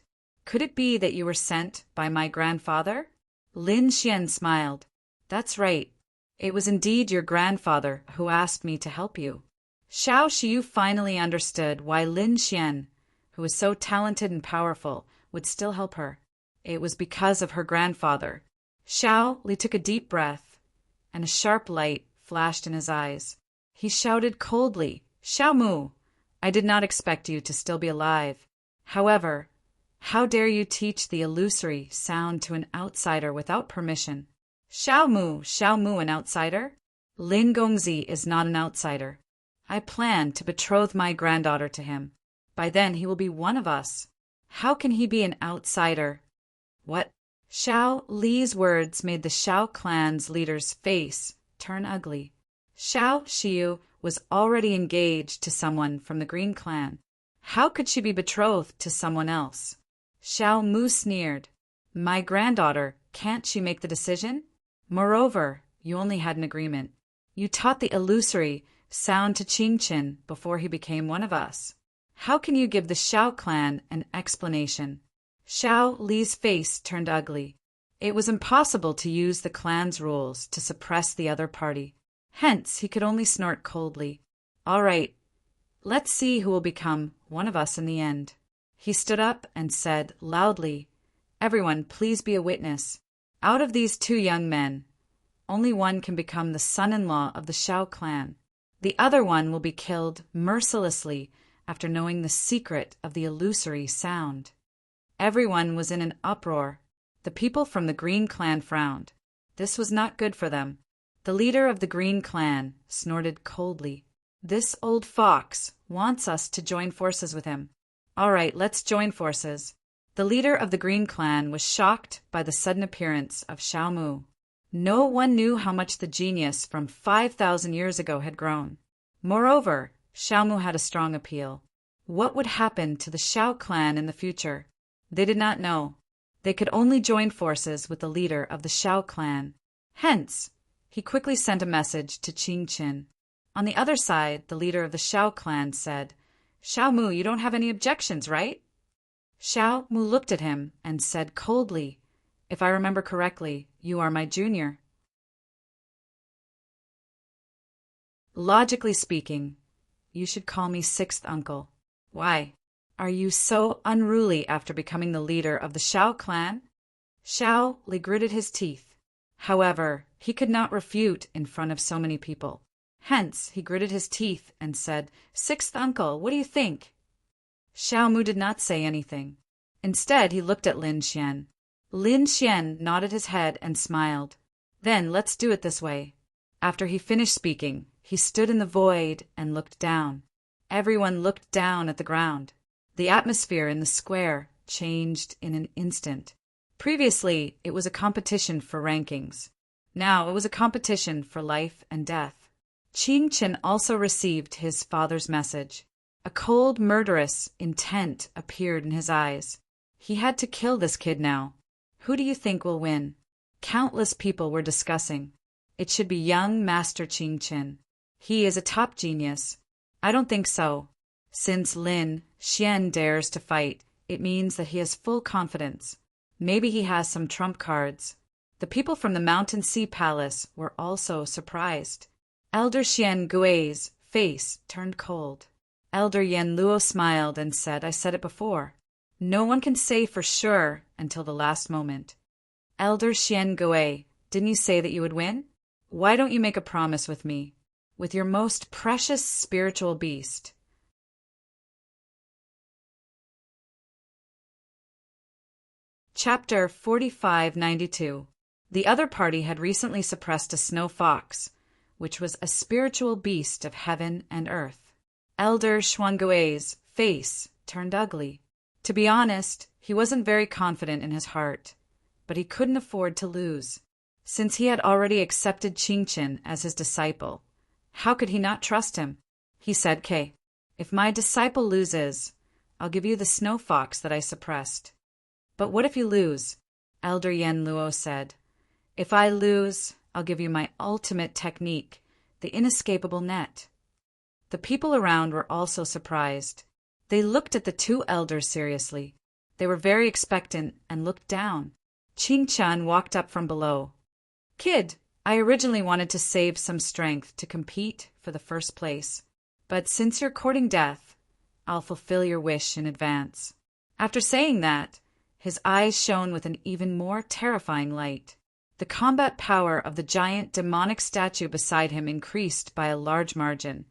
[SPEAKER 1] Could it be that you were sent by my grandfather? Lin Xian smiled. That's right. It was indeed your grandfather who asked me to help you. Xiao Xiu finally understood why Lin Xian, who was so talented and powerful, would still help her. It was because of her grandfather. Xiao Li took a deep breath, and a sharp light flashed in his eyes. He shouted coldly, Xiao Mu, I did not expect you to still be alive. However, how dare you teach the illusory sound to an outsider without permission? Xiao Mu, an outsider? Lin Gongzi is not an outsider. I plan to betroth my granddaughter to him. By then he will be one of us. How can he be an outsider? What? Xiao Li's words made the Xiao clan's leader's face turn ugly. Xiao Xiu was already engaged to someone from the Green Clan. How could she be betrothed to someone else? Xiao Mu sneered. My granddaughter, can't she make the decision? Moreover, you only had an agreement. You taught the illusory sound to Qingqin before he became one of us. How can you give the Xiao clan an explanation? Xiao Li's face turned ugly. It was impossible to use the clan's rules to suppress the other party. Hence, he could only snort coldly. All right, let's see who will become one of us in the end. He stood up and said loudly, Everyone, please be a witness. Out of these two young men, only one can become the son-in-law of the Xiao clan. The other one will be killed mercilessly after knowing the secret of the illusory sound. Everyone was in an uproar. The people from the Green Clan frowned. This was not good for them. The leader of the Green Clan snorted coldly. This old fox wants us to join forces with him. All right, let's join forces. The leader of the Green Clan was shocked by the sudden appearance of Xiao Mu. No one knew how much the genius from 5,000 years ago had grown. Moreover, Xiao Mu had a strong appeal. What would happen to the Xiao clan in the future? They did not know. They could only join forces with the leader of the Xiao clan. Hence, he quickly sent a message to Qingqin. On the other side, the leader of the Xiao clan said, Xiao Mu, you don't have any objections, right? Xiao Mu looked at him and said coldly, If I remember correctly, you are my junior. Logically speaking, you should call me sixth uncle. Why? Are you so unruly after becoming the leader of the Xiao clan? Xiao Li gritted his teeth. However, he could not refute in front of so many people. Hence, he gritted his teeth and said, Sixth uncle, what do you think? Xiao Mu did not say anything. Instead, he looked at Lin Xian. Lin Xian nodded his head and smiled. Then, let's do it this way. After he finished speaking, he stood in the void and looked down. Everyone looked down at the ground. The atmosphere in the square changed in an instant. Previously, it was a competition for rankings. Now it was a competition for life and death. Qingqin also received his father's message. A cold, murderous intent appeared in his eyes. He had to kill this kid now. Who do you think will win? Countless people were discussing. It should be young Master Qingqin. He is a top genius. I don't think so. Since Lin Xian dares to fight, it means that he has full confidence. Maybe he has some trump cards. The people from the Mountain Sea Palace were also surprised. Elder Xian Gui's face turned cold. Elder Yen Luo smiled and said, I said it before. No one can say for sure until the last moment. Elder Xian Gui, didn't you say that you would win? Why don't you make a promise with me? With your most precious spiritual beast. Chapter 4592. The other party had recently suppressed a snow fox, which was a spiritual beast of heaven and earth. Elder Xuangui's face turned ugly. To be honest, he wasn't very confident in his heart, but he couldn't afford to lose. Since he had already accepted Qingqin as his disciple, how could he not trust him? He said, "Kay, if my disciple loses, I'll give you the snow fox that I suppressed." "But what if you lose?" Elder Yen Luo said. "If I lose, I'll give you my ultimate technique, the inescapable net." The people around were also surprised. They looked at the two elders seriously. They were very expectant and looked down. Qingchen walked up from below. Kid, I originally wanted to save some strength to compete for the first place. But since you're courting death, I'll fulfill your wish in advance. After saying that, his eyes shone with an even more terrifying light. The combat power of the giant demonic statue beside him increased by a large margin,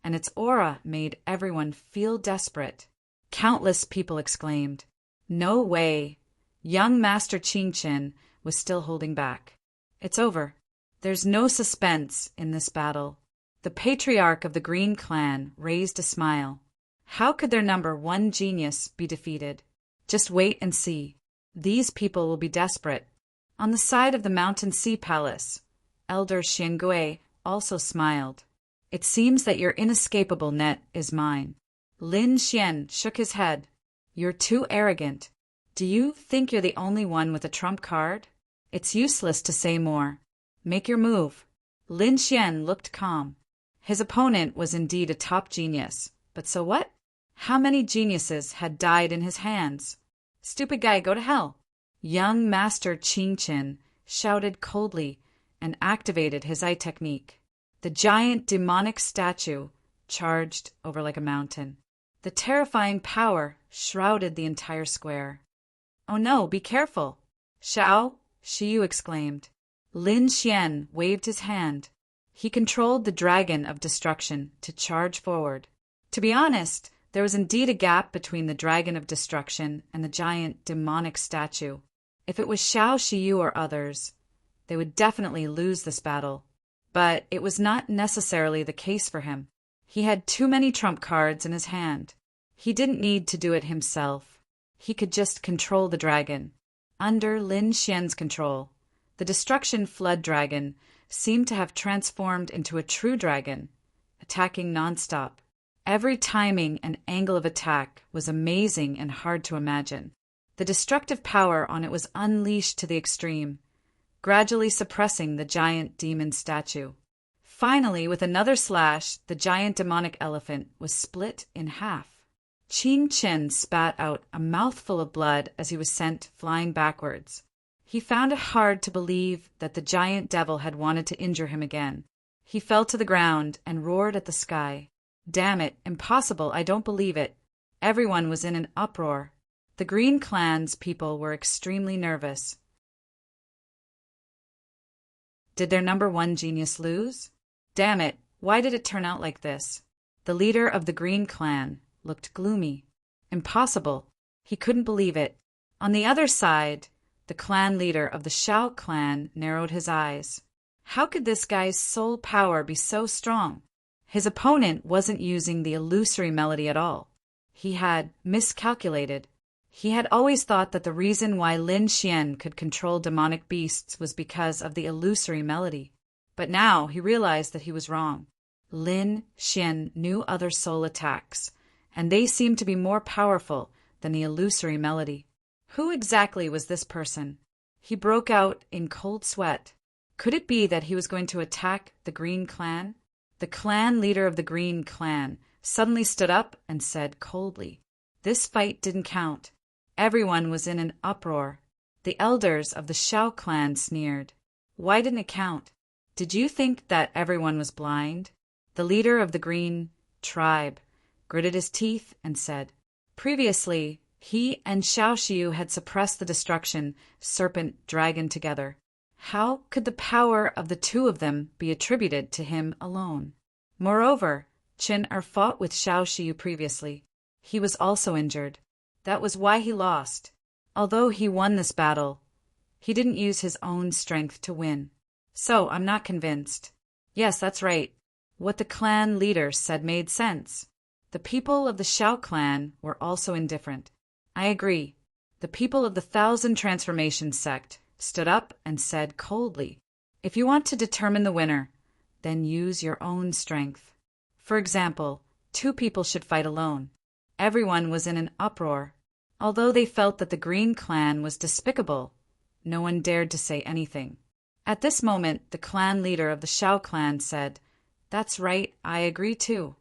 [SPEAKER 1] and its aura made everyone feel desperate. Countless people exclaimed, "No way!" Young Master Qingchen was still holding back. It's over. There's no suspense in this battle. The patriarch of the Green Clan raised a smile. How could their number one genius be defeated? Just wait and see. These people will be desperate. On the side of the Mountain Sea Palace, Elder Xiangui also smiled. It seems that your inescapable net is mine. Lin Xian shook his head. You're too arrogant. Do you think you're the only one with a trump card? It's useless to say more. Make your move. Lin Xian looked calm. His opponent was indeed a top genius, but so what? How many geniuses had died in his hands? Stupid guy, go to hell. Young Master Qingchen shouted coldly and activated his eye technique. The giant demonic statue charged over like a mountain. The terrifying power shrouded the entire square. Oh no, be careful! Xiao, Shiyu exclaimed. Lin Xian waved his hand. He controlled the dragon of destruction to charge forward. To be honest, there was indeed a gap between the dragon of destruction and the giant demonic statue. If it was Xiao Shiyu or others, they would definitely lose this battle. But it was not necessarily the case for him. He had too many trump cards in his hand. He didn't need to do it himself. He could just control the dragon. Under Lin Xian's control, the destruction flood dragon seemed to have transformed into a true dragon, attacking nonstop. Every timing and angle of attack was amazing and hard to imagine. The destructive power on it was unleashed to the extreme, gradually suppressing the giant demon statue. Finally, with another slash, the giant demonic elephant was split in half. Qingchen spat out a mouthful of blood as he was sent flying backwards. He found it hard to believe that the giant devil had wanted to injure him again. He fell to the ground and roared at the sky. Damn it, impossible, I don't believe it. Everyone was in an uproar. The Green Clan's people were extremely nervous. Did their number one genius lose? Damn it, why did it turn out like this? The leader of the Green Clan looked gloomy. Impossible. He couldn't believe it. On the other side, the clan leader of the Shao clan narrowed his eyes. How could this guy's soul power be so strong? His opponent wasn't using the illusory melody at all. He had miscalculated. He had always thought that the reason why Lin Xian could control demonic beasts was because of the illusory melody. But now he realized that he was wrong. Lin Xian knew other soul attacks, and they seemed to be more powerful than the illusory melody. Who exactly was this person? He broke out in cold sweat. Could it be that he was going to attack the Green Clan? The clan leader of the Green Clan suddenly stood up and said coldly, "This fight didn't count." Everyone was in an uproar. The elders of the Shao clan sneered. Why didn't it count? Did you think that everyone was blind? The leader of the Green tribe gritted his teeth and said, previously, he and Xiao Shiyu had suppressed the destruction serpent dragon together. How could the power of the two of them be attributed to him alone? Moreover, Qin fought with Xiao Shiyu previously. He was also injured. That was why he lost. Although he won this battle, he didn't use his own strength to win. So I'm not convinced. Yes, that's right. What the clan leader said made sense. The people of the Shao clan were also indifferent. I agree. The people of the Thousand Transformations sect stood up and said coldly, if you want to determine the winner, then use your own strength. For example, 2 people should fight alone. Everyone was in an uproar. Although they felt that the Green Clan was despicable, no one dared to say anything. At this moment, the clan leader of the Shao clan said, "That's right, I agree too."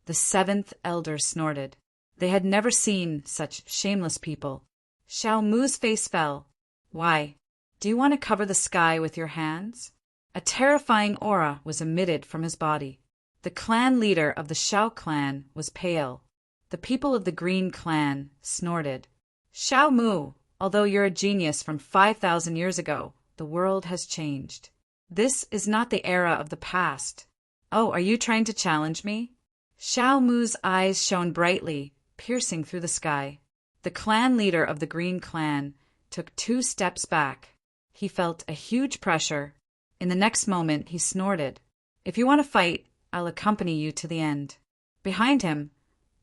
[SPEAKER 1] The 7th elder snorted. They had never seen such shameless people. Xiao Mu's face fell. Why? Do you want to cover the sky with your hands? A terrifying aura was emitted from his body. The clan leader of the Xiao clan was pale. The people of the Green clan snorted. Xiao Mu, although you're a genius from 5,000 years ago, the world has changed. This is not the era of the past. Oh, are you trying to challenge me? Xiao Mu's eyes shone brightly, piercing through the sky. The clan leader of the Green clan took 2 steps back. He felt a huge pressure. In the next moment, he snorted. If you want to fight, I'll accompany you to the end. Behind him,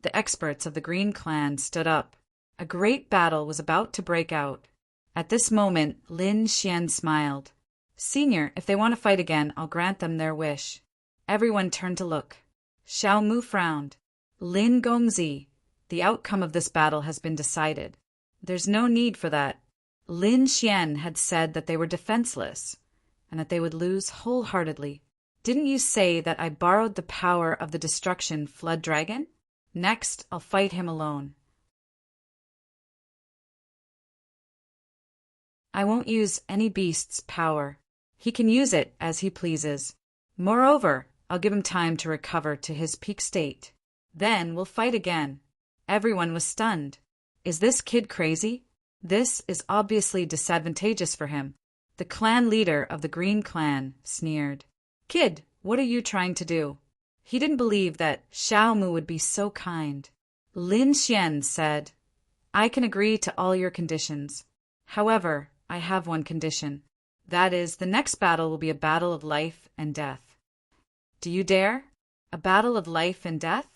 [SPEAKER 1] the experts of the Green clan stood up. A great battle was about to break out. At this moment, Lin Xian smiled. Senior, if they want to fight again, I'll grant them their wish. Everyone turned to look. Xiao Mu frowned. Lin Gongzi, the outcome of this battle has been decided. There's no need for that. Lin Xian had said that they were defenseless, and that they would lose wholeheartedly. Didn't you say that I borrowed the power of the destruction flood dragon? Next, I'll fight him alone. I won't use any beast's power. He can use it as he pleases. Moreover, I'll give him time to recover to his peak state. Then we'll fight again. Everyone was stunned. Is this kid crazy? This is obviously disadvantageous for him. The clan leader of the Green clan sneered. Kid, what are you trying to do? He didn't believe that Xiao Mu would be so kind. Lin Xian said, I can agree to all your conditions. However, I have one condition. That is, the next battle will be a battle of life and death. Do you dare? A battle of life and death?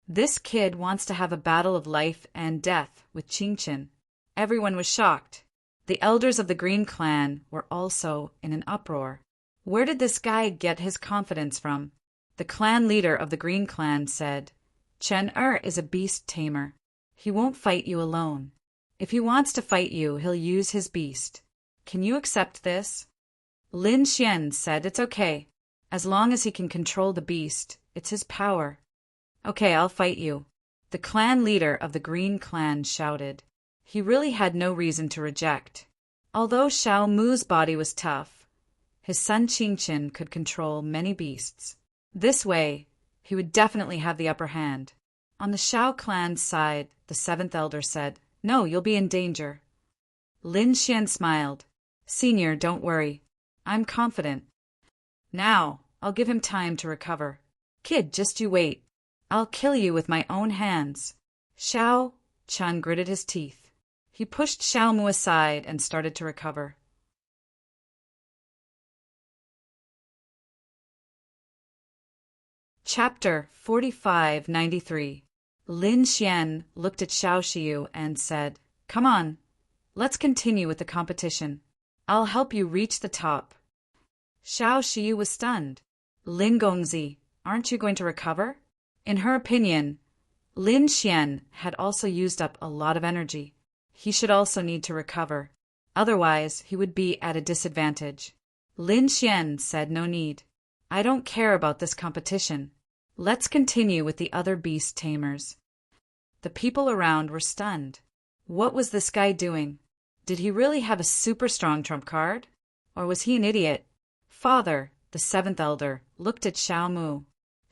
[SPEAKER 1] This kid wants to have a battle of life and death with Qingchen. Everyone was shocked. The elders of the Green clan were also in an uproar. Where did this guy get his confidence from? The clan leader of the Green clan said, Chen is a beast tamer. He won't fight you alone. If he wants to fight you, he'll use his beast. Can you accept this? Lin Xian said it's okay. As long as he can control the beast, it's his power. Okay, I'll fight you. The clan leader of the Green clan shouted. He really had no reason to reject. Although Xiao Mu's body was tough, his son Qingchen could control many beasts. This way, he would definitely have the upper hand. On the Xiao clan's side, the 7th elder said, No, you'll be in danger. Lin Xian smiled. Senior, don't worry. I'm confident. Now, I'll give him time to recover. Kid, just you wait. I'll kill you with my own hands. Xiao Chun gritted his teeth. He pushed Xiao Mu aside and started to recover. Chapter 4593. Lin Xian looked at Xiao Xiu and said, Come on, let's continue with the competition. I'll help you reach the top. Xiao Xiu was stunned. Lin Gongzi, aren't you going to recover? In her opinion, Lin Xian had also used up a lot of energy. He should also need to recover. Otherwise, he would be at a disadvantage. Lin Xian said no need. I don't care about this competition. Let's continue with the other beast tamers. The people around were stunned. What was this guy doing? Did he really have a super strong trump card? Or was he an idiot? Father, the 7th elder, looked at Xiao Mu.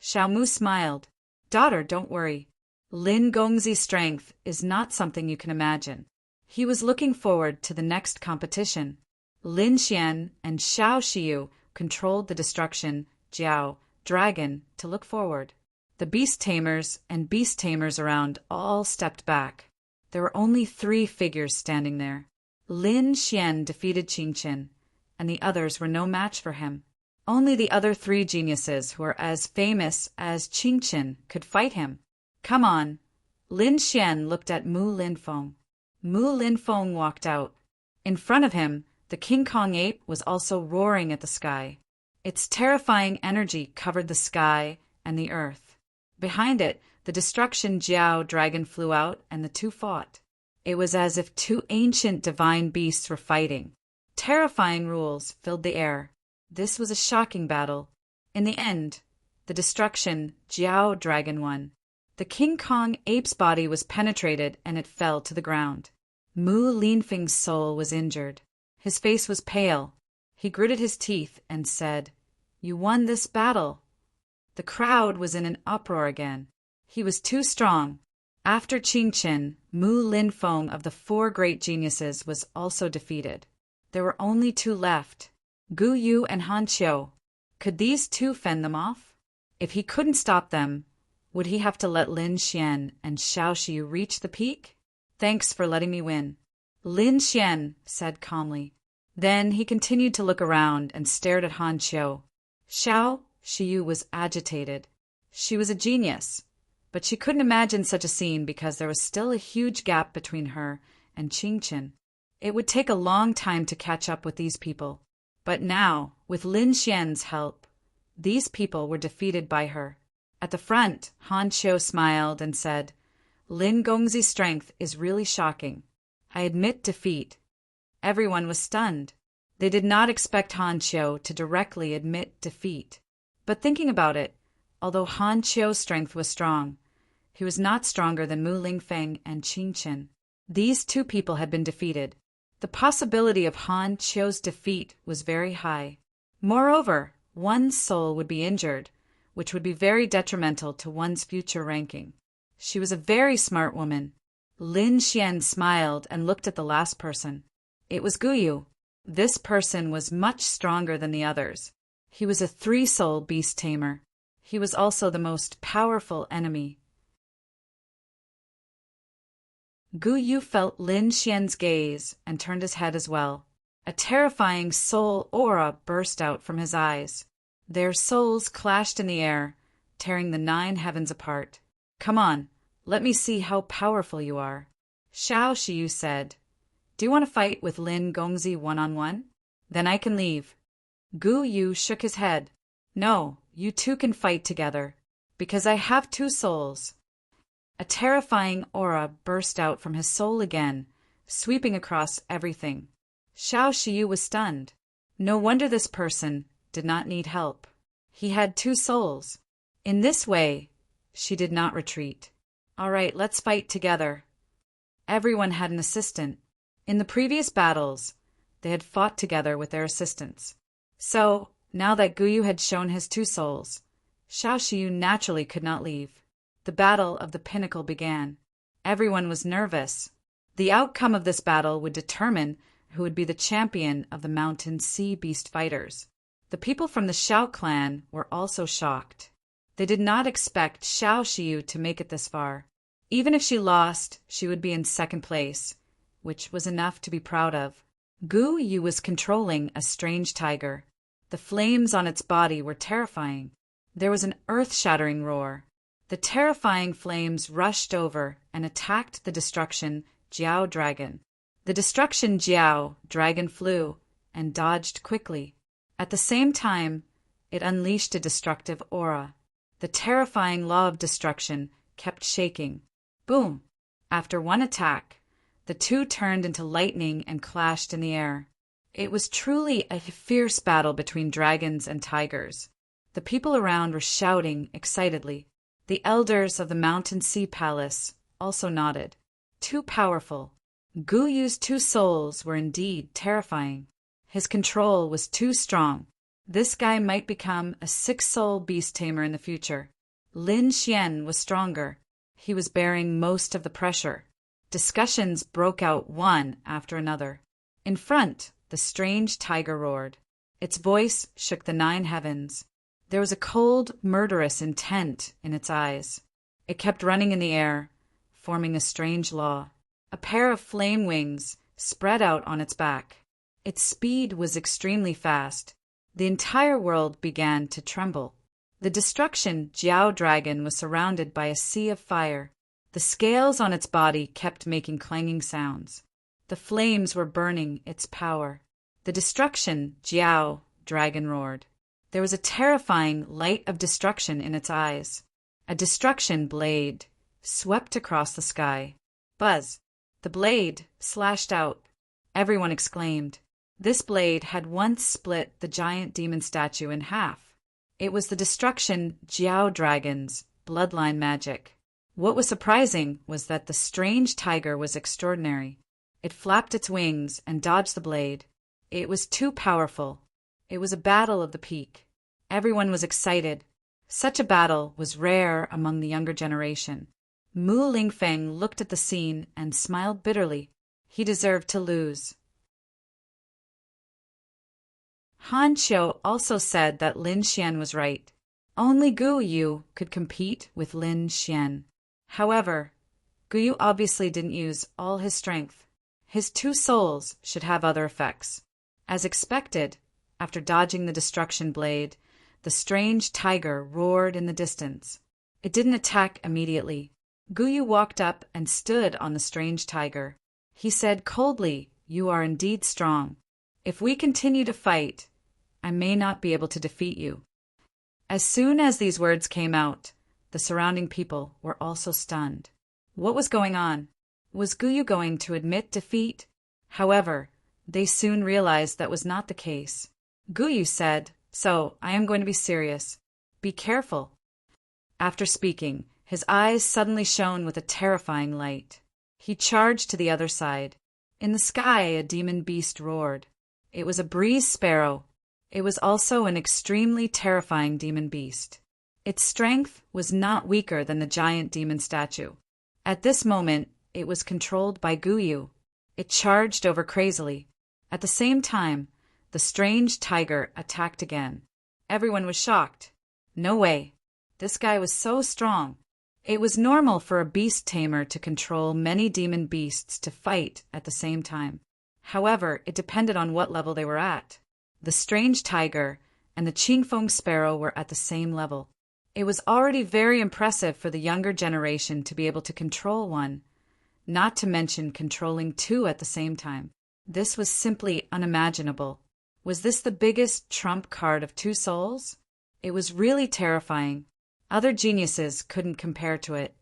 [SPEAKER 1] Xiao Mu smiled. Daughter, don't worry. Lin Gongzi's strength is not something you can imagine. He was looking forward to the next competition. Lin Xian and Xiao Xiu controlled the destruction Jiao dragon to look forward. The beast tamers and beast tamers around all stepped back. There were only 3 figures standing there. Lin Xian defeated Qingchen, and the others were no match for him. Only the other 3 geniuses who were as famous as Qingchen could fight him. Come on. Lin Xian looked at Mu Linfeng. Mu Linfeng walked out. In front of him, the King Kong ape was also roaring at the sky. Its terrifying energy covered the sky and the earth. Behind it, the destruction Jiao dragon flew out and the 2 fought. It was as if 2 ancient divine beasts were fighting. Terrifying rules filled the air. This was a shocking battle. In the end, the destruction Jiao dragon won. The King Kong ape's body was penetrated and it fell to the ground. Mu Linfeng's soul was injured. His face was pale. He gritted his teeth and said, "You won this battle." The crowd was in an uproar again. He was too strong. After Qingchen, Mu Linfeng of the four great geniuses was also defeated. There were only two left, Gu Yu and Han Qiu. Could these two fend them off? If he couldn't stop them, would he have to let Lin Xian and Xiao Xiu reach the peak? "Thanks for letting me win," Lin Xian said calmly. Then he continued to look around and stared at Han Qiu. Xiao Xiu was agitated. She was a genius, but she couldn't imagine such a scene because there was still a huge gap between her and Qingchen. It would take a long time to catch up with these people. But now, with Lin Xian's help, these people were defeated by her. At the front, Han Qiu smiled and said, "Lin Gongzi's strength is really shocking. I admit defeat." Everyone was stunned. They did not expect Han Qiu to directly admit defeat. But thinking about it, although Han Qiu's strength was strong, he was not stronger than Mu Linfeng and Qingchen. These two people had been defeated. The possibility of Han Qiu's defeat was very high. Moreover, one's soul would be injured, which would be very detrimental to one's future ranking. She was a very smart woman. Lin Xian smiled and looked at the last person. It was Gu Yu. This person was much stronger than the others. He was a three-soul beast tamer. He was also the most powerful enemy. Gu Yu felt Lin Xian's gaze and turned his head as well. A terrifying soul aura burst out from his eyes. Their souls clashed in the air, tearing the 9 heavens apart. "Come on, let me see how powerful you are," Xiao Xiu said. "Do you want to fight with Lin Gongzi one-on-one? Then I can leave." Gu Yu shook his head. "No, you two can fight together, because I have 2 souls." A terrifying aura burst out from his soul again, sweeping across everything. Xiao Xiu was stunned. No wonder this person did not need help. He had 2 souls. In this way, she did not retreat. "All right, let's fight together." Everyone had an assistant. In the previous battles, they had fought together with their assistants. So, now that Gu Yu had shown his 2 souls, Xiao Xiu naturally could not leave. The battle of the pinnacle began. Everyone was nervous. The outcome of this battle would determine who would be the champion of the mountain sea beast fighters. The people from the Xiao clan were also shocked. They did not expect Xiao Xiu to make it this far. Even if she lost, she would be in 2nd place, which was enough to be proud of. Gu Yu was controlling a strange tiger. The flames on its body were terrifying. There was an earth-shattering roar. The terrifying flames rushed over and attacked the destruction Jiao dragon. The destruction Jiao dragon flew and dodged quickly. At the same time, it unleashed a destructive aura. The terrifying law of destruction kept shaking. Boom! After one attack, the two turned into lightning and clashed in the air. It was truly a fierce battle between dragons and tigers. The people around were shouting excitedly. The elders of the Mountain Sea Palace also nodded. Too powerful. Gu Yu's 2 souls were indeed terrifying. His control was too strong. This guy might become a 6-soul beast tamer in the future. Lin Xian was stronger. He was bearing most of the pressure. Discussions broke out one after another. In front, the strange tiger roared. Its voice shook the 9 heavens. There was a cold, murderous intent in its eyes. It kept running in the air, forming a strange law. A pair of flame wings spread out on its back. Its speed was extremely fast. The entire world began to tremble. The destruction Jiao dragon was surrounded by a sea of fire. The scales on its body kept making clanging sounds. The flames were burning its power. The destruction Jiao dragon roared. There was a terrifying light of destruction in its eyes. A destruction blade swept across the sky. Buzz! The blade slashed out. Everyone exclaimed. This blade had once split the giant demon statue in half. It was the destruction Jiao dragon's bloodline magic. What was surprising was that the strange tiger was extraordinary. It flapped its wings and dodged the blade. It was too powerful. It was a battle of the peak. Everyone was excited. Such a battle was rare among the younger generation. Mu Lingfeng looked at the scene and smiled bitterly. He deserved to lose. Han Qiu also said that Lin Xian was right. Only Gu Yu could compete with Lin Xian. However, Gu Yu obviously didn't use all his strength. His two souls should have other effects. As expected, after dodging the destruction blade, the strange tiger roared in the distance. It didn't attack immediately. Gu Yu walked up and stood on the strange tiger. He said coldly, "You are indeed strong. If we continue to fight, I may not be able to defeat you." As soon as these words came out, the surrounding people were also stunned. What was going on? Was Gu Yu going to admit defeat? However, they soon realized that was not the case. Gu Yu said, "So, I am going to be serious. Be careful." After speaking, his eyes suddenly shone with a terrifying light. He charged to the other side. In the sky, a demon beast roared. It was a breeze sparrow. It was also an extremely terrifying demon beast. Its strength was not weaker than the giant demon statue. At this moment, it was controlled by Gu Yu. It charged over crazily. At the same time, the strange tiger attacked again. Everyone was shocked. No way. This guy was so strong. It was normal for a beast tamer to control many demon beasts to fight at the same time. However, it depended on what level they were at. The strange tiger and the Qingfeng sparrow were at the same level. It was already very impressive for the younger generation to be able to control one, not to mention controlling two at the same time. This was simply unimaginable. Was this the biggest trump card of two souls? It was really terrifying. Other geniuses couldn't compare to it.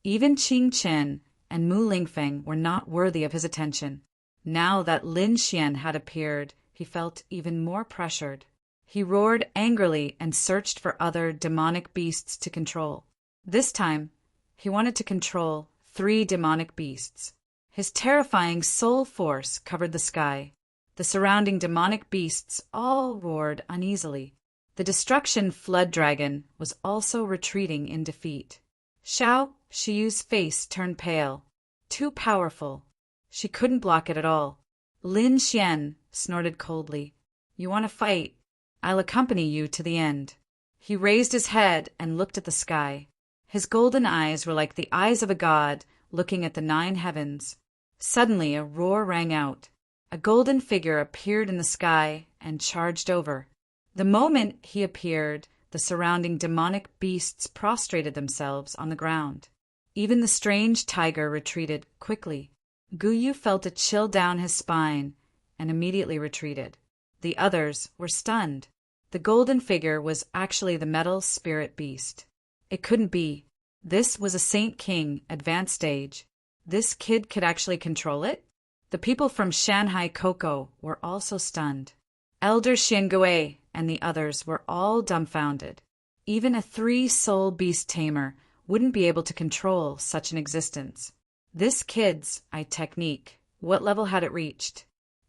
[SPEAKER 1] Even Qing Chen and Mu Lingfeng were not worthy of his attention. Now that Lin Xian had appeared, he felt even more pressured. He roared angrily and searched for other demonic beasts to control. This time, he wanted to control 3 demonic beasts. His terrifying soul force covered the sky. The surrounding demonic beasts all roared uneasily. The destruction flood dragon was also retreating in defeat. Xiao Shiyu's face turned pale. Too powerful. She couldn't block it at all. Lin Xian snorted coldly. "You want to fight? I'll accompany you to the end." He raised his head and looked at the sky. His golden eyes were like the eyes of a god looking at the 9 heavens. Suddenly a roar rang out. A golden figure appeared in the sky and charged over. The moment he appeared, the surrounding demonic beasts prostrated themselves on the ground. Even the strange tiger retreated quickly. Gu Yu felt a chill down his spine and immediately retreated. The others were stunned. The golden figure was actually the metal spirit beast. It couldn't be. This was a Saint King advanced stage. This kid could actually control it? The people from Shanghai Coco were also stunned. Elder Xiangui and the others were all dumbfounded. Even a 3-soul beast tamer wouldn't be able to control such an existence. This kid's technique, what level had it reached?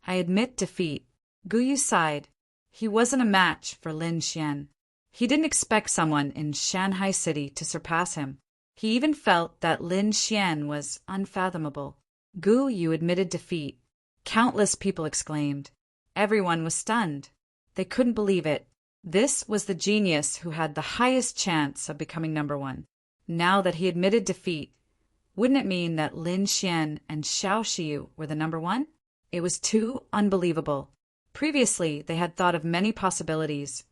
[SPEAKER 1] I admit defeat. Gu Yu sighed. He wasn't a match for Lin Xian. He didn't expect someone in Shanghai City to surpass him. He even felt that Lin Xian was unfathomable. Gu Yu admitted defeat. Countless people exclaimed. Everyone was stunned. They couldn't believe it. This was the genius who had the highest chance of becoming number 1. Now that he admitted defeat, wouldn't it mean that Lin Xian and Xiao Shiyu were the number 1? It was too unbelievable. Previously, they had thought of many possibilities,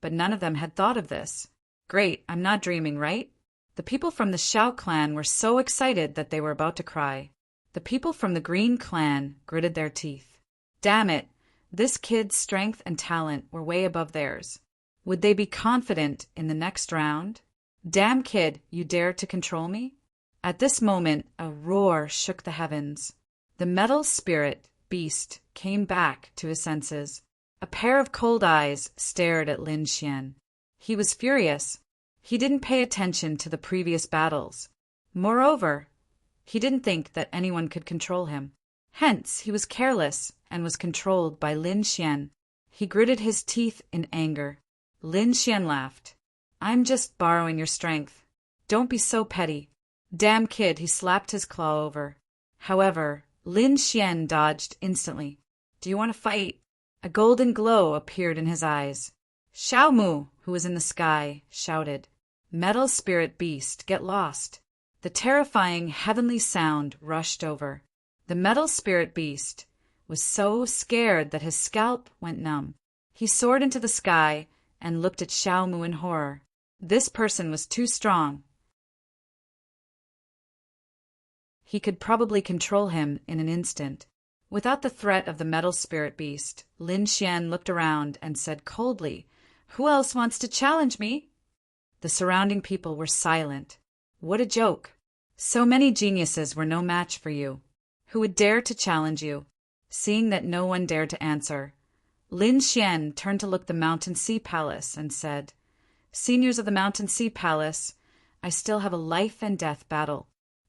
[SPEAKER 1] but none of them had thought of this. Great, I'm not dreaming, right? The people from the Xiao clan were so excited that they were about to cry. The people from the Green clan gritted their teeth. Damn it, this kid's strength and talent were way above theirs. Would they be confident in the next round? Damn kid, you dare to control me? At this moment, a roar shook the heavens. The metal spirit beast came back to his senses. A pair of cold eyes stared at Lin Xian. He was furious. He didn't pay attention to the previous battles. Moreover, he didn't think that anyone could control him. Hence, he was careless and was controlled by Lin Xian. He gritted his teeth in anger. Lin Xian laughed. "I'm just borrowing your strength. Don't be so petty." "Damn kid," he slapped his claw over. However, Lin Xian dodged instantly. "Do you want to fight?" A golden glow appeared in his eyes. Xiao Mu, who was in the sky, shouted, "Metal spirit beast, get lost." The terrifying heavenly sound rushed over. The metal spirit beast was so scared that his scalp went numb. He soared into the sky and looked at Xiao Mu in horror. This person was too strong. He could probably control him in an instant. Without the threat of the metal spirit beast, Lin Xian looked around and said coldly, "Who else wants to challenge me?" The surrounding people were silent. What a joke! So many geniuses were no match for you. Who would dare to challenge you? Seeing that no one dared to answer, Lin Xian turned to look the Mountain Sea Palace and said, "Seniors of the Mountain Sea Palace, I still have a life and death battle.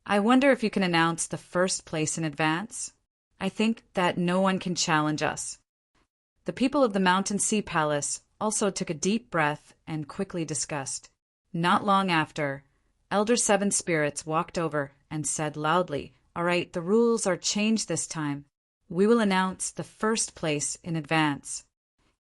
[SPEAKER 1] I wonder if you can announce the first place in advance? I think that no one can challenge us." The people of the Mountain Sea Palace also took a deep breath and quickly discussed. Not long after, Elder Seven Spirits walked over and said loudly, "All right, the rules are changed this time. We will announce the first place in advance."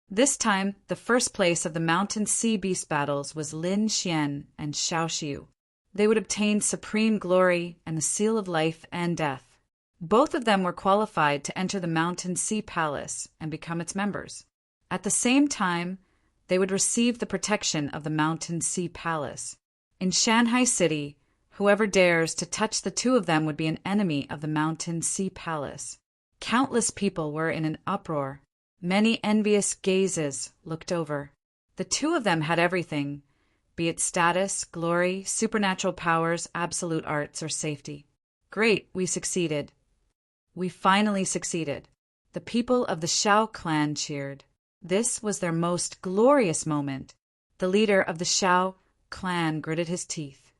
[SPEAKER 1] This time, the first place of the Mountain Sea Beast battles was Lin Xian and Xiao Xiu. They would obtain supreme glory and the seal of life and death. Both of them were qualified to enter the Mountain Sea Palace and become its members. At the same time, they would receive the protection of the Mountain Sea Palace. In Shanghai City, whoever dares to touch the two of them would be an enemy of the Mountain Sea Palace. Countless people were in an uproar. Many envious gazes looked over. The two of them had everything, be it status, glory, supernatural powers, absolute arts, or safety. Great, we succeeded. We finally succeeded. The people of the Xiao clan cheered. This was their most glorious moment. The leader of the Xiao clan gritted his teeth.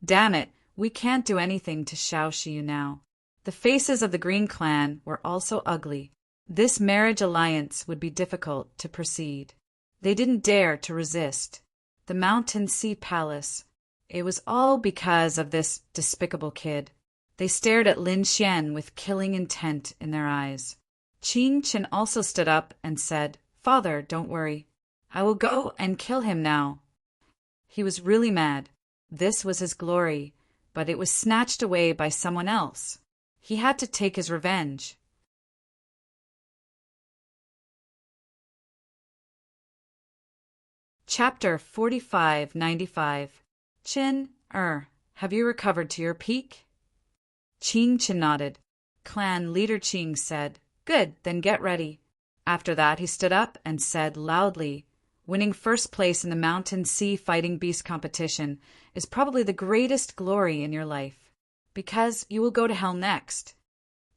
[SPEAKER 1] "Damn it, we can't do anything to Xiao Xiu now." The faces of the Green clan were also ugly. This marriage alliance would be difficult to proceed. They didn't dare to resist. The Mountain Sea Palace. It was all because of this despicable kid. They stared at Lin Xian with killing intent in their eyes. Qing Chen also stood up and said, "Father, don't worry. I will go and kill him now." He was really mad. This was his glory, but it was snatched away by someone else. He had to take his revenge. Chapter 4595. Qin, have you recovered to your peak? Qing Chen nodded. Clan leader Qing said, "Good, then get ready." After that, he stood up and said loudly, "Winning first place in the Mountain Sea Fighting Beast competition is probably the greatest glory in your life, because you will go to hell next."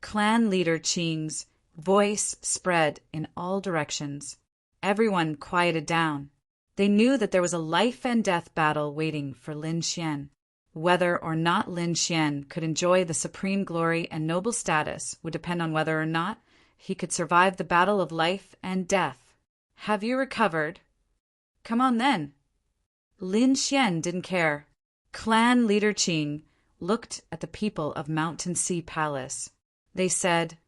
[SPEAKER 1] Clan leader Qing's voice spread in all directions. Everyone quieted down. They knew that there was a life and death battle waiting for Lin Xian. Whether or not Lin Xian could enjoy the supreme glory and noble status would depend on whether or not he could survive the battle of life and death. "Have you recovered? Come on then." Lin Xian didn't care. Clan leader Qing looked at the people of Mountain Sea Palace. They said,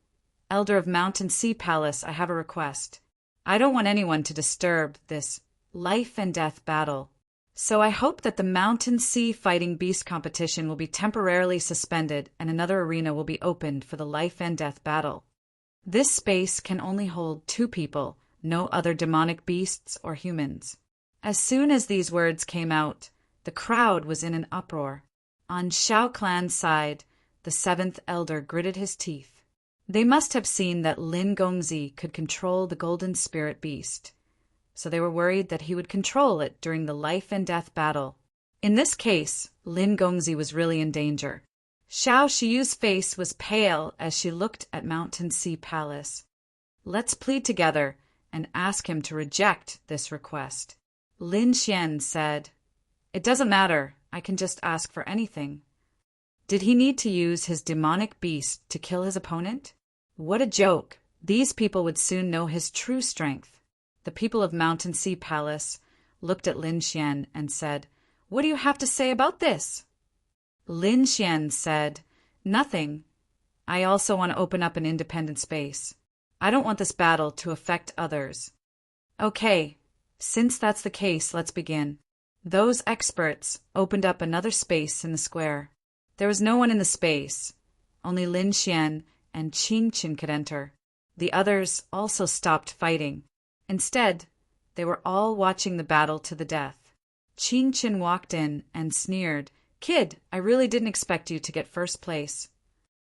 [SPEAKER 1] "Elder of Mountain Sea Palace, I have a request. I don't want anyone to disturb this life and death battle. So I hope that the Mountain Sea Fighting Beast competition will be temporarily suspended and another arena will be opened for the life and death battle. This space can only hold 2 people, no other demonic beasts or humans." As soon as these words came out, the crowd was in an uproar. On Xiao Clan's side, the 7th elder gritted his teeth. They must have seen that Lin Gongzi could control the golden spirit beast, so they were worried that he would control it during the life and death battle. In this case, Lin Gongzi was really in danger. Xiao Shiyu's face was pale as she looked at Mountain Sea Palace. Let's plead together and ask him to reject this request. Lin Xian said, It doesn't matter, I can just ask for anything. Did he need to use his demonic beast to kill his opponent? What a joke! These people would soon know his true strength. The people of Mountain Sea Palace looked at Lin Xian and said, What do you have to say about this? Lin Xian said, Nothing. I also want to open up an independent space. I don't want this battle to affect others. Okay, since that's the case, let's begin. Those experts opened up another space in the square. There was no one in the space. Only Lin Xian and Qing Qin could enter. The others also stopped fighting. Instead, they were all watching the battle to the death. Qing Qin walked in and sneered, Kid, I really didn't expect you to get first place.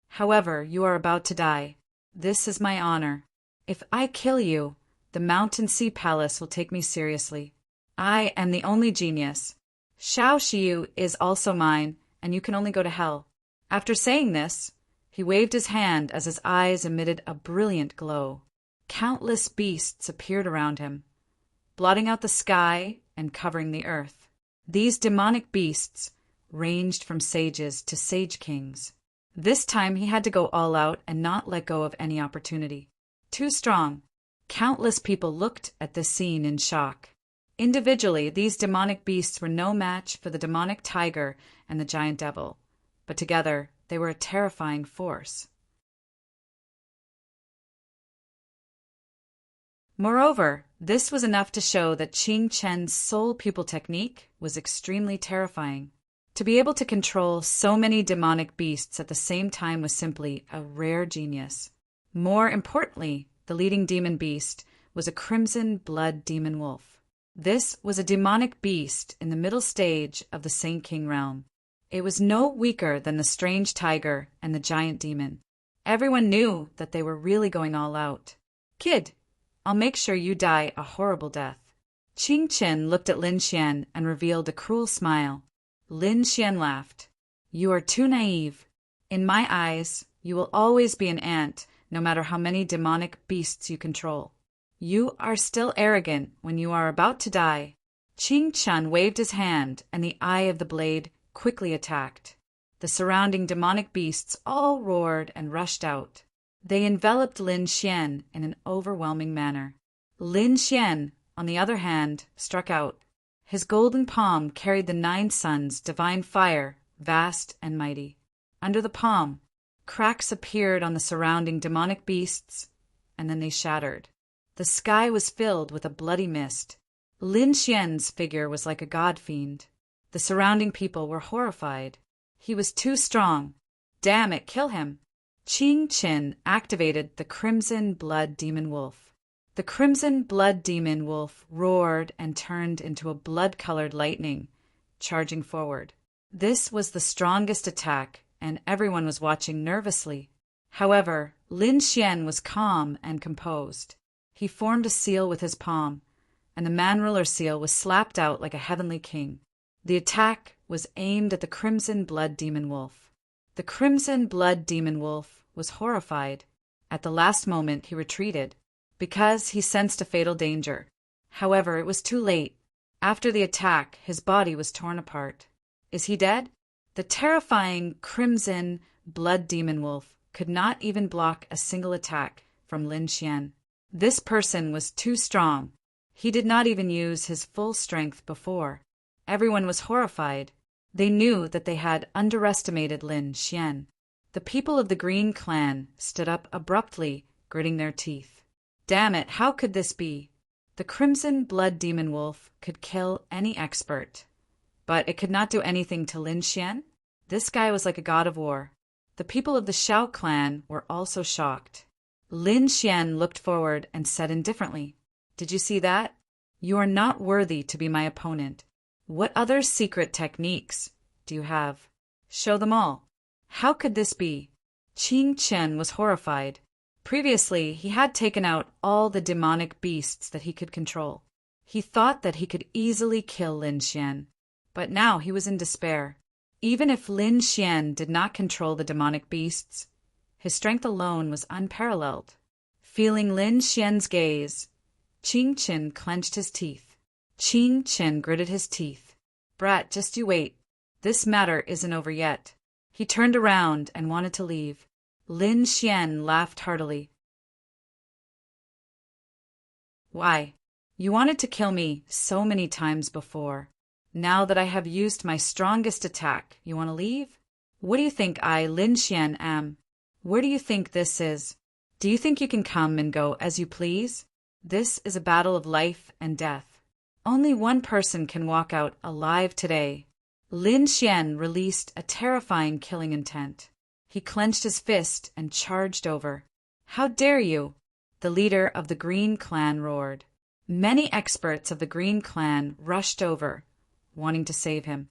[SPEAKER 1] However, you are about to die. This is my honor. If I kill you, the Mountain Sea Palace will take me seriously. I am the only genius. Xiao Shiyu is also mine, and you can only go to hell. After saying this, he waved his hand as his eyes emitted a brilliant glow. Countless beasts appeared around him, blotting out the sky and covering the earth. These demonic beasts ranged from sages to sage kings. This time he had to go all out and not let go of any opportunity. Too strong. Countless people looked at this scene in shock. Individually, these demonic beasts were no match for the demonic tiger and the giant devil, but together they were a terrifying force. Moreover, this was enough to show that Qing Chen's soul pupil technique was extremely terrifying. To be able to control so many demonic beasts at the same time was simply a rare genius. More importantly, the leading demon beast was a crimson blood demon wolf. This was a demonic beast in the middle stage of the Saint King realm. It was no weaker than the strange tiger and the giant demon. Everyone knew that they were really going all out. Kid, I'll make sure you die a horrible death. Qing Qin looked at Lin Xian and revealed a cruel smile. Lin Xian laughed. You are too naive. In my eyes, you will always be an ant, no matter how many demonic beasts you control. You are still arrogant when you are about to die. Qing Chen waved his hand, and the eye of the blade quickly attacked. The surrounding demonic beasts all roared and rushed out. They enveloped Lin Xian in an overwhelming manner. Lin Xian, on the other hand, struck out. His golden palm carried the 9 suns' divine fire, vast and mighty. Under the palm, cracks appeared on the surrounding demonic beasts, and then they shattered. The sky was filled with a bloody mist. Lin Xian's figure was like a god fiend. The surrounding people were horrified. He was too strong. Damn it, kill him. Qing Qin activated the Crimson Blood Demon Wolf. The Crimson Blood Demon Wolf roared and turned into a blood-colored lightning, charging forward. This was the strongest attack, and everyone was watching nervously. However, Lin Xian was calm and composed. He formed a seal with his palm, and the man-ruler seal was slapped out like a heavenly king. The attack was aimed at the Crimson Blood Demon Wolf. The Crimson Blood Demon Wolf was horrified. At the last moment he retreated, because he sensed a fatal danger. However, it was too late. After the attack, his body was torn apart. Is he dead? The terrifying Crimson Blood Demon Wolf could not even block a single attack from Lin Xian. This person was too strong. He did not even use his full strength before. Everyone was horrified. They knew that they had underestimated Lin Xian. The people of the Green Clan stood up abruptly, gritting their teeth. Damn it, how could this be? The Crimson Blood Demon Wolf could kill any expert, but it could not do anything to Lin Xian? This guy was like a god of war. The people of the Shao clan were also shocked. Lin Xian looked forward and said indifferently, Did you see that? You are not worthy to be my opponent. What other secret techniques do you have? Show them all. How could this be? Qing Chen was horrified. Previously, he had taken out all the demonic beasts that he could control. He thought that he could easily kill Lin Xian. But now he was in despair. Even if Lin Xian did not control the demonic beasts, his strength alone was unparalleled. Feeling Lin Xian's gaze, Qing Qin clenched his teeth. Qing Qin gritted his teeth. "Brat, just you wait. This matter isn't over yet." He turned around and wanted to leave. Lin Xian laughed heartily. "Why? You wanted to kill me so many times before. Now that I have used my strongest attack, you want to leave? What do you think I, Lin Xian, am? Where do you think this is? Do you think you can come and go as you please? This is a battle of life and death. Only one person can walk out alive today." Lin Xian released a terrifying killing intent. He clenched his fist and charged over. "How dare you!" the leader of the Green Clan roared. Many experts of the Green Clan rushed over, wanting to save him.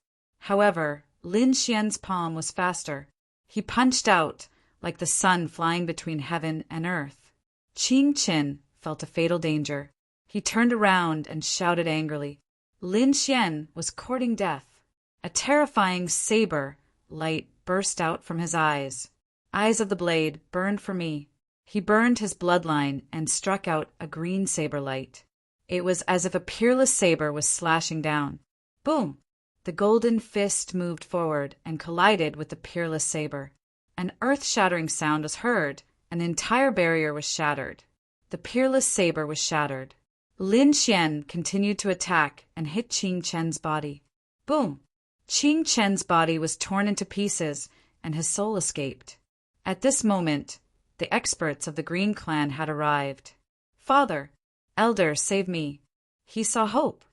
[SPEAKER 1] However, Lin Xian's palm was faster. He punched out like the sun flying between heaven and earth. Qing Qin felt a fatal danger. He turned around and shouted angrily. Lin Xian was courting death. A terrifying saber light burst out from his eyes. Eyes of the blade burned for me. He burned his bloodline and struck out a green saber light. It was as if a peerless saber was slashing down. Boom! The golden fist moved forward and collided with the peerless saber. An earth-shattering sound was heard. An entire barrier was shattered. The peerless saber was shattered. Lin Xian continued to attack and hit Qing Chen's body. Boom! Qing Chen's body was torn into pieces and his soul escaped. At this moment, the experts of the Green Clan had arrived. "Father, Elder, save me." He saw hope.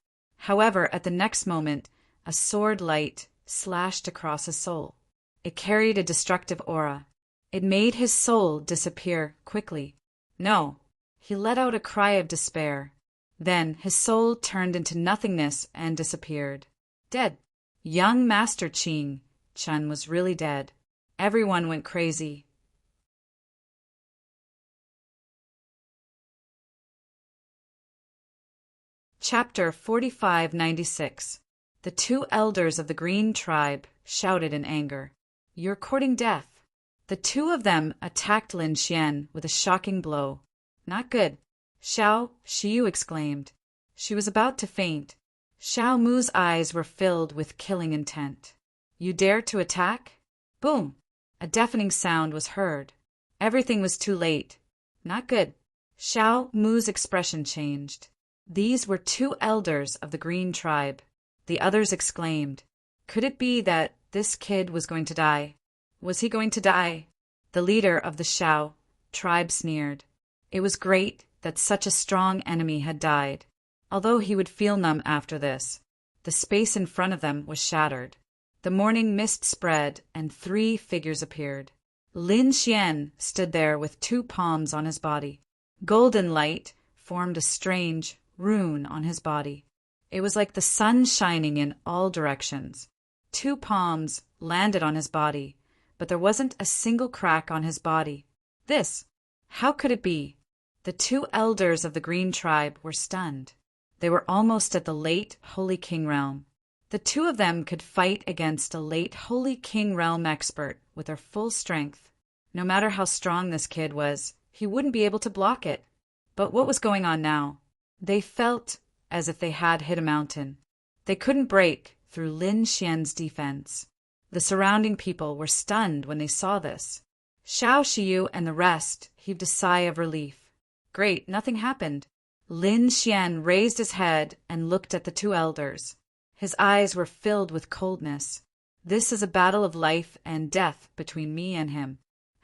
[SPEAKER 1] However, at the next moment, a sword light slashed across his soul. It carried a destructive aura. It made his soul disappear quickly. No, he let out a cry of despair. Then his soul turned into nothingness and disappeared. Dead. Young Master Qing Chen was really dead. Everyone went crazy. Chapter 4596. The two elders of the Green Tribe shouted in anger. "You're courting death." The two of them attacked Lin Xian with a shocking blow. "Not good." Xiao Xiu exclaimed. She was about to faint. Xiao Mu's eyes were filled with killing intent. "You dare to attack?" Boom! A deafening sound was heard. Everything was too late. "Not good." Xiao Mu's expression changed. These were two elders of the Green Tribe. The others exclaimed. Could it be that this kid was going to die? Was he going to die? The leader of the Xiao tribe sneered. It was great that such a strong enemy had died. Although he would feel numb after this, the space in front of them was shattered. The morning mist spread and three figures appeared. Lin Xian stood there with two palms on his body. Golden light formed a strange rune on his body. It was like the sun shining in all directions. Two palms landed on his body, but there wasn't a single crack on his body. How could it be? The two elders of the Green Tribe were stunned. They were almost at the late Holy King realm. The two of them could fight against a late Holy King realm expert with their full strength. No matter how strong this kid was, he wouldn't be able to block it. But what was going on now? They felt as if they had hit a mountain. They couldn't break through Lin Xian's defense. The surrounding people were stunned when they saw this. Xiao Xiu and the rest heaved a sigh of relief. Great, nothing happened. Lin Xian raised his head and looked at the two elders. His eyes were filled with coldness. This is a battle of life and death between me and him.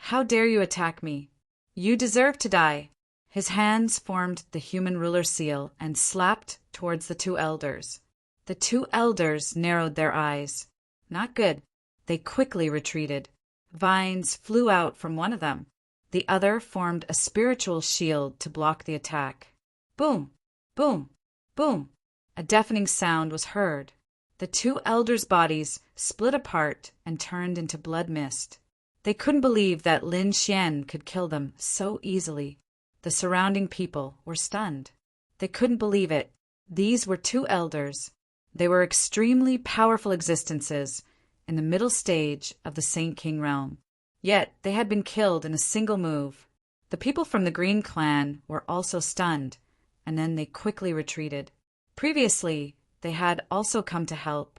[SPEAKER 1] How dare you attack me? You deserve to die. His hands formed the human ruler seal and slapped towards the two elders. The two elders narrowed their eyes. Not good. They quickly retreated. Vines flew out from one of them. The other formed a spiritual shield to block the attack. Boom! Boom! Boom! A deafening sound was heard. The two elders' bodies split apart and turned into blood mist. They couldn't believe that Lin Xian could kill them so easily. The surrounding people were stunned. They couldn't believe it. These were two elders. They were extremely powerful existences in the middle stage of the Saint King realm. Yet they had been killed in a single move. The people from the Green clan were also stunned, and then they quickly retreated. Previously, they had also come to help,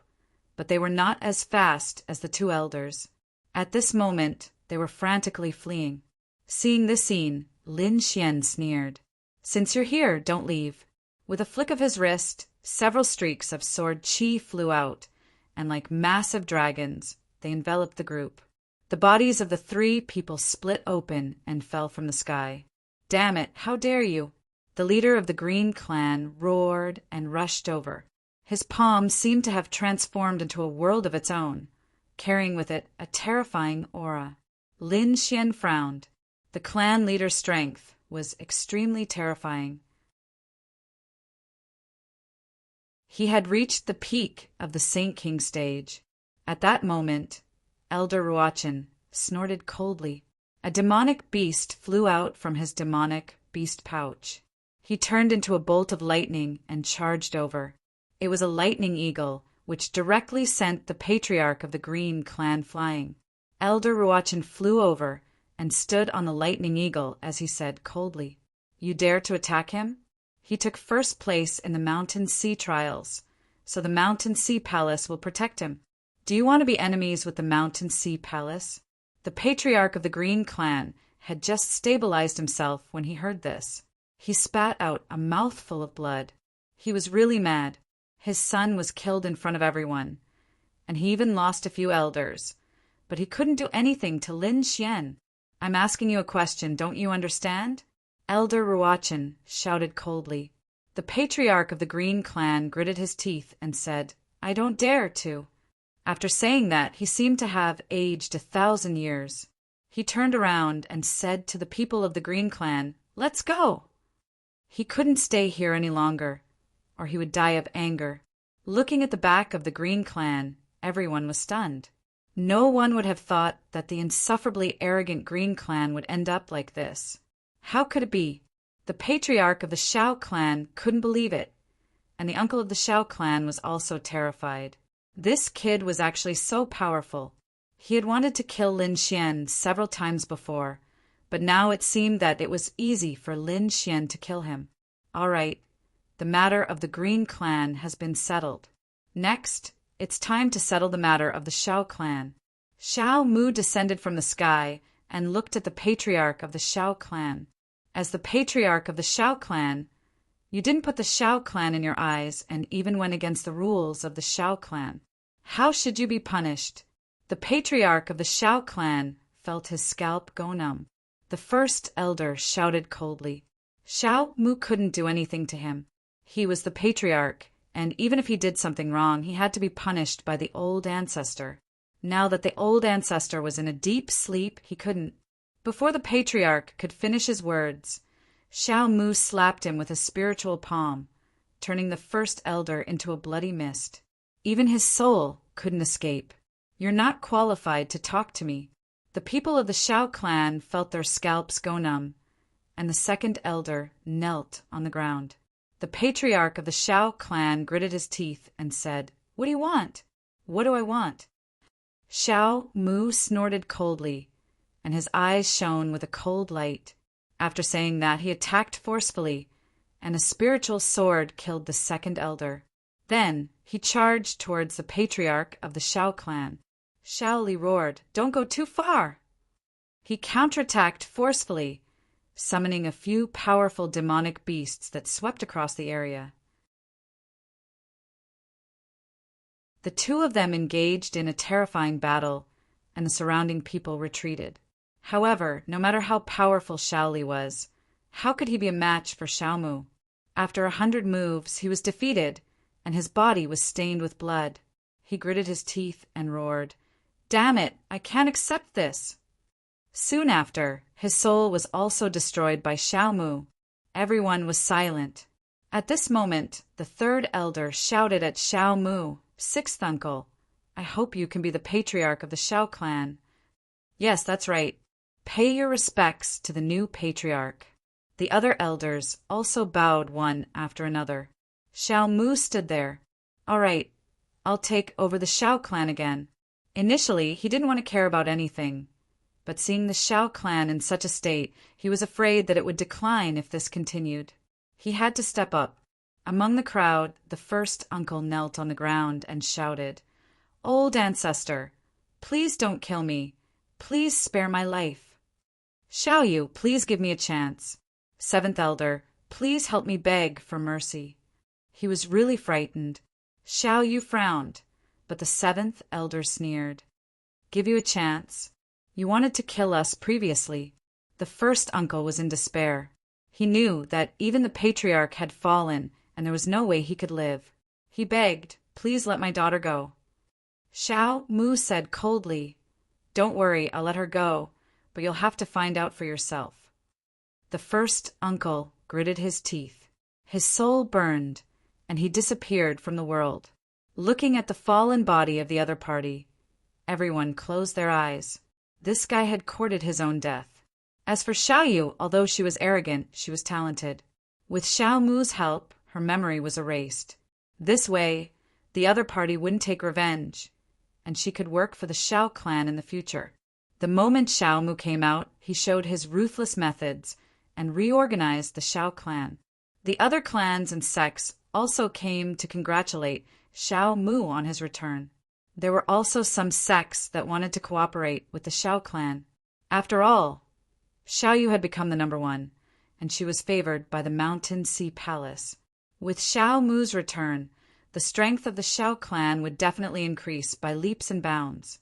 [SPEAKER 1] but they were not as fast as the two elders. At this moment, they were frantically fleeing. Seeing this scene, Lin Xian sneered. "Since you're here, don't leave." With a flick of his wrist, several streaks of sword chi flew out, and like massive dragons, they enveloped the group. The bodies of the three people split open and fell from the sky. "Damn it, how dare you!" The leader of the Green clan roared and rushed over. His palm seemed to have transformed into a world of its own, carrying with it a terrifying aura. Lin Xian frowned. The clan leader's strength was extremely terrifying. He had reached the peak of the Saint King stage. At that moment, Elder Ruachin snorted coldly. A demonic beast flew out from his demonic beast pouch. He turned into a bolt of lightning and charged over. It was a lightning eagle, which directly sent the patriarch of the Green clan flying. Elder Ruachin flew over and stood on the lightning eagle as he said coldly, "You dare to attack him?" He took first place in the Mountain Sea trials, so the Mountain Sea Palace will protect him. Do you want to be enemies with the Mountain Sea Palace? The patriarch of the Green clan had just stabilized himself when he heard this. He spat out a mouthful of blood. He was really mad. His son was killed in front of everyone, and he even lost a few elders, but he couldn't do anything to Lin Xian. "I'm asking you a question, don't you understand?" Elder Ruachin shouted coldly. The patriarch of the Green clan gritted his teeth and said, "I don't dare to." After saying that, he seemed to have aged 1,000 years. He turned around and said to the people of the Green clan, "Let's go." He couldn't stay here any longer, or he would die of anger. Looking at the back of the Green clan, everyone was stunned. No one would have thought that the insufferably arrogant Green clan would end up like this. How could it be? The patriarch of the Shao clan couldn't believe it, and the uncle of the Shao clan was also terrified. This kid was actually so powerful. He had wanted to kill Lin Xian several times before, but now it seemed that it was easy for Lin Xian to kill him. All right, the matter of the Green clan has been settled. Next, it's time to settle the matter of the Shao clan. Xiao Mu descended from the sky and looked at the patriarch of the Shao clan. As the patriarch of the Shao clan, you didn't put the Shao clan in your eyes and even went against the rules of the Shao clan. How should you be punished? The patriarch of the Shao clan felt his scalp go numb. The first elder shouted coldly. Xiao Mu couldn't do anything to him. He was the patriarch, and even if he did something wrong, he had to be punished by the old ancestor. Now that the old ancestor was in a deep sleep, he couldn't. Before the patriarch could finish his words, Xiao Mu slapped him with a spiritual palm, turning the first elder into a bloody mist. Even his soul couldn't escape. "You're not qualified to talk to me." The people of the Shao clan felt their scalps go numb, and the second elder knelt on the ground. The patriarch of the Shao clan gritted his teeth and said, "What do you want?" "What do I want?" Xiao Mu snorted coldly, and his eyes shone with a cold light. After saying that, he attacked forcefully, and a spiritual sword killed the second elder. Then he charged towards the patriarch of the Shao clan. Xiao Li roared, "Don't go too far!" He counterattacked forcefully, summoning a few powerful demonic beasts that swept across the area. The two of them engaged in a terrifying battle, and the surrounding people retreated. However, no matter how powerful Xiao Li was, how could he be a match for Xiao Mu? After 100 moves, he was defeated, and his body was stained with blood. He gritted his teeth and roared, "Damn it, I can't accept this!" Soon after, his soul was also destroyed by Xiao Mu. Everyone was silent. At this moment, the third elder shouted at Xiao Mu, "Sixth uncle, I hope you can be the patriarch of the Shao clan." "Yes, that's right. Pay your respects to the new patriarch." The other elders also bowed one after another. Xiao Mu stood there. All right, I'll take over the Xiao clan again. Initially, he didn't want to care about anything, but seeing the Xiao clan in such a state, he was afraid that it would decline if this continued. He had to step up. Among the crowd, the first uncle knelt on the ground and shouted, "Old ancestor, please don't kill me. Please spare my life. Xiao Yu, please give me a chance. Seventh elder, please help me beg for mercy." He was really frightened. Xiao Yu frowned, but the seventh elder sneered. "Give you a chance? You wanted to kill us previously." The first uncle was in despair. He knew that even the patriarch had fallen and there was no way he could live. He begged, "Please let my daughter go." Xiao Mu said coldly, "Don't worry, I'll let her go, but you'll have to find out for yourself." The first uncle gritted his teeth. His soul burned, and he disappeared from the world. Looking at the fallen body of the other party, everyone closed their eyes. This guy had courted his own death. As for Xiao Yu, although she was arrogant, she was talented. With Xiao Mu's help, her memory was erased. This way, the other party wouldn't take revenge, and she could work for the Xiao clan in the future. The moment Xiao Mu came out, he showed his ruthless methods and reorganized the Xiao clan. The other clans and sects also came to congratulate Xiao Mu on his return. There were also some sects that wanted to cooperate with the Xiao clan. After all, Xiao Yu had become the number one, and she was favored by the Mountain Sea Palace. With Xiao Mu's return, the strength of the Xiao clan would definitely increase by leaps and bounds.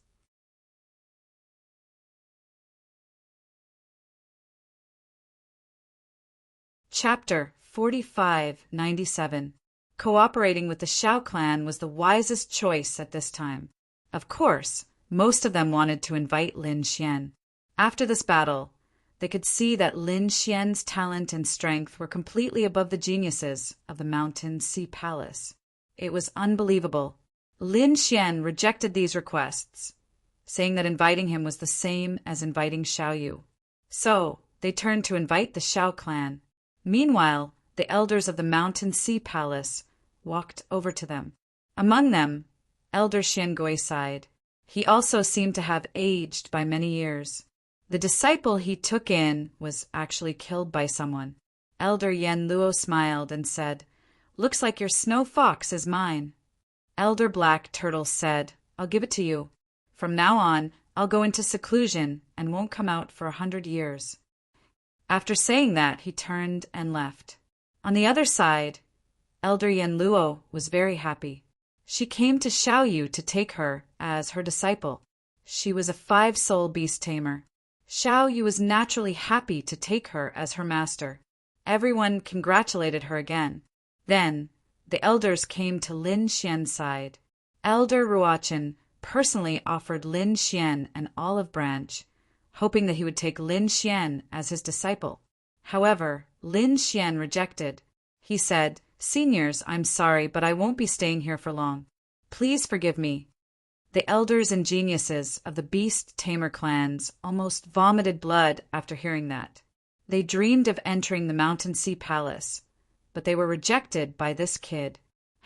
[SPEAKER 1] Chapter 4597. Cooperating with the Xiao clan was the wisest choice at this time. Of course, most of them wanted to invite Lin Xian. After this battle, they could see that Lin Xian's talent and strength were completely above the geniuses of the Mountain Sea Palace. It was unbelievable. Lin Xian rejected these requests, saying that inviting him was the same as inviting Xiao Yu. So, they turned to invite the Xiao clan. Meanwhile, the elders of the Mountain Sea Palace walked over to them. Among them, Elder Xiangui sighed. He also seemed to have aged by many years. The disciple he took in was actually killed by someone. Elder Yen Luo smiled and said, "Looks like your snow fox is mine." Elder Black Turtle said, "I'll give it to you. From now on, I'll go into seclusion and won't come out for 100 years. After saying that, he turned and left. On the other side, Elder Yen Luo was very happy. She came to Xiao Yu to take her as her disciple. She was a 5-soul beast tamer. Xiao Yu was naturally happy to take her as her master. Everyone congratulated her again. Then, the elders came to Lin Xian's side. Elder Ruochen personally offered Lin Xian an olive branch, hoping that he would take Lin Xian as his disciple. However, Lin Xian rejected. He said, "Seniors, I'm sorry, but I won't be staying here for long. Please forgive me." The elders and geniuses of the beast tamer clans almost vomited blood after hearing that. They dreamed of entering the Mountain Sea Palace, but they were rejected by this kid.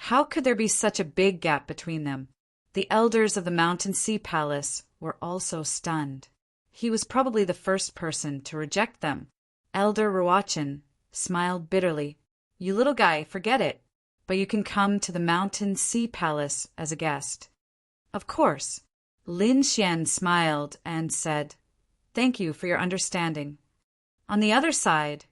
[SPEAKER 1] How could there be such a big gap between them? The elders of the Mountain Sea Palace were also stunned. He was probably the first person to reject them. Elder Ruochen smiled bitterly. "You little guy, forget it, but you can come to the Mountain Sea Palace as a guest." Of course. Lin Xian smiled and said, "Thank you for your understanding." On the other side,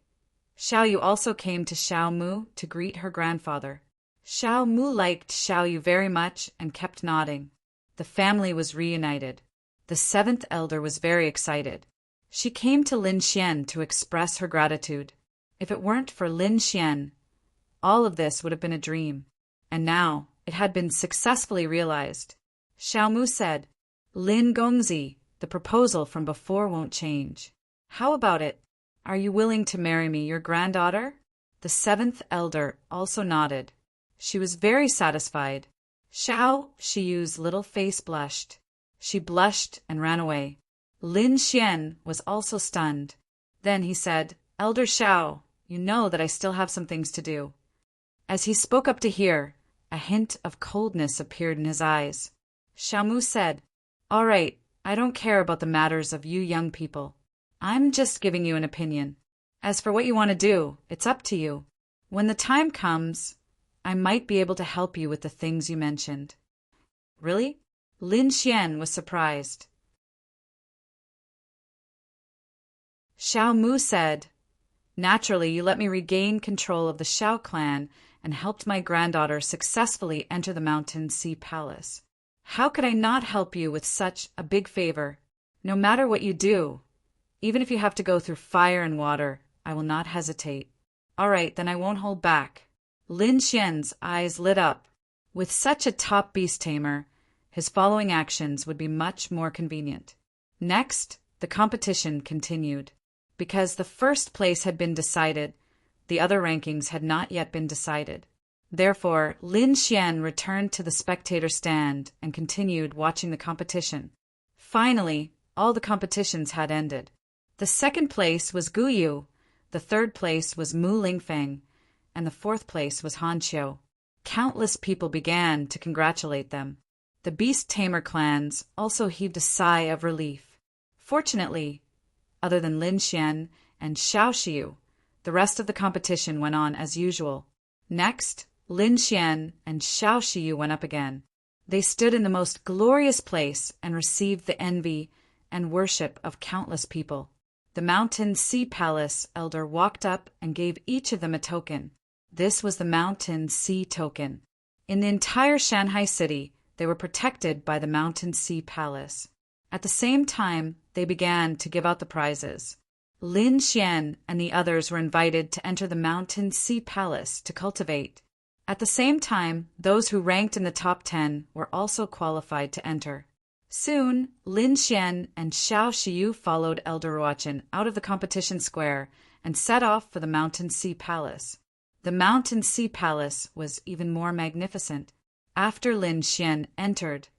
[SPEAKER 1] Xiao Yu also came to Xiao Mu to greet her grandfather. Xiao Mu liked Xiao Yu very much and kept nodding. The family was reunited. The 7th elder was very excited. She came to Lin Xian to express her gratitude. If it weren't for Lin Xian, all of this would have been a dream. And now it had been successfully realized. Xiao Mu said, "Lin Gongzi, the proposal from before won't change. How about it? Are you willing to marry me, your granddaughter?" The 7th elder also nodded. She was very satisfied. Xiao Shiyu's little face blushed. She blushed and ran away. Lin Xian was also stunned. Then he said, "Elder Xiao, you know that I still have some things to do." As he spoke up to hear, A hint of coldness appeared in his eyes. Xiao Mu said, "All right, I don't care about the matters of you young people. I'm just giving you an opinion. As for what you want to do, it's up to you. When the time comes, I might be able to help you with the things you mentioned." "Really?" Lin Xian was surprised. Xiao Mu said, "Naturally, you let me regain control of the Xiao clan and helped my granddaughter successfully enter the Mountain Sea Palace. How could I not help you with such a big favor? No matter what you do, even if you have to go through fire and water, I will not hesitate." "All right, then I won't hold back." Lin Xian's eyes lit up. With such a top beast tamer, his following actions would be much more convenient. Next, the competition continued. Because the first place had been decided, the other rankings had not yet been decided. Therefore, Lin Xian returned to the spectator stand and continued watching the competition. Finally, all the competitions had ended. The second place was Gu Yu, the third place was Mu Lingfeng, and the fourth place was Han Qiu. Countless people began to congratulate them. The beast tamer clans also heaved a sigh of relief. Fortunately, other than Lin Xian and Xiao Xiu, the rest of the competition went on as usual. Next, Lin Xian and Xiao Xiu went up again. They stood in the most glorious place and received the envy and worship of countless people. The Mountain Sea Palace elder walked up and gave each of them a token. This was the Mountain Sea Token. In the entire Shanghai city, they were protected by the Mountain Sea Palace. At the same time, they began to give out the prizes. Lin Xian and the others were invited to enter the Mountain Sea Palace to cultivate. At the same time, those who ranked in the top 10 were also qualified to enter. Soon, Lin Xian and Xiao Xiu followed Elder Ruochen out of the competition square and set off for the Mountain Sea Palace. The Mountain Sea Palace was even more magnificent. After Lin Xian entered,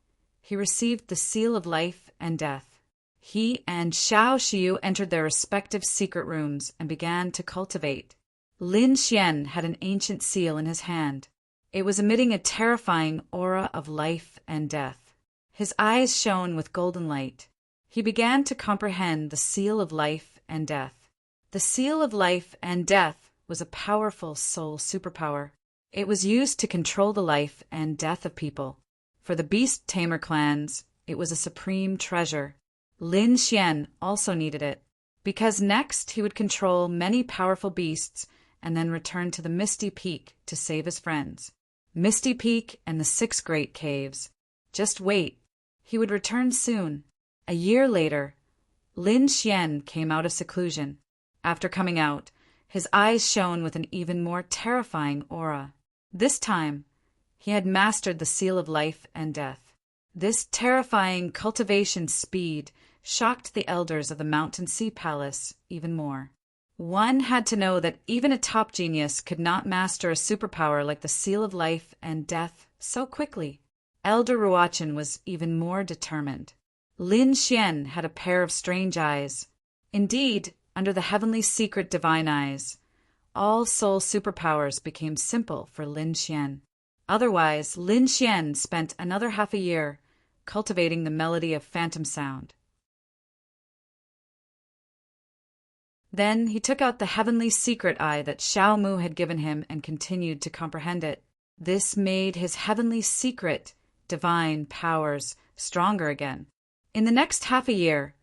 [SPEAKER 1] he received the seal of life and death. He and Xiao Xiu entered their respective secret rooms and began to cultivate. Lin Xian had an ancient seal in his hand. It was emitting a terrifying aura of life and death. His eyes shone with golden light. He began to comprehend the seal of life and death. The seal of life and death was a powerful soul superpower. It was used to control the life and death of people. For the beast tamer clans, it was a supreme treasure. Lin Xian also needed it, because next he would control many powerful beasts and then return to the Misty Peak to save his friends. Misty Peak and the 6 Great Caves. Just wait. He would return soon. A year later, Lin Xian came out of seclusion. After coming out, his eyes shone with an even more terrifying aura. This time, he had mastered the seal of life and death. This terrifying cultivation speed shocked the elders of the Mountain Sea Palace even more. One had to know that even a top genius could not master a superpower like the seal of life and death so quickly. Elder Ruochen was even more determined. Lin Xian had a pair of strange eyes. Indeed, under the heavenly secret divine eyes, all soul superpowers became simple for Lin Xian. Otherwise, Lin Xian spent another half a year cultivating the melody of phantom sound. Then he took out the heavenly secret eye that Xiao Mu had given him and continued to comprehend it. This made his heavenly secret divine powers stronger again. In the next half a year,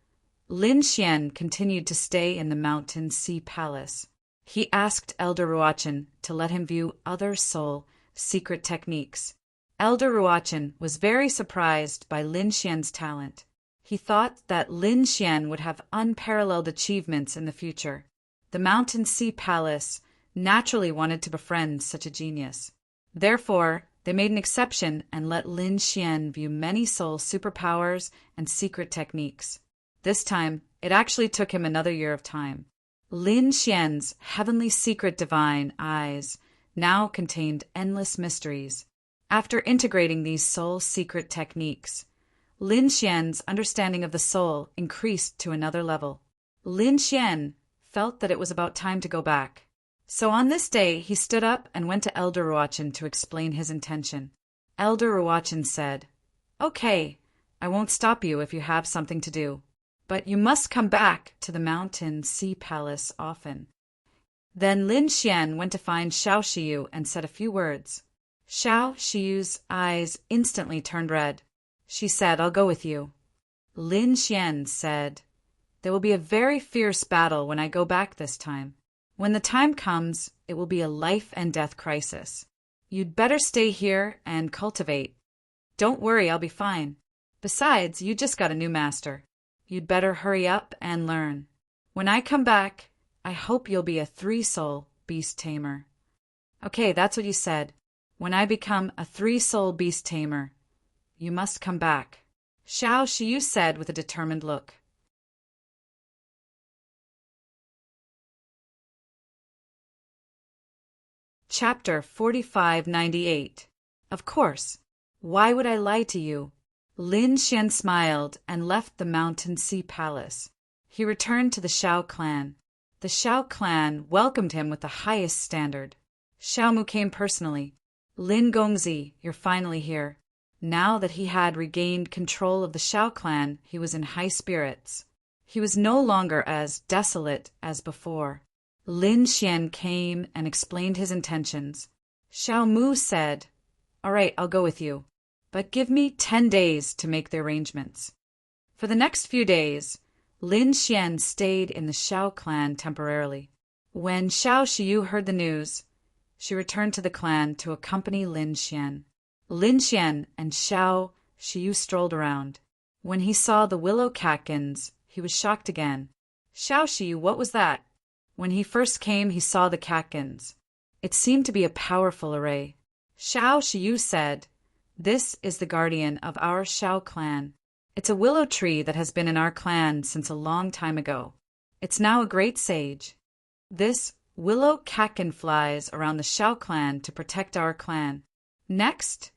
[SPEAKER 1] Lin Xian continued to stay in the Mountain Sea Palace. He asked Elder Ruochen to let him view other soul secret techniques. Elder Ruochen was very surprised by Lin Xian's talent. He thought that Lin Xian would have unparalleled achievements in the future. The Mountain Sea Palace naturally wanted to befriend such a genius. Therefore, they made an exception and let Lin Xian view many soul superpowers and secret techniques. This time, it actually took him another year of time. Lin Xian's heavenly secret divine eyes now contained endless mysteries. After integrating these soul secret techniques, Lin Xian's understanding of the soul increased to another level. Lin Xian felt that it was about time to go back. So on this day he stood up and went to Elder Ruachin to explain his intention. Elder Ruachin said, "Okay, I won't stop you if you have something to do, but you must come back to the mountain sea palace often." Then Lin Xian went to find Xiao Shiyu and said a few words. Xiao Shiyu's eyes instantly turned red. She said, "I'll go with you." Lin Xian said, "There will be a very fierce battle when I go back this time. When the time comes, it will be a life and death crisis. You'd better stay here and cultivate. Don't worry, I'll be fine. Besides, you just got a new master. You'd better hurry up and learn. When I come back, I hope you'll be a 3-soul beast tamer." "Okay, that's what you said. When I become a 3-soul beast tamer, you must come back," Xiao Shiyu said with a determined look. Chapter 4598. Of course. Why would I lie to you? Lin Xian smiled and left the mountain sea palace. He returned to the Xiao clan. The Xiao clan welcomed him with the highest standard. Xiao Mu came personally. "Lin Gongzi, you're finally here." Now that he had regained control of the Xiao clan, he was in high spirits. He was no longer as desolate as before. Lin Xian came and explained his intentions. Xiao Mu said, "All right, I'll go with you, but give me 10 days to make the arrangements." For the next few days, Lin Xian stayed in the Xiao clan temporarily. When Xiao Shiyu heard the news, she returned to the clan to accompany Lin Xian. Lin Xian and Xiao Shiyu strolled around. When he saw the willow catkins, he was shocked again. "Xiao Shiyu, what was that?" When he first came, he saw the catkins. It seemed to be a powerful array. Xiao Shiyu said, "This is the guardian of our Xiao clan. It's a willow tree that has been in our clan since a long time ago. It's now a great sage. This willow catkin flies around the Xiao clan to protect our clan." Next,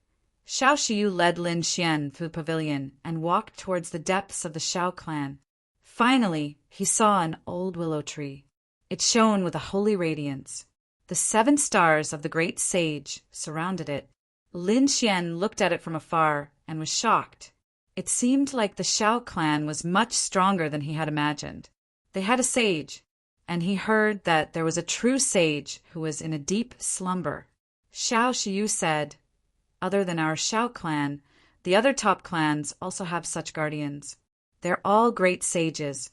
[SPEAKER 1] Xiao Shiyu led Lin Xian through the pavilion and walked towards the depths of the Xiao clan. Finally, he saw an old willow tree. It shone with a holy radiance. The 7 stars of the great sage surrounded it. Lin Xian looked at it from afar and was shocked. It seemed like the Xiao clan was much stronger than he had imagined. They had a sage, and he heard that there was a true sage who was in a deep slumber. Xiao Shiyu said, "Other than our Xiao clan, the other top clans also have such guardians. They're all great sages."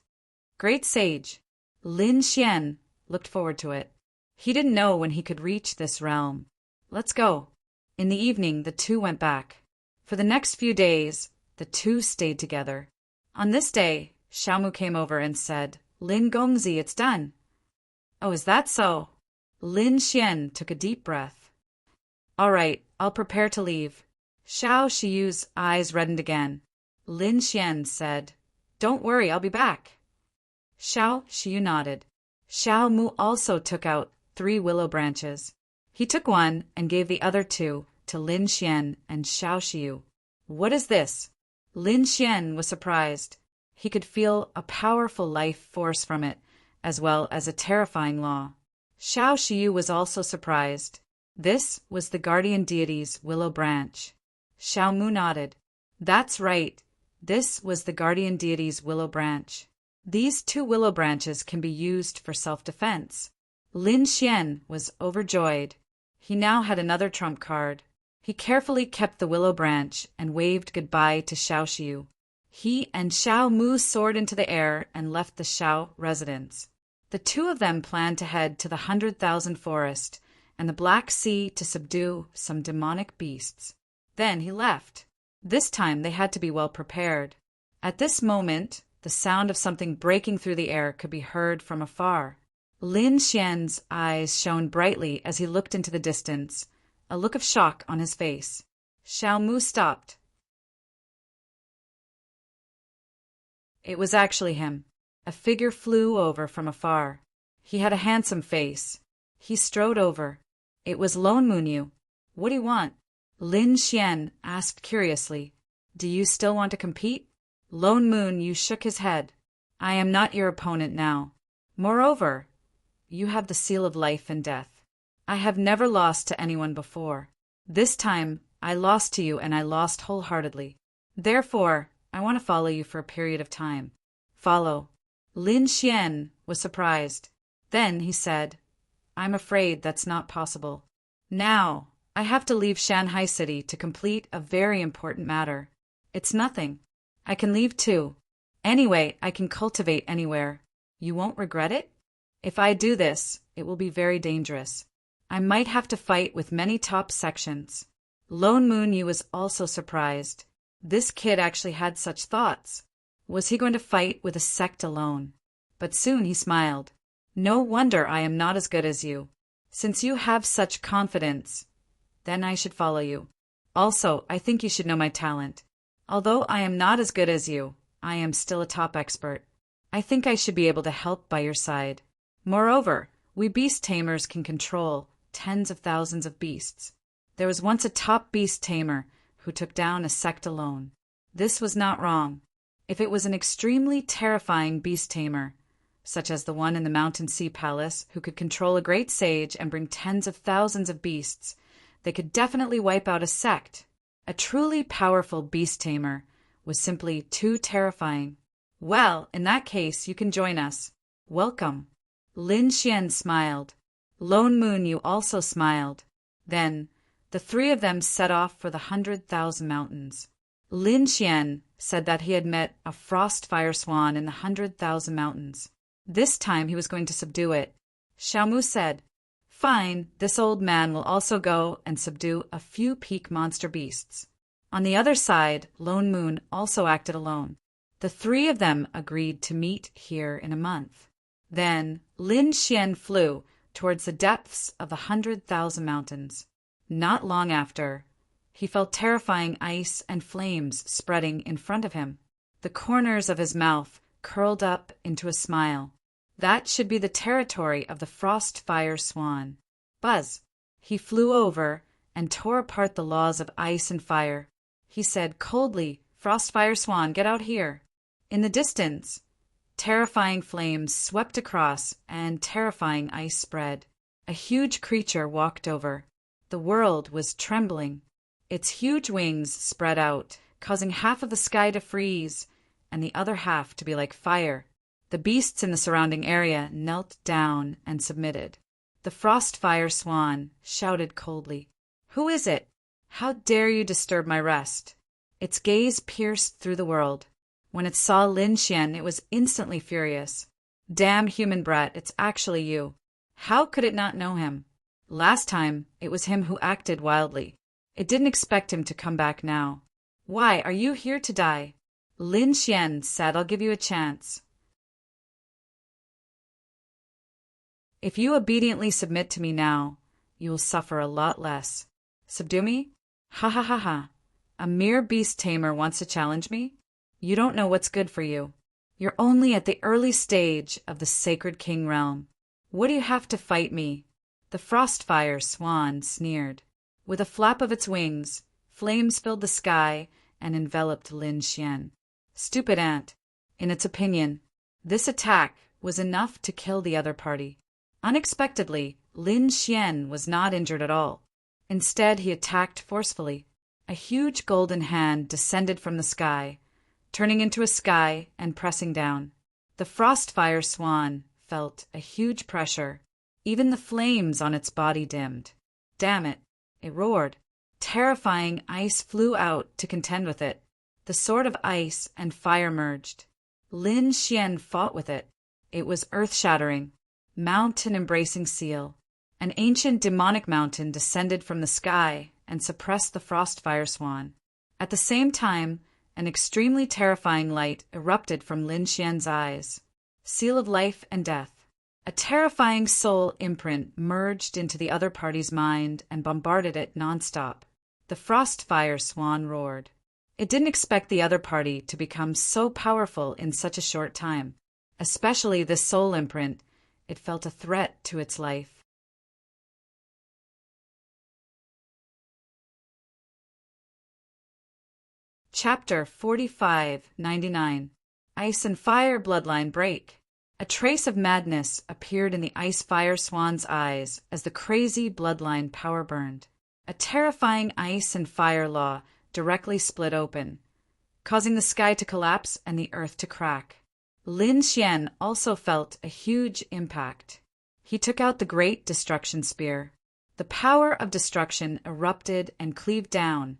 [SPEAKER 1] Great sage. Lin Xian looked forward to it. He didn't know when he could reach this realm. "Let's go." In the evening, the two went back. For the next few days, the two stayed together. On this day, Xiao Mu came over and said, "Lin Gongzi, it's done." "Oh, is that so?" Lin Xian took a deep breath. "All right, I'll prepare to leave." Xiao Shiyu's eyes reddened again. Lin Xian said, "Don't worry, I'll be back." Xiao Shiyu nodded. Xiao Mu also took out 3 willow branches. He took one and gave the other 2 to Lin Xian and Xiao Shiyu. "What is this?" Lin Xian was surprised. He could feel a powerful life force from it, as well as a terrifying law. Xiao Shiyu was also surprised. This was the guardian deity's willow branch. Xiao Mu nodded. "That's right. This was the guardian deity's willow branch. These 2 willow branches can be used for self-defense." Lin Xian was overjoyed. He now had another trump card. He carefully kept the willow branch and waved goodbye to Xiao Shiyu. He and Xiao Mu soared into the air and left the Xiao residence. The 2 of them planned to head to the 100,000 forest and the Black Sea to subdue some demonic beasts. Then he left. This time they had to be well prepared. At this moment, the sound of something breaking through the air could be heard from afar. Lin Xian's eyes shone brightly as he looked into the distance, a look of shock on his face. Xiao Mu stopped. It was actually him. A figure flew over from afar. He had a handsome face. He strode over. It was Lone Moonyu. "What do you want?" Lin Xian asked curiously. "Do you still want to compete?" Lone Moonyu shook his head. "I am not your opponent now. Moreover, you have the seal of life and death. I have never lost to anyone before. This time, I lost to you and I lost wholeheartedly. Therefore, I want to follow you for a period of time. Follow. Lin Xian was surprised. Then he said, I'm afraid that's not possible. Now, I have to leave Shanghai City to complete a very important matter. It's nothing. I can leave too. Anyway, I can cultivate anywhere. You won't regret it? If I do this, it will be very dangerous. I might have to fight with many top sections. Lone Moon Yu was also surprised. This kid actually had such thoughts. Was he going to fight with a sect alone? But soon he smiled. No wonder I am not as good as you. Since you have such confidence, then I should follow you. Also, I think you should know my talent. Although I am not as good as you, I am still a top expert. I think I should be able to help by your side. Moreover, we beast tamers can control tens of thousands of beasts. There was once a top beast tamer who took down a sect alone. This was not wrong. If it was an extremely terrifying beast tamer, such as the one in the Mountain Sea Palace who could control a great sage and bring tens of thousands of beasts, they could definitely wipe out a sect. A truly powerful beast tamer was simply too terrifying. Well, in that case, you can join us. Welcome. Lin Xian smiled. Lone Moon Yu also smiled. Then, the three of them set off for the 100,000 mountains. Lin Xian said that he had met a frost fire swan in the 100,000 mountains. This time he was going to subdue it. Xiaomu said, Fine, this old man will also go and subdue a few peak monster beasts. On the other side, Lone Moon also acted alone. The three of them agreed to meet here in a month. Then Lin Xian flew towards the depths of the 100,000 mountains. Not long after, he felt terrifying ice and flames spreading in front of him. The corners of his mouth curled up into a smile. That should be the territory of the frost fire swan. Buzz! He flew over and tore apart the laws of ice and fire. He said coldly, Frost fire swan, get out here. In the distance, terrifying flames swept across and terrifying ice spread. A huge creature walked over. The world was trembling. Its huge wings spread out, causing half of the sky to freeze and the other half to be like fire. The beasts in the surrounding area knelt down and submitted. The frost fire swan shouted coldly, Who is it? How dare you disturb my rest? Its gaze pierced through the world. When it saw Lin Xian, it was instantly furious. Damn human brat, it's actually you. How could it not know him? Last time, it was him who acted wildly. It didn't expect him to come back now. Why, are you here to die? Lin Xian said, I'll give you a chance. If you obediently submit to me now, you will suffer a lot less. Subdue me? Ha ha ha ha. A mere beast tamer wants to challenge me? You don't know what's good for you. You're only at the early stage of the Sacred King realm. What do you have to fight me? The Frostfire swan sneered. With a flap of its wings, flames filled the sky and enveloped Lin Xian. Stupid ant. In its opinion, this attack was enough to kill the other party. Unexpectedly, Lin Xian was not injured at all. Instead, he attacked forcefully. A huge golden hand descended from the sky, turning into a sky and pressing down. The Frostfire swan felt a huge pressure. Even the flames on its body dimmed. Damn it, it roared. Terrifying ice flew out to contend with it. The sword of ice and fire merged. Lin Xian fought with it. It was earth-shattering. Mountain-embracing seal. An ancient demonic mountain descended from the sky and suppressed the Frostfire swan. At the same time, an extremely terrifying light erupted from Lin Xian's eyes. Seal of life and death. A terrifying soul imprint merged into the other party's mind and bombarded it nonstop. The Frostfire swan roared. It didn't expect the other party to become so powerful in such a short time. Especially this soul imprint. It felt a threat to its life. Chapter 45-99. Ice and Fire Bloodline Break. A trace of madness appeared in the ice fire swan's eyes as the crazy bloodline power burned. A terrifying ice and fire law directly split open, causing the sky to collapse and the earth to crack. Lin Xian also felt a huge impact. He took out the Great Destruction Spear. The power of destruction erupted and cleaved down,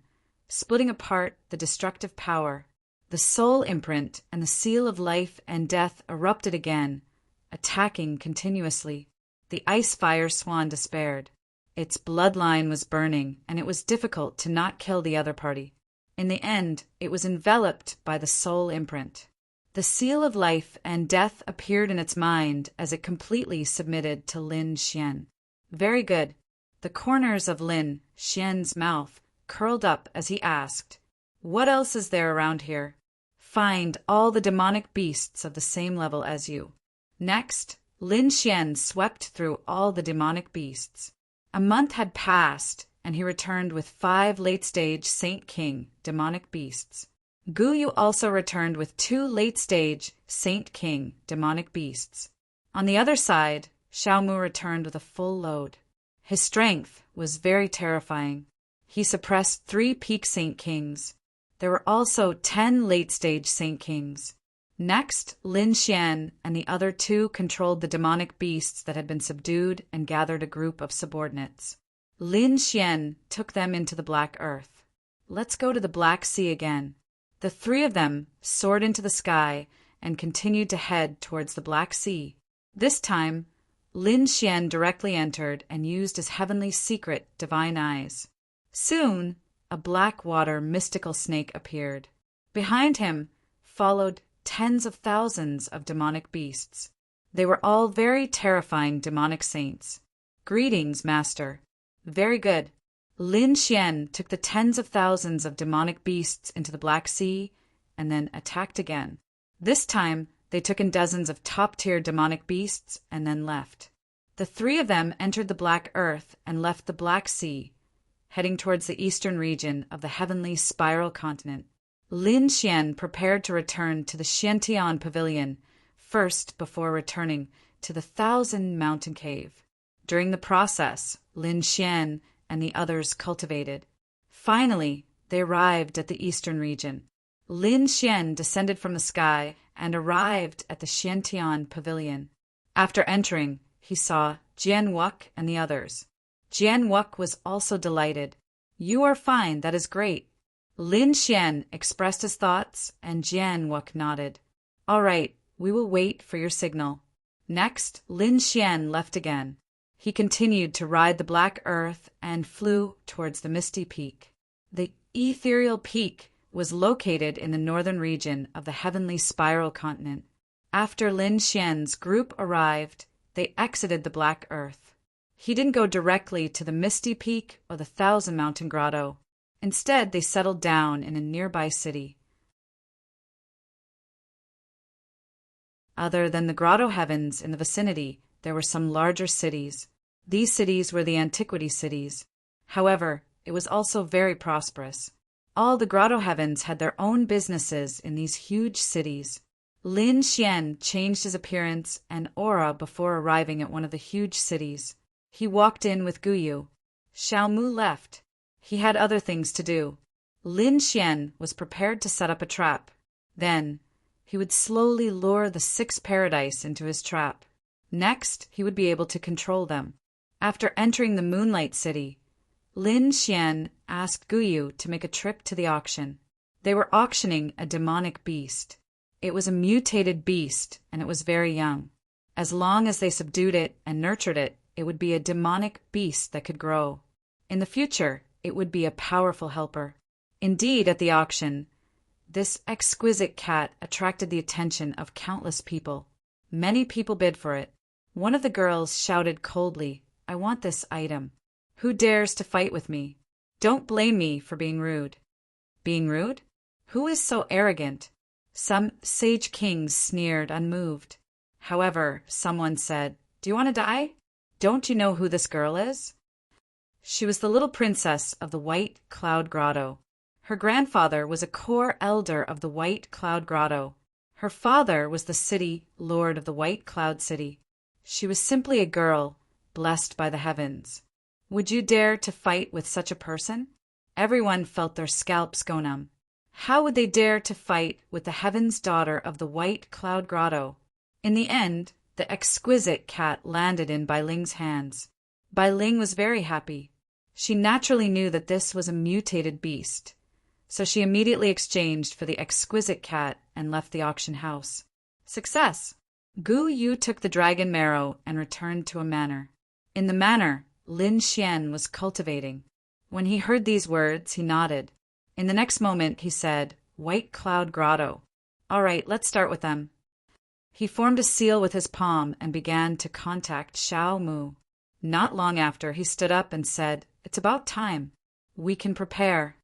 [SPEAKER 1] splitting apart the destructive power. The soul imprint and the seal of life and death erupted again, attacking continuously. The ice fire swan despaired. Its bloodline was burning, and it was difficult to not kill the other party. In the end, it was enveloped by the soul imprint. The seal of life and death appeared in its mind as it completely submitted to Lin Xian. Very good. The corners of Lin Xian's mouth curled up as he asked, "What else is there around here?" "Find all the demonic beasts of the same level as you." Next, Lin Xian swept through all the demonic beasts. A month had passed, and he returned with 5 late-stage Saint King demonic beasts. Gu Yu also returned with 2 late-stage Saint King demonic beasts. On the other side, Xiao Mu returned with a full load. His strength was very terrifying. He suppressed 3 peak Saint Kings. There were also 10 late-stage Saint Kings. Next, Lin Xian and the other 2 controlled the demonic beasts that had been subdued and gathered a group of subordinates. Lin Xian took them into the Black Earth. "Let's go to the Black Sea again." The 3 of them soared into the sky and continued to head towards the Black Sea. This time, Lin Xian directly entered and used his heavenly secret divine eyes. Soon, a black water mystical snake appeared. Behind him followed tens of thousands of demonic beasts. They were all very terrifying demonic saints. "Greetings, Master." "Very good." Lin Xian took the tens of thousands of demonic beasts into the Black Sea and then attacked again. This time, they took in dozens of top-tier demonic beasts and then left. The 3 of them entered the Black Earth and left the Black Sea, heading towards the eastern region of the heavenly spiral continent. Lin Xian prepared to return to the Xiantian Pavilion first before returning to the 1,000 Mountain Cave. During the process, Lin Xian and the others cultivated. Finally, they arrived at the eastern region. Lin Xian descended from the sky and arrived at the Xiantian Pavilion. After entering, he saw Jian Wuk and the others. Jian Wuk was also delighted. "You are fine, that is great." Lin Xian expressed his thoughts, and Jian Wuk nodded. "All right, we will wait for your signal." Next, Lin Xian left again. He continued to ride the Black Earth and flew towards the Misty Peak. The ethereal peak was located in the northern region of the heavenly spiral continent. After Lin Xian's group arrived, they exited the Black Earth. He didn't go directly to the Misty Peak or the 1,000 Mountain Grotto. Instead, they settled down in a nearby city. Other than the grotto heavens in the vicinity, there were some larger cities. These cities were the antiquity cities. However, it was also very prosperous. All the grotto heavens had their own businesses in these huge cities. Lin Xian changed his appearance and aura before arriving at one of the huge cities. He walked in with Gu Yu. Xiao Mu left. He had other things to do. Lin Xian was prepared to set up a trap. Then, he would slowly lure the 6 paradise into his trap. Next, he would be able to control them. After entering the Moonlight City, Lin Xian asked Gu Yu to make a trip to the auction. They were auctioning a demonic beast. It was a mutated beast, and it was very young. As long as they subdued it and nurtured it, it would be a demonic beast that could grow. In the future, it would be a powerful helper. Indeed, at the auction, this exquisite cat attracted the attention of countless people. Many people bid for it. One of the girls shouted coldly, "I want this item. Who dares to fight with me? Don't blame me for being rude." Being rude? Who is so arrogant? Some sage kings sneered unmoved. However, someone said, "Do you want to die? Don't you know who this girl is?" She was the little princess of the White Cloud Grotto. Her grandfather was a core elder of the White Cloud Grotto. Her father was the city lord of the White Cloud City. She was simply a girl, blessed by the heavens. Would you dare to fight with such a person? Everyone felt their scalps go numb. How would they dare to fight with the heaven's daughter of the White Cloud Grotto? In the end, the exquisite cat landed in Bai Ling's hands. Bai Ling was very happy. She naturally knew that this was a mutated beast, so she immediately exchanged for the exquisite cat and left the auction house. Success! Gu Yu took the dragon marrow and returned to a manor. In the manor, Lin Xian was cultivating. When he heard these words, he nodded. In the next moment, he said, "White Cloud Grotto. All right, let's start with them." He formed a seal with his palm and began to contact Xiao Mu. Not long after, he stood up and said, "It's about time. We can prepare."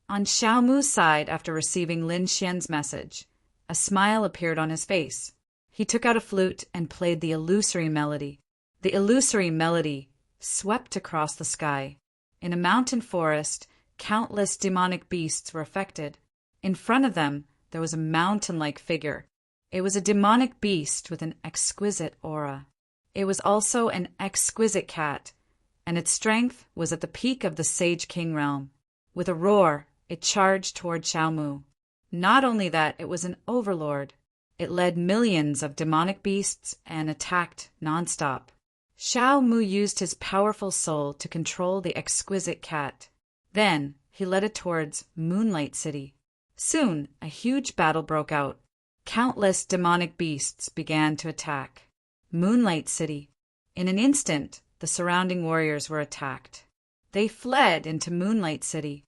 [SPEAKER 1] On Xiao Mu's side, after receiving Lin Xian's message, a smile appeared on his face. He took out a flute and played the illusory melody. The illusory melody swept across the sky. In a mountain forest, countless demonic beasts were affected. In front of them, there was a mountain-like figure. It was a demonic beast with an exquisite aura. It was also an exquisite cat, and its strength was at the peak of the Sage King realm. With a roar, it charged toward Xiao Mu. Not only that, it was an overlord. It led millions of demonic beasts and attacked nonstop. Xiao Mu used his powerful soul to control the exquisite cat. Then he led it towards Moonlight City. Soon, a huge battle broke out. Countless demonic beasts began to attack Moonlight City. In an instant, the surrounding warriors were attacked. They fled into Moonlight City.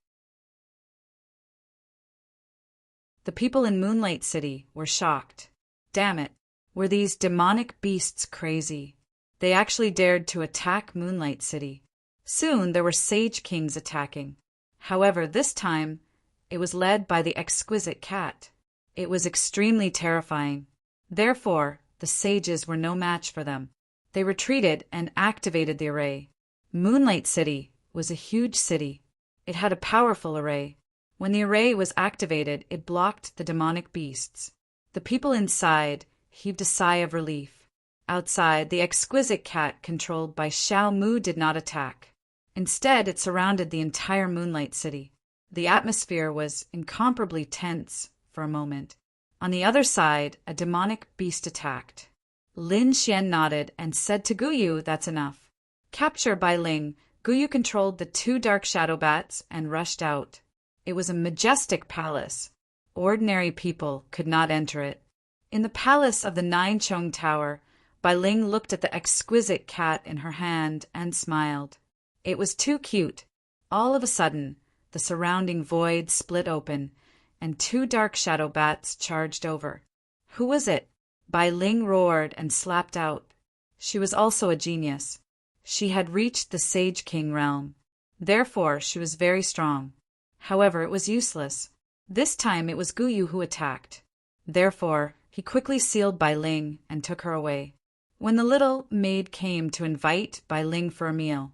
[SPEAKER 1] The people in Moonlight City were shocked. Damn it, were these demonic beasts crazy? They actually dared to attack Moonlight City. Soon there were Sage Kings attacking. However, this time, it was led by the exquisite cat. It was extremely terrifying. Therefore, the sages were no match for them. They retreated and activated the array. Moonlight City was a huge city. It had a powerful array. When the array was activated, it blocked the demonic beasts. The people inside heaved a sigh of relief. Outside, the exquisite cat controlled by Xiao Mu did not attack. Instead, it surrounded the entire Moonlight City. The atmosphere was incomparably tense for a moment. On the other side, a demonic beast attacked. Lin Xian nodded and said to Gu Yu, "That's enough." Captured by Ling, Gu Yu controlled the two dark shadow bats and rushed out. It was a majestic palace. Ordinary people could not enter it. In the palace of the Nine Chong Tower, Bai Ling looked at the exquisite cat in her hand and smiled. It was too cute. All of a sudden, the surrounding void split open, and two dark shadow bats charged over. Who was it? Bai Ling roared and slapped out. She was also a genius. She had reached the Sage King realm. Therefore, she was very strong. However, it was useless. This time it was Gu Yu who attacked. Therefore, he quickly sealed Bai Ling and took her away. When the little maid came to invite Bai Ling for a meal,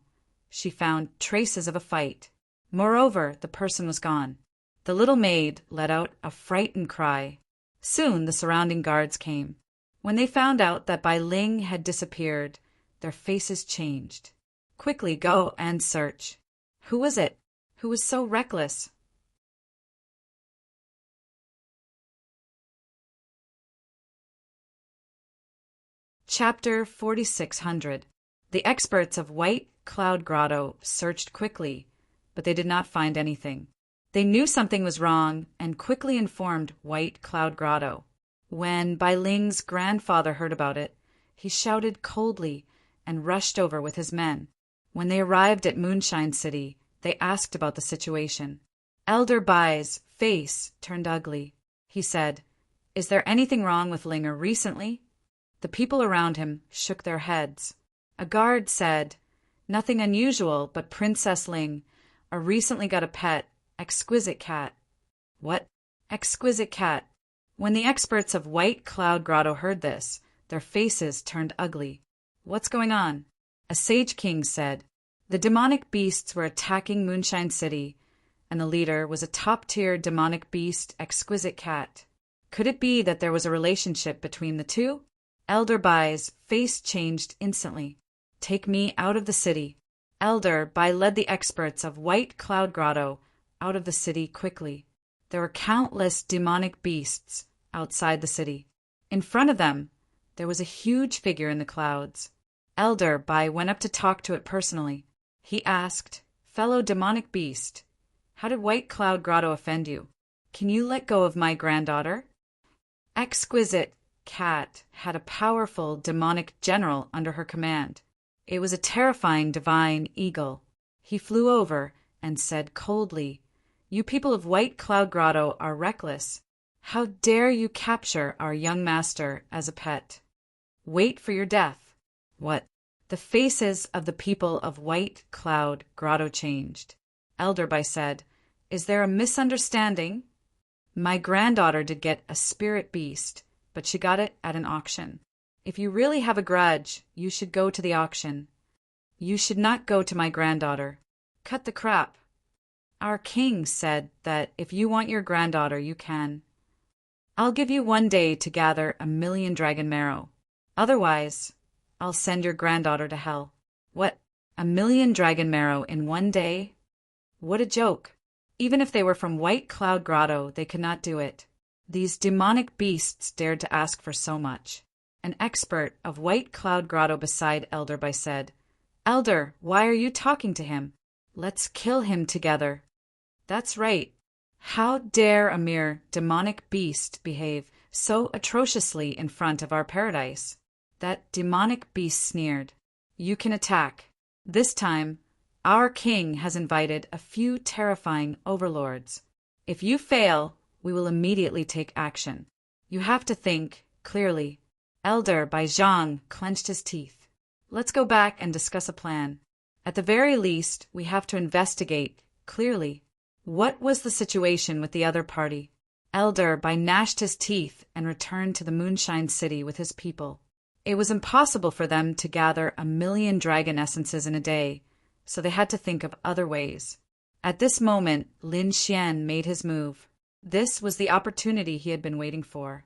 [SPEAKER 1] she found traces of a fight. Moreover, the person was gone. The little maid let out a frightened cry. Soon the surrounding guards came. When they found out that Bai Ling had disappeared, their faces changed. Quickly go and search. Who was it? Who was so reckless? Chapter 4600. The experts of White Cloud Grotto searched quickly, but they did not find anything. They knew something was wrong and quickly informed White Cloud Grotto. When Bai Ling's grandfather heard about it, he shouted coldly and rushed over with his men. When they arrived at Moonshine City, they asked about the situation. Elder Bai's face turned ugly. He said, "Is there anything wrong with Linger recently?" The people around him shook their heads. A guard said, "Nothing unusual, but Princess Ling recently got a pet, exquisite cat." What? Exquisite cat? When the experts of White Cloud Grotto heard this, their faces turned ugly. What's going on? A Sage King said, "The demonic beasts were attacking Moonshine City, and the leader was a top-tier demonic beast, exquisite cat." Could it be that there was a relationship between the two? Elder Bai's face changed instantly. Take me out of the city. Elder Bai led the experts of White Cloud Grotto out of the city quickly. There were countless demonic beasts outside the city. In front of them, there was a huge figure in the clouds. Elder Bai went up to talk to it personally. He asked, "Fellow demonic beast, how did White Cloud Grotto offend you? Can you let go of my granddaughter?" Exquisite Cat had a powerful demonic general under her command. It was a terrifying divine eagle. He flew over and said coldly, "You people of White Cloud Grotto are reckless. How dare you capture our young master as a pet? Wait for your death." What? The faces of the people of White Cloud Grotto changed. Elder Bai said, "Is there a misunderstanding? My granddaughter did get a spirit beast, but she got it at an auction. If you really have a grudge, you should go to the auction. You should not go to my granddaughter. Cut the crap. Our king said that if you want your granddaughter, you can. I'll give you 1 day to gather 1,000,000 dragon marrow. Otherwise, I'll send your granddaughter to hell." What? 1,000,000 dragon marrow in 1 day? What a joke. Even if they were from White Cloud Grotto, they could not do it. These demonic beasts dared to ask for so much. An expert of White Cloud Grotto beside Elder Bai said, "Elder, why are you talking to him? Let's kill him together." That's right. How dare a mere demonic beast behave so atrociously in front of our paradise? That demonic beast sneered, "You can attack. This time, our king has invited a few terrifying overlords. If you fail, we will immediately take action. You have to think clearly." Elder Bai Zhang clenched his teeth. "Let's go back and discuss a plan. At the very least, we have to investigate clearly. What was the situation with the other party?" Elder Bai gnashed his teeth and returned to the Moonshine City with his people. It was impossible for them to gather 1,000,000 dragon essences in a day, so they had to think of other ways. At this moment, Lin Xian made his move. This was the opportunity he had been waiting for.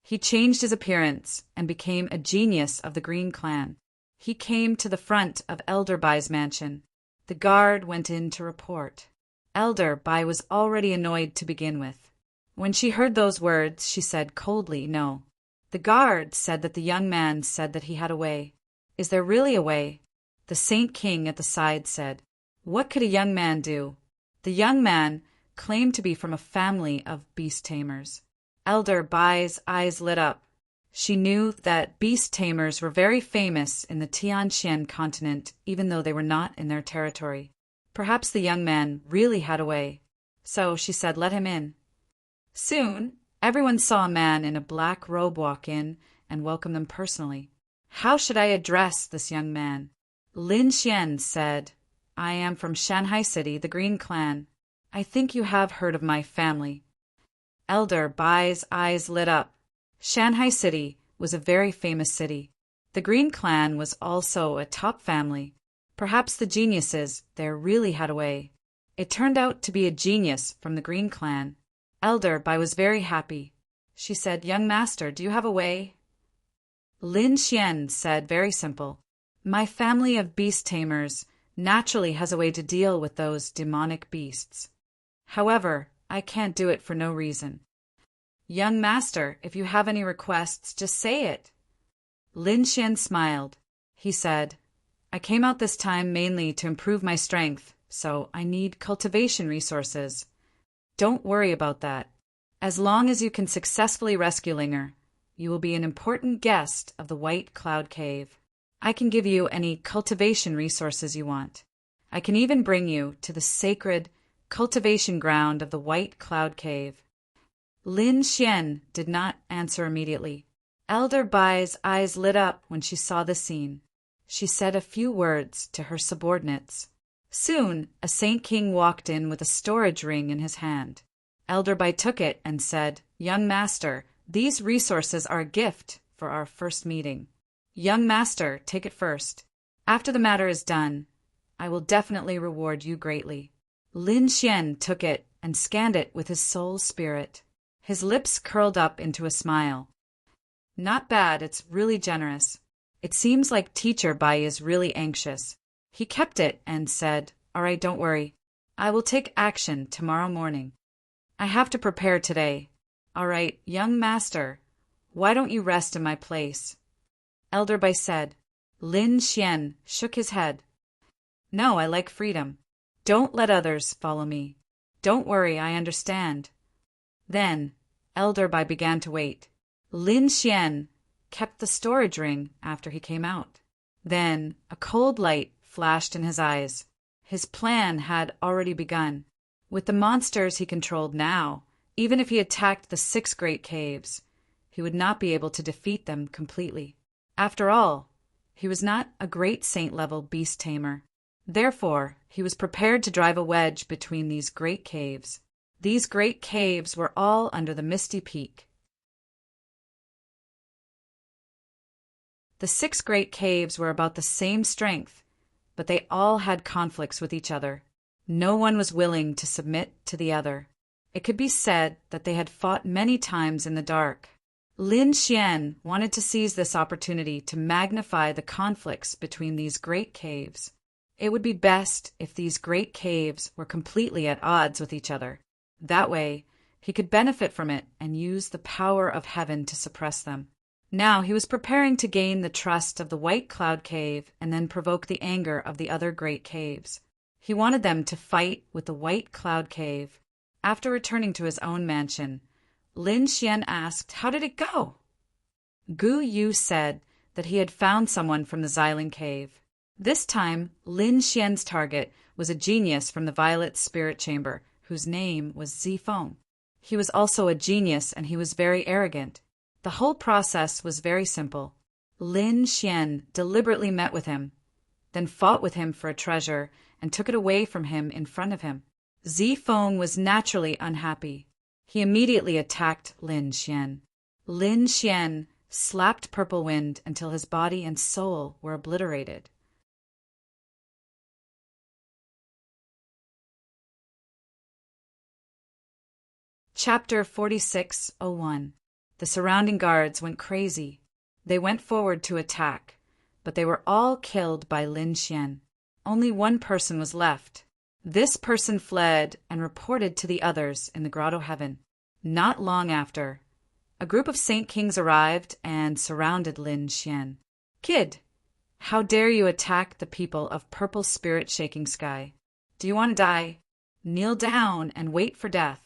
[SPEAKER 1] He changed his appearance and became a genius of the Green Clan. He came to the front of Elder Bai's mansion. The guard went in to report. Elder Bai was already annoyed to begin with. When she heard those words, she said coldly, "No." The guard said that the young man said that he had a way. "Is there really a way?" The Saint King at the side said, "What could a young man do?" The young man claimed to be from a family of beast tamers. Elder Bai's eyes lit up. She knew that beast tamers were very famous in the Tianxian continent, even though they were not in their territory. Perhaps the young man really had a way. So she said, "Let him in." Soon, everyone saw a man in a black robe walk in and welcome them personally. How should I address this young man? Lin Xian said, "I am from Shanghai City, the Green Clan. I think you have heard of my family." Elder Bai's eyes lit up. Shanghai City was a very famous city. The Green Clan was also a top family. Perhaps the geniuses there really had a way. It turned out to be a genius from the Green Clan. Elder Bai was very happy. She said, "Young master, do you have a way?" Lin Xian said, "Very simple. My family of beast tamers naturally has a way to deal with those demonic beasts. However, I can't do it for no reason." "Young master, if you have any requests, just say it." Lin Xian smiled. He said, "I came out this time mainly to improve my strength, so I need cultivation resources. Don't worry about that. As long as you can successfully rescue Linger, you will be an important guest of the White Cloud Cave. I can give you any cultivation resources you want. I can even bring you to the sacred cultivation ground of the White Cloud Cave." Lin Xian did not answer immediately. Elder Bai's eyes lit up when she saw the scene. She said a few words to her subordinates. Soon, a Saint King walked in with a storage ring in his hand. Elder Bai took it and said, "Young master, these resources are a gift for our first meeting. Young master, take it first. After the matter is done, I will definitely reward you greatly." Lin Xian took it and scanned it with his soul spirit. His lips curled up into a smile. Not bad, it's really generous. It seems like Teacher Bai is really anxious. He kept it and said, "All right, don't worry. I will take action tomorrow morning. I have to prepare today. All right, young master, why don't you rest in my place?" Elder Bai said. Lin Xian shook his head. "No, I like freedom. Don't let others follow me. Don't worry, I understand." Then, Elder Bai began to wait. Lin Xian kept the storage ring after he came out. Then, a cold light flashed in his eyes. His plan had already begun. With the monsters he controlled now, even if he attacked the 6 great caves, he would not be able to defeat them completely. After all, he was not a great saint-level beast tamer. Therefore, he was prepared to drive a wedge between these great caves. These great caves were all under the misty peak. The 6 great caves were about the same strength, but they all had conflicts with each other. No one was willing to submit to the other. It could be said that they had fought many times in the dark. Lin Xian wanted to seize this opportunity to magnify the conflicts between these great caves. It would be best if these great caves were completely at odds with each other. That way, he could benefit from it and use the power of heaven to suppress them. Now he was preparing to gain the trust of the White Cloud Cave and then provoke the anger of the other great caves. He wanted them to fight with the White Cloud Cave. After returning to his own mansion, Lin Xian asked, "How did it go?" Gu Yu said that he had found someone from the Xiling Cave. This time, Lin Xian's target was a genius from the Violet Spirit Chamber, whose name was Zifeng. He was also a genius and he was very arrogant. The whole process was very simple. Lin Xian deliberately met with him, then fought with him for a treasure and took it away from him in front of him. Zifeng was naturally unhappy. He immediately attacked Lin Xian. Lin Xian slapped Purple Wind until his body and soul were obliterated. Chapter 46:01. The surrounding guards went crazy. They went forward to attack, but they were all killed by Lin Xian. Only one person was left. This person fled and reported to the others in the Grotto Heaven. Not long after, a group of Saint Kings arrived and surrounded Lin Xian. "Kid, how dare you attack the people of Purple Spirit Shaking Sky? Do you want to die? Kneel down and wait for death."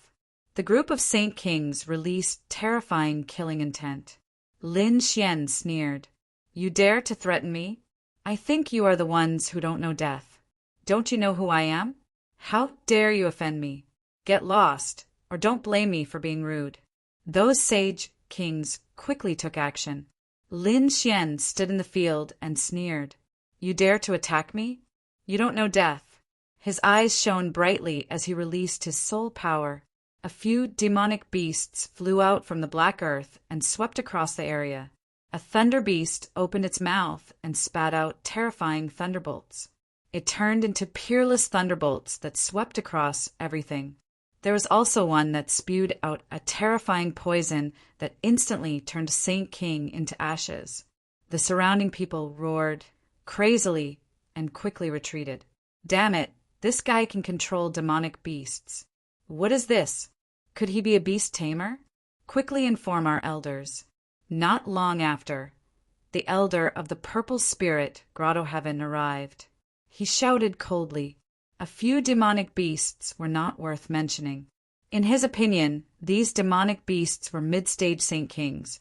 [SPEAKER 1] The group of Saint Kings released terrifying killing intent. Lin Xian sneered. "You dare to threaten me? I think you are the ones who don't know death. Don't you know who I am? How dare you offend me? Get lost, or don't blame me for being rude." Those sage kings quickly took action. Lin Xian stood in the field and sneered. "You dare to attack me? You don't know death." His eyes shone brightly as he released his soul power. A few demonic beasts flew out from the black earth and swept across the area. A thunder beast opened its mouth and spat out terrifying thunderbolts. It turned into peerless thunderbolts that swept across everything. There was also one that spewed out a terrifying poison that instantly turned Saint King into ashes. The surrounding people roared crazily and quickly retreated. "Damn it, this guy can control demonic beasts. What is this? Could he be a beast tamer? Quickly inform our elders." Not long after, the elder of the Purple Spirit Grotto Heaven arrived. He shouted coldly. A few demonic beasts were not worth mentioning. In his opinion, these demonic beasts were mid-stage Saint Kings,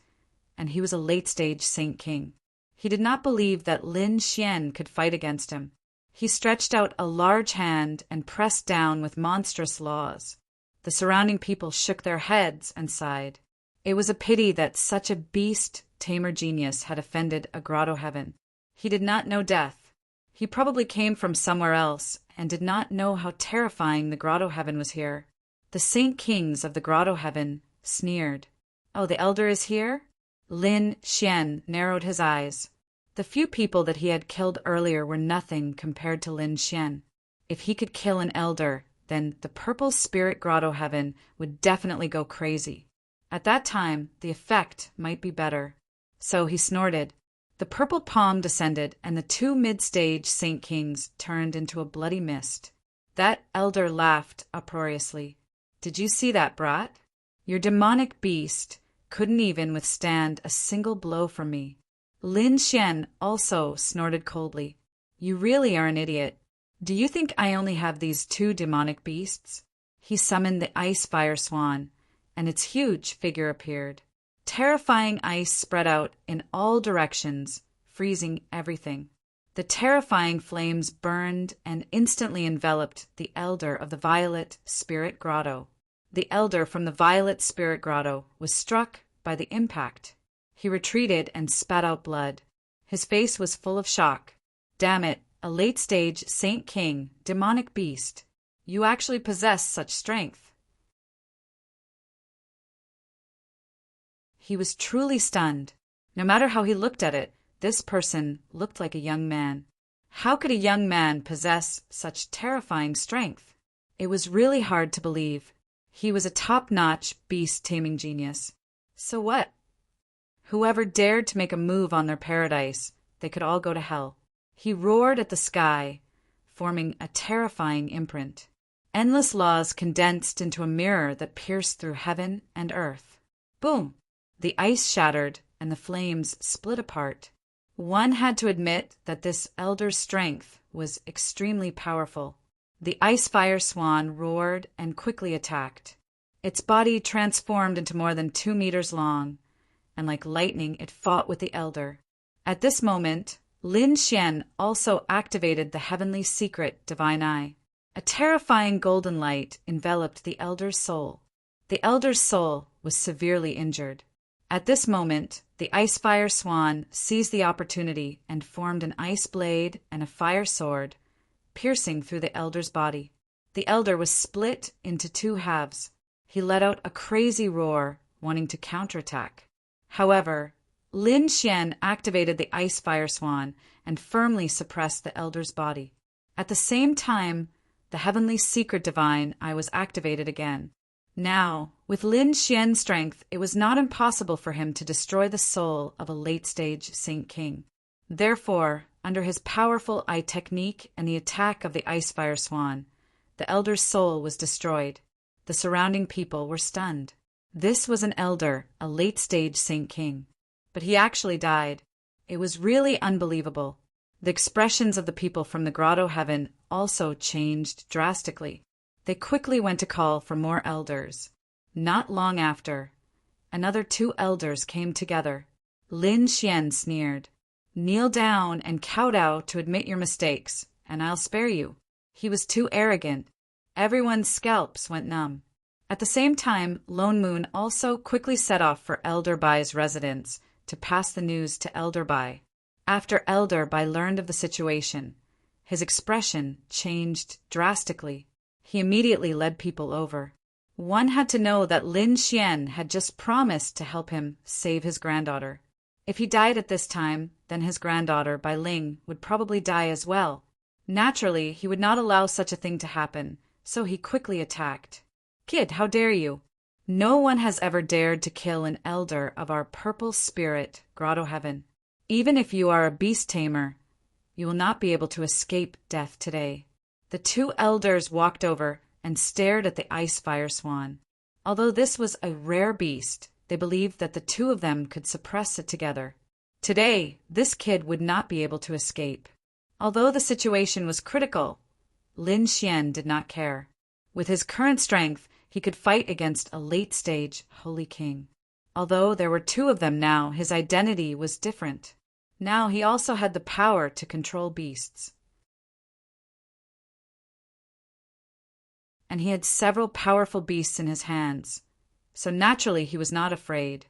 [SPEAKER 1] and he was a late-stage Saint King. He did not believe that Lin Xian could fight against him. He stretched out a large hand and pressed down with monstrous laws. The surrounding people shook their heads and sighed. It was a pity that such a beast-tamer genius had offended a Grotto Heaven. He did not know death. He probably came from somewhere else and did not know how terrifying the Grotto Heaven was here. The Saint Kings of the Grotto Heaven sneered. "Oh, the elder is here?" Lin Xian narrowed his eyes. The few people that he had killed earlier were nothing compared to Lin Xian. If he could kill an elder, then the Purple Spirit Grotto Heaven would definitely go crazy. At that time, the effect might be better. So he snorted. The purple palm descended, and the two mid-stage Saint Kings turned into a bloody mist. That elder laughed uproariously. Did you see that, brat? Your demonic beast couldn't even withstand a single blow from me. Lin Xian also snorted coldly. You really are an idiot. Do you think I only have these two demonic beasts? He summoned the ice fire swan, and its huge figure appeared. Terrifying ice spread out in all directions, freezing everything. The terrifying flames burned and instantly enveloped the elder of the Violet Spirit Grotto. The elder from the Violet Spirit Grotto was struck by the impact. He retreated and spat out blood. His face was full of shock. Damn it, a late-stage Saint King, demonic beast. You actually possess such strength. He was truly stunned. No matter how he looked at it, this person looked like a young man. How could a young man possess such terrifying strength? It was really hard to believe. He was a top-notch beast-taming genius. So what? Whoever dared to make a move on their paradise, they could all go to hell. He roared at the sky, forming a terrifying imprint. Endless laws condensed into a mirror that pierced through heaven and earth. Boom! The ice shattered, and the flames split apart. One had to admit that this elder's strength was extremely powerful. The ice fire swan roared and quickly attacked. Its body transformed into more than 2 meters long, and like lightning it fought with the elder. At this moment, Lin Xian also activated the heavenly secret divine eye. A terrifying golden light enveloped the elder's soul. The elder's soul was severely injured. At this moment, the ice fire swan seized the opportunity and formed an ice blade and a fire sword, piercing through the elder's body. The elder was split into 2 halves. He let out a crazy roar, wanting to counterattack. However, Lin Xian activated the ice fire swan and firmly suppressed the elder's body. At the same time, the heavenly secret divine eye was activated again. Now, with Lin Xian's strength, it was not impossible for him to destroy the soul of a late-stage Saint King. Therefore, under his powerful eye technique and the attack of the ice fire swan, the elder's soul was destroyed. The surrounding people were stunned. This was an elder, a late-stage Saint King. But he actually died. It was really unbelievable. The expressions of the people from the Grotto Heaven also changed drastically. They quickly went to call for more elders. Not long after, another 2 elders came together. Lin Xian sneered. Kneel down and kowtow to admit your mistakes, and I'll spare you. He was too arrogant. Everyone's scalps went numb. At the same time, Lone Moon also quickly set off for Elder Bai's residence to pass the news to Elder Bai. After Elder Bai learned of the situation, his expression changed drastically. He immediately led people over. One had to know that Lin Xian had just promised to help him save his granddaughter. If he died at this time, then his granddaughter, Bai Ling, would probably die as well. Naturally, he would not allow such a thing to happen, so he quickly attacked. Kid, how dare you? No one has ever dared to kill an elder of our Purple Spirit Grotto Heaven. Even if you are a beast tamer, you will not be able to escape death today. The 2 elders walked over and stared at the ice fire swan. Although this was a rare beast, they believed that the 2 of them could suppress it together. Today, this kid would not be able to escape. Although the situation was critical, Lin Xian did not care. With his current strength, he could fight against a late-stage Holy King. Although there were 2 of them now, his identity was different. Now he also had the power to control beasts. And he had several powerful beasts in his hands, so naturally he was not afraid.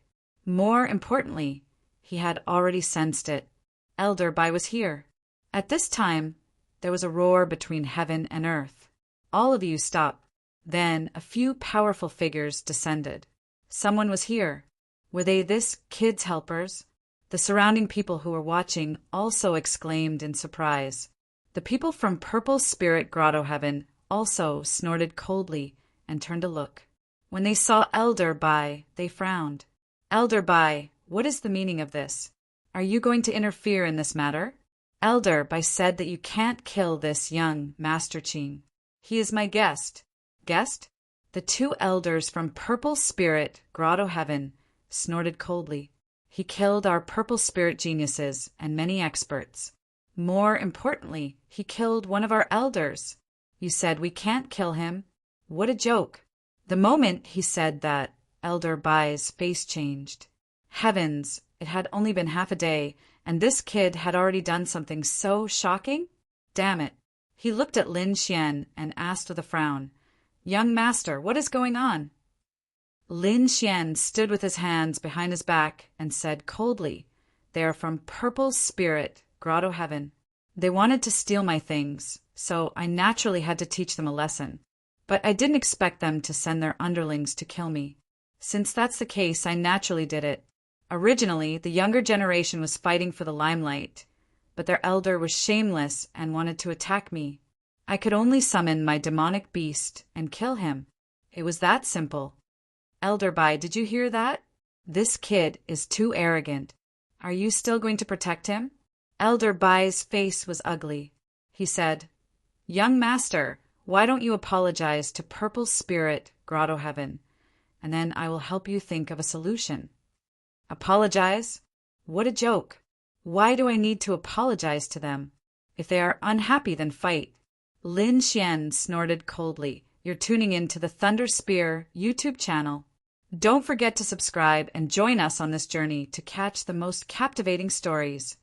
[SPEAKER 1] More importantly, he had already sensed it. Elder Bai was here. At this time, there was a roar between heaven and earth. All of you stop. Then a few powerful figures descended. Someone was here. Were they this kid's helpers? The surrounding people who were watching also exclaimed in surprise. The people from Purple Spirit Grotto Heaven also snorted coldly and turned to look. When they saw Elder Bai, they frowned. Elder Bai, what is the meaning of this? Are you going to interfere in this matter? Elder Bai said that you can't kill this young Master Qin. He is my guest. Guest? The two elders from Purple Spirit, Grotto Heaven, snorted coldly. He killed our Purple Spirit geniuses and many experts. More importantly, he killed one of our elders. You said we can't kill him. What a joke. The moment he said that, Elder Bai's face changed. Heavens, it had only been half a day, and this kid had already done something so shocking? Damn it. He looked at Lin Xian and asked with a frown, Young master, what is going on? Lin Xian stood with his hands behind his back and said coldly, They are from Purple Spirit, Grotto Heaven. They wanted to steal my things, so I naturally had to teach them a lesson. But I didn't expect them to send their underlings to kill me. Since that's the case, I naturally did it. Originally, the younger generation was fighting for the limelight, but their elder was shameless and wanted to attack me. I could only summon my demonic beast and kill him. It was that simple. Elder Bai, did you hear that? This kid is too arrogant. Are you still going to protect him? Elder Bai's face was ugly. He said, Young master, why don't you apologize to Purple Spirit, Grotto Heaven, and then I will help you think of a solution. Apologize? What a joke. Why do I need to apologize to them? If they are unhappy, then fight. Lin Xian snorted coldly. You're tuning in to the Thunder Spear YouTube channel. Don't forget to subscribe and join us on this journey to catch the most captivating stories.